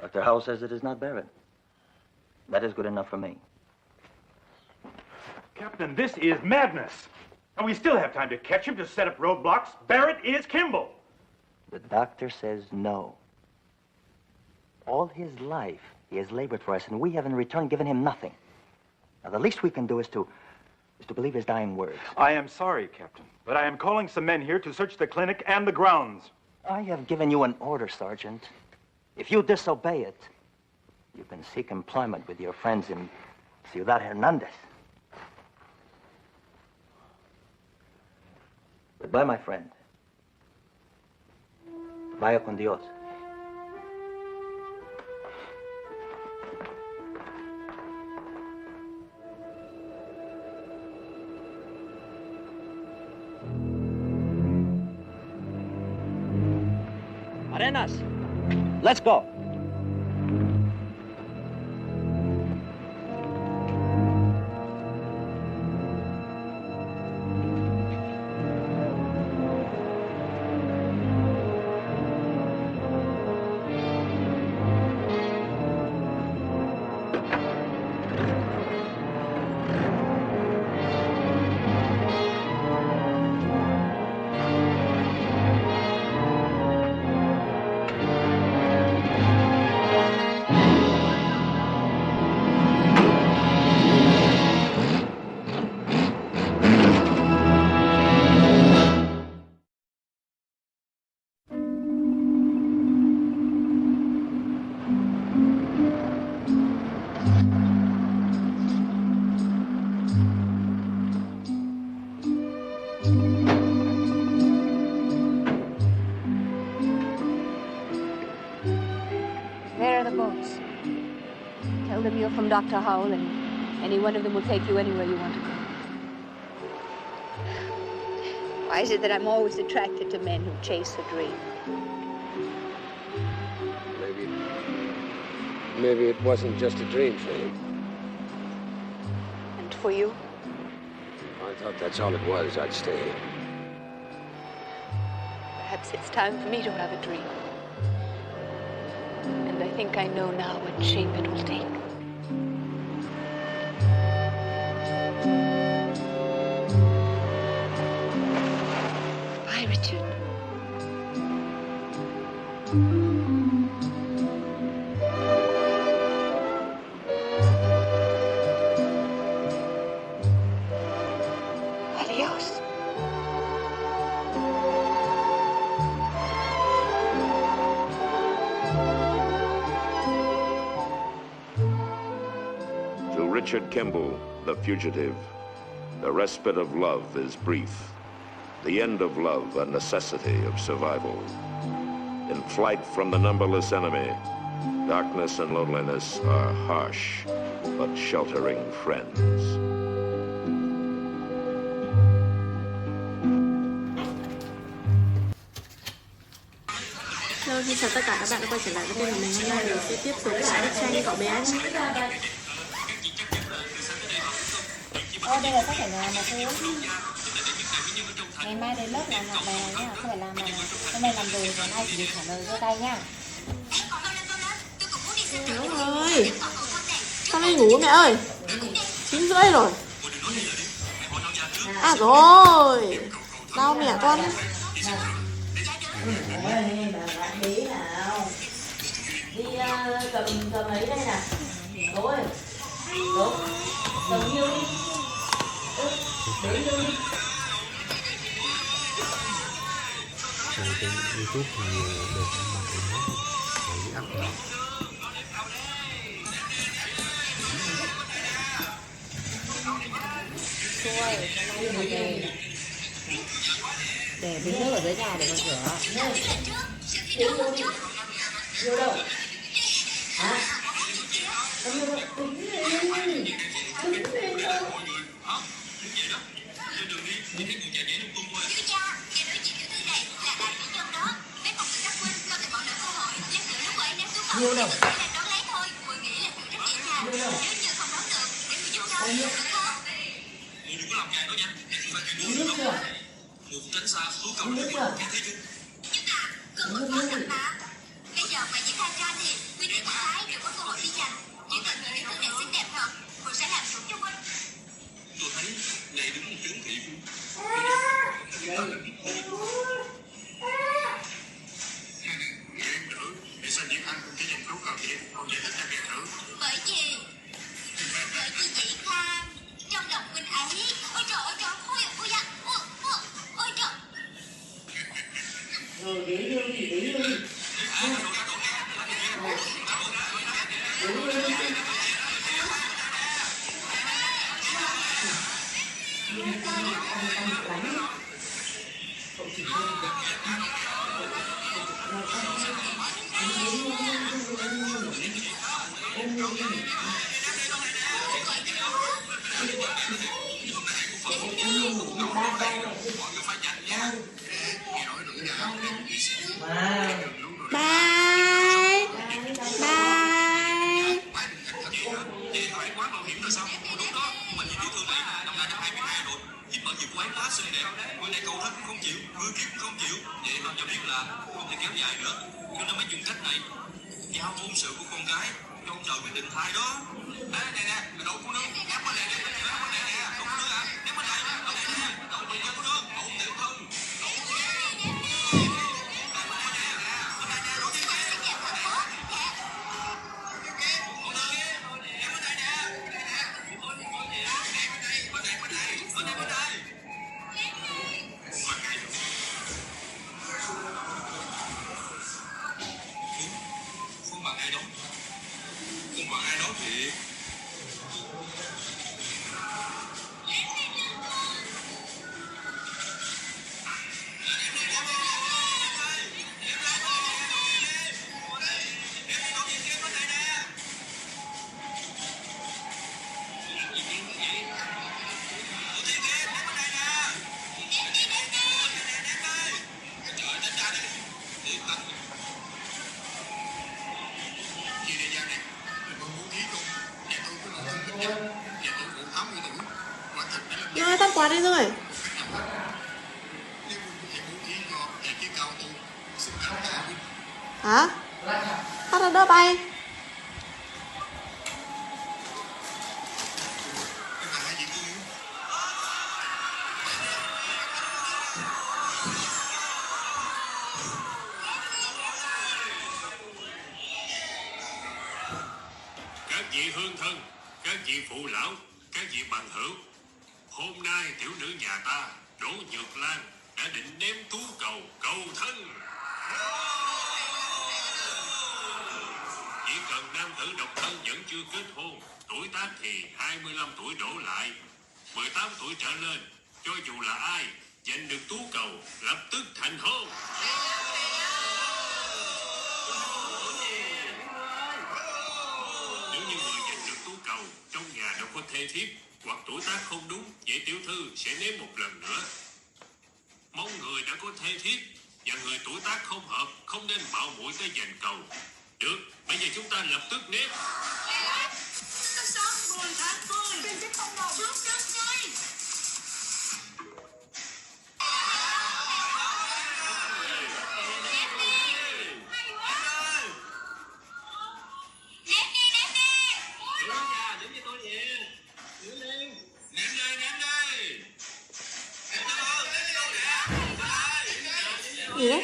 Dr. Howell says it is not Barrett. That is good enough for me. Captain, this is madness. And we still have time to catch him, to set up roadblocks. Barrett is Kimball. The doctor says no. All his life, he has labored for us, and we have in return given him nothing. Now, the least we can do is to believe his dying words. I am sorry, Captain, but I am calling some men here to search the clinic and the grounds. I have given you an order, Sergeant. If you disobey it, you can seek employment with your friends in Ciudad Hernandez. Goodbye, my friend. Vaya con Dios. Arenas, let's go. There are the boats. Tell them you're from Dr. Howell, and any one of them will take you anywhere you want to go. Why is it that I'm always attracted to men who chase a dream? Maybe it wasn't just a dream for you. And for you? I thought that's all it was. I'd stay here. Perhaps it's time for me to have a dream. And I think I know now what shape it will take. Bye, Richard. Adios. To Richard Kimball, the fugitive, the respite of love is brief. The end of love, a necessity of survival. In flight from the numberless enemy, darkness and loneliness are harsh, but sheltering friends. Hello, xin chào tất cả các bạn đã quay trở lại với kênh của mình. Hôm nay mình sẽ tiếp tục lại bức tranh cậu bé nhé. Đây là sách phải làm mà cô. Ngày mai đến lớp làm học bài này nhá, không phải làm bài này. Hôm nay làm rồi, còn ai chỉ được trả lời giơ tay nhá. Đúng rồi. Con đi ngủ mẹ ơi. 9:30 rồi. À rồi. Đau mẹ con. Đi nào. Đi cầm ấy đây nè. Rồi. Đúng. Cầm nhiêu đi. Đấy nhiêu đi. Trên YouTube thì được mặt để áp dụng. Để bình nước ở dưới nhà để còn rửa. Vô đâu? Hả? Không vô đâu. Tính lên. Tính lên đâu? vậy? Con giải thích ra nghe thử. Bởi vì dĩ Khang trong lòng huynh ấy. Ôi trời ơi trời, ôi da, ôi trời. Rồi tắt quạt đi rồi. Hả? Tắt ra đỡ bay. Các vị hương thân, các vị phụ lão, các vị bằng hữu, hôm nay tiểu nữ nhà ta Đỗ Nhược Lan đã định ném tú cầu cầu thân. Chỉ cần nam tử độc thân vẫn chưa kết hôn, tuổi tác thì 25 tuổi đổ lại, 18 tuổi trở lên, cho dù là ai giành được tú cầu lập tức thành hôn. Nếu như người giành được tú cầu trong nhà đâu có thê thiếp hoặc tuổi tác không đúng, vậy tiểu thư sẽ nếm một lần nữa. Mong người đã có thê thiếp và người tuổi tác không hợp không nên mạo muội tới giành cầu. Được, bây giờ chúng ta lập tức nếm. Sớm 10 tháng 10. Sớm rồi. Gì đấy?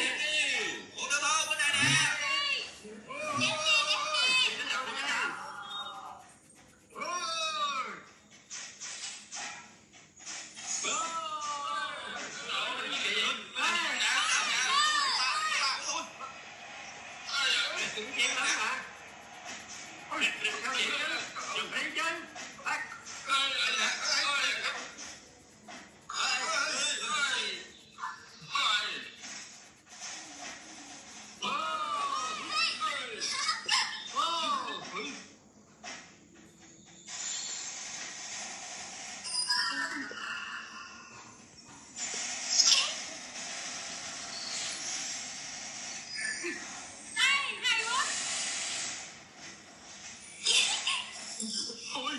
Ôi,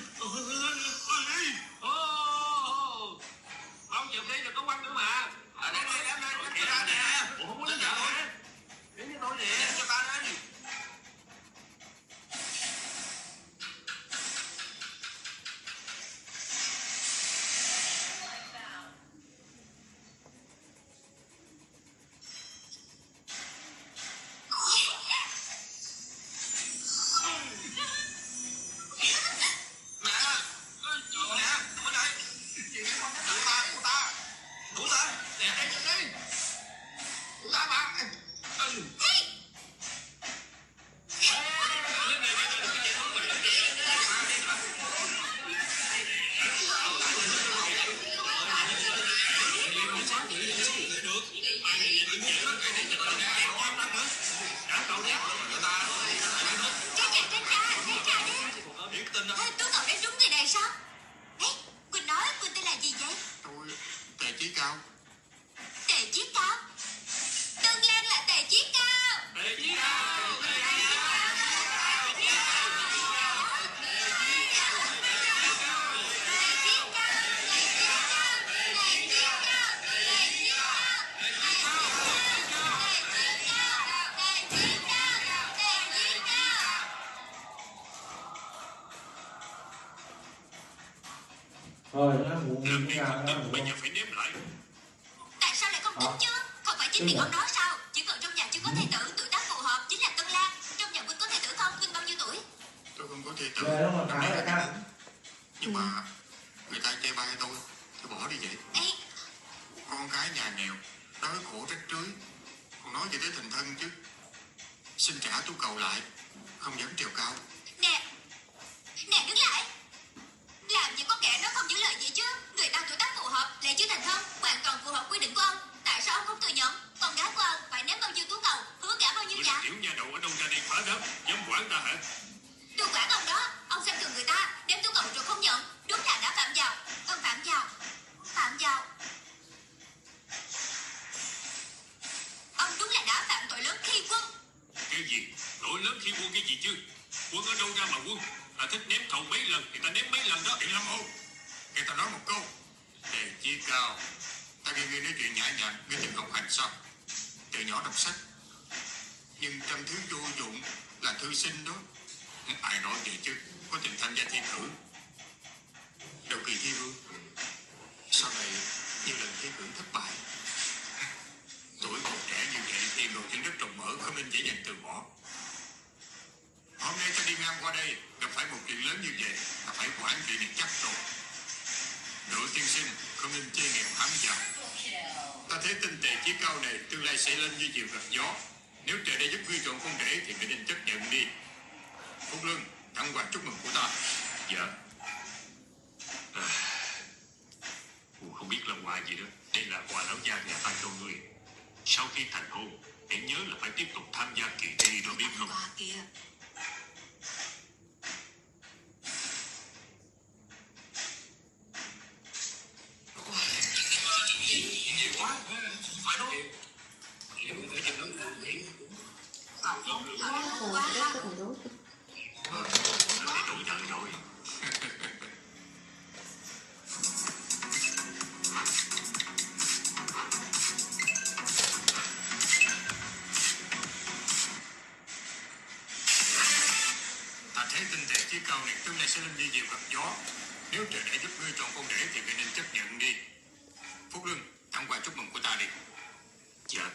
tên đó. Tú cậu đã trúng người này sao? Ê, Quỳnh nói Quỳnh tên là gì vậy? Tôi Tề Chí Cao. Tề Chí Cao. Tân Lan là Tề Chí Cao. Tề Chí Cao. Rồi nó muộn Lần cái này ra không đó tin, bây giờ phải nếm lại. Tại sao lại không tin chứ? Không phải chính miệng ông nói sao? Chỉ cần trong nhà chưa có thầy tử, tuổi tác phù hợp chính là Tân Lan. Trong nhà Quỳnh có thầy tử không? Quỳnh bao nhiêu tuổi? Tôi không có thể tự. Về đó mà phải là ca. Nhưng mà người ta chê bai tôi bỏ đi vậy. Ê, Con cái nhà nghèo, đói khổ rách rưới, còn nói gì tới thành thân chứ. Xin trả Tú cầu lại, không dám trèo cao. nè, nè đứng lại. Làm gì có kẻ nó không giữ lời gì chứ? Người ta tuổi tác phù hợp lại chưa thành thân, hoàn toàn phù hợp quy định của ông. Tại sao ông không thừa nhận? Con gái của ông phải ném bao nhiêu tú cầu, hứa gả bao nhiêu Tôi dạ? là tiểu nha đầu ở đâu ra đây phá đám, dám quản ta hả? Tôi quản ông đó. Ông xem thường người ta, ném tú cầu rồi không nhận. Đúng là đã phạm vào. Phạm vào. Phạm vào. Ông đúng là đã phạm tội lớn khi quân. Cái gì? Tội lớn khi quân cái gì chứ? Quân ở đâu ra mà quân? Ta thích ném cầu mấy lần thì ta ném mấy lần đó. Điện Lâm Ô, nghe ta nói một câu. Tề Chí Cao, ta nghe ngươi nói chuyện nhã nhặn, ngươi từng học hành sao? Từ nhỏ đọc sách, nhưng trăm thứ vô dụng là thư sinh đó. Ai nói vậy chứ? Có từng tham gia thi cử, đầu kỳ thi vương, sau này nhiều lần thi cử thất bại. Tuổi còn trẻ như vậy, tiền đồ trên đất rộng mở, không nên dễ dàng từ bỏ. Hôm nay ta đi ngang qua đây, gặp phải một chuyện lớn như vậy, ta phải quản chuyện này chắc rồi. Đội tiên sinh không nên chê nghèo hám giàu. Ta thấy tin Tề Chí Cao này tương lai sẽ lên như diều gặp gió. Nếu trời đã giúp ngươi chọn con rể thì ngươi nên chấp nhận đi. Phúc Lương, tặng quà chúc mừng của ta. Dạ. Không biết là quà gì đó. Đây là quà lão gia nhà ta cho ngươi. Sau khi thành hôn, hãy nhớ là phải tiếp tục tham gia kỳ thi đó, biết không? Quà kìa. Nhiều quá. Phải đó. Đủ đời rồi. Ta thấy tin Tề Chí Cao này tương lai sẽ lên như diều gặp gió. Nếu trời đã giúp ngươi chọn con rể thì ngươi nên chấp nhận đi. Phúc Lương, tặng quà chúc mừng của ta đi. Dạ.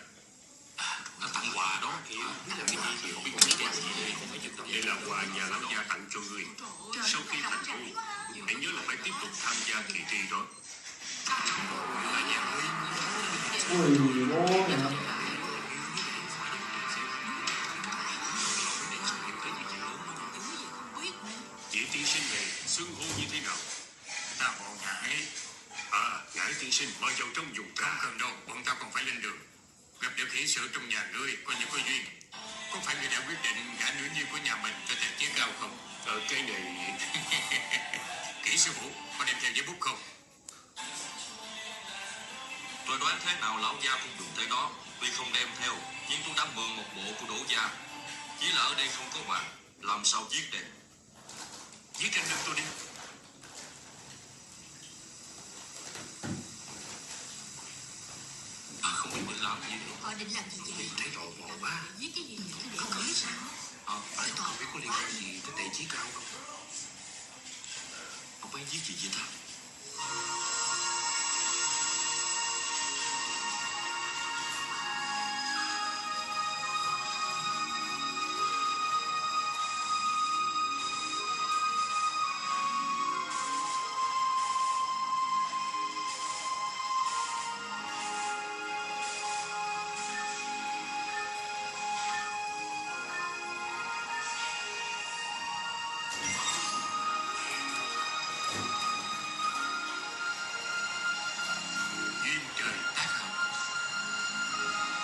Ta tặng quà đó thì tặng cái gì thì không biết cái gì. Đây là quà nhà lão gia tặng cho ngươi. Sau khi thành hôn, hãy nhớ là phải tiếp tục tham gia kỳ thi đó. Là nhà ngươi. Ui bố nè. Chị tiên sinh này xưng hô như thế nào? Ta họ Ngải. À, Ngải tiên sinh mời vào trong dùng cơm. Không cần đâu, bọn ta còn phải lên đường. Gặp được hỷ sự trong nhà ngươi, coi như có duyên. Có phải ngươi đã quyết định gả nữ nhi của nhà mình cho Tề Chí Cao không? Cái này... Kỹ sư phụ, có đem theo giấy bút không? Tôi đoán thế nào lão gia cũng dùng thế đó. Tuy không đem theo, nhưng tôi đã mượn một bộ của Đỗ gia. Chỉ là ở đây không có vàng, làm sao viết đây? Viết trên lưng tôi đi. Không biết mình làm gì nữa. Họ định làm gì vậy? Thấy rõ mò quá. Viết cái gì vậy? Để không biết sao? Phải không biết có liên quan gì tới Tề Chí Cao không? Ông ấy viết gì vậy ta?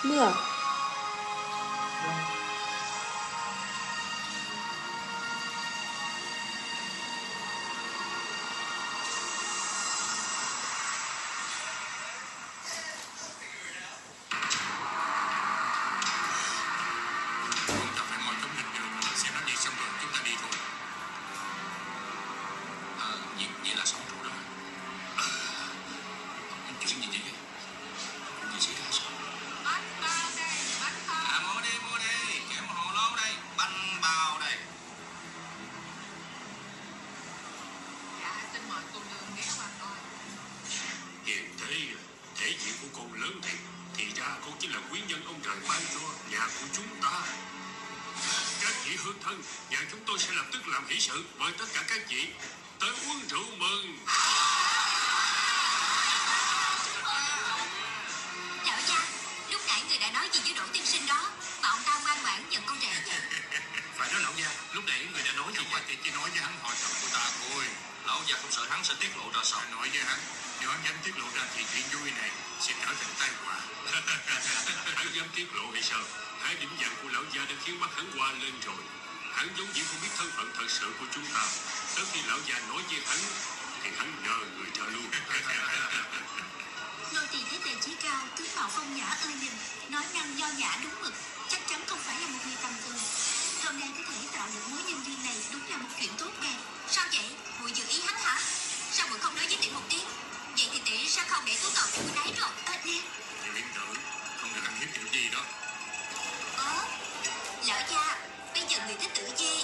Mưa. nhà của chúng ta. Các vị hương thân, nhà chúng tôi sẽ lập tức làm hỷ sự, mời tất cả các vị tới uống rượu mừng. Lão gia, lúc nãy người đã nói gì với Đỗ tiên sinh đó mà ông ta ngoan ngoãn nhận con rể vậy? Phải đó lão gia, lúc nãy người đã nói gì vậy? Thì chỉ nói với hắn họ thật của ta thôi. Lão gia không sợ hắn sẽ tiết lộ ra sao? Nói với hắn, nếu hắn dám tiết lộ ra thì chuyện vui này sẽ trở thành tai họa. Hắn dám tiết lộ hay sao? Hai điểm dạng của lão gia đã khiến mắt hắn hoa lên rồi. Hắn giống như không biết thân phận thật sự của chúng ta. Tới khi lão gia nói với hắn thì hắn nhờ người ra luôn. Nô tỳ thấy tề chí cao, tướng mạo phong nhã ưa nhìn, nói năng nho nhã đúng mực, chắc chắn không phải là một người tầm thường. Hôm nay có thể tạo được mối nhân duyên này đúng là một chuyện tốt đẹp. Sao vậy? Muội dự ý hắn hả? Sao muội không nói với tỷ một tiếng? Vậy thì tỷ sao không để cứu cầu cho cô nấy rồi? Nè. Tiểu yến tử, không được ăn hiếp tiểu di đó. Lão gia, bây giờ người thích tử di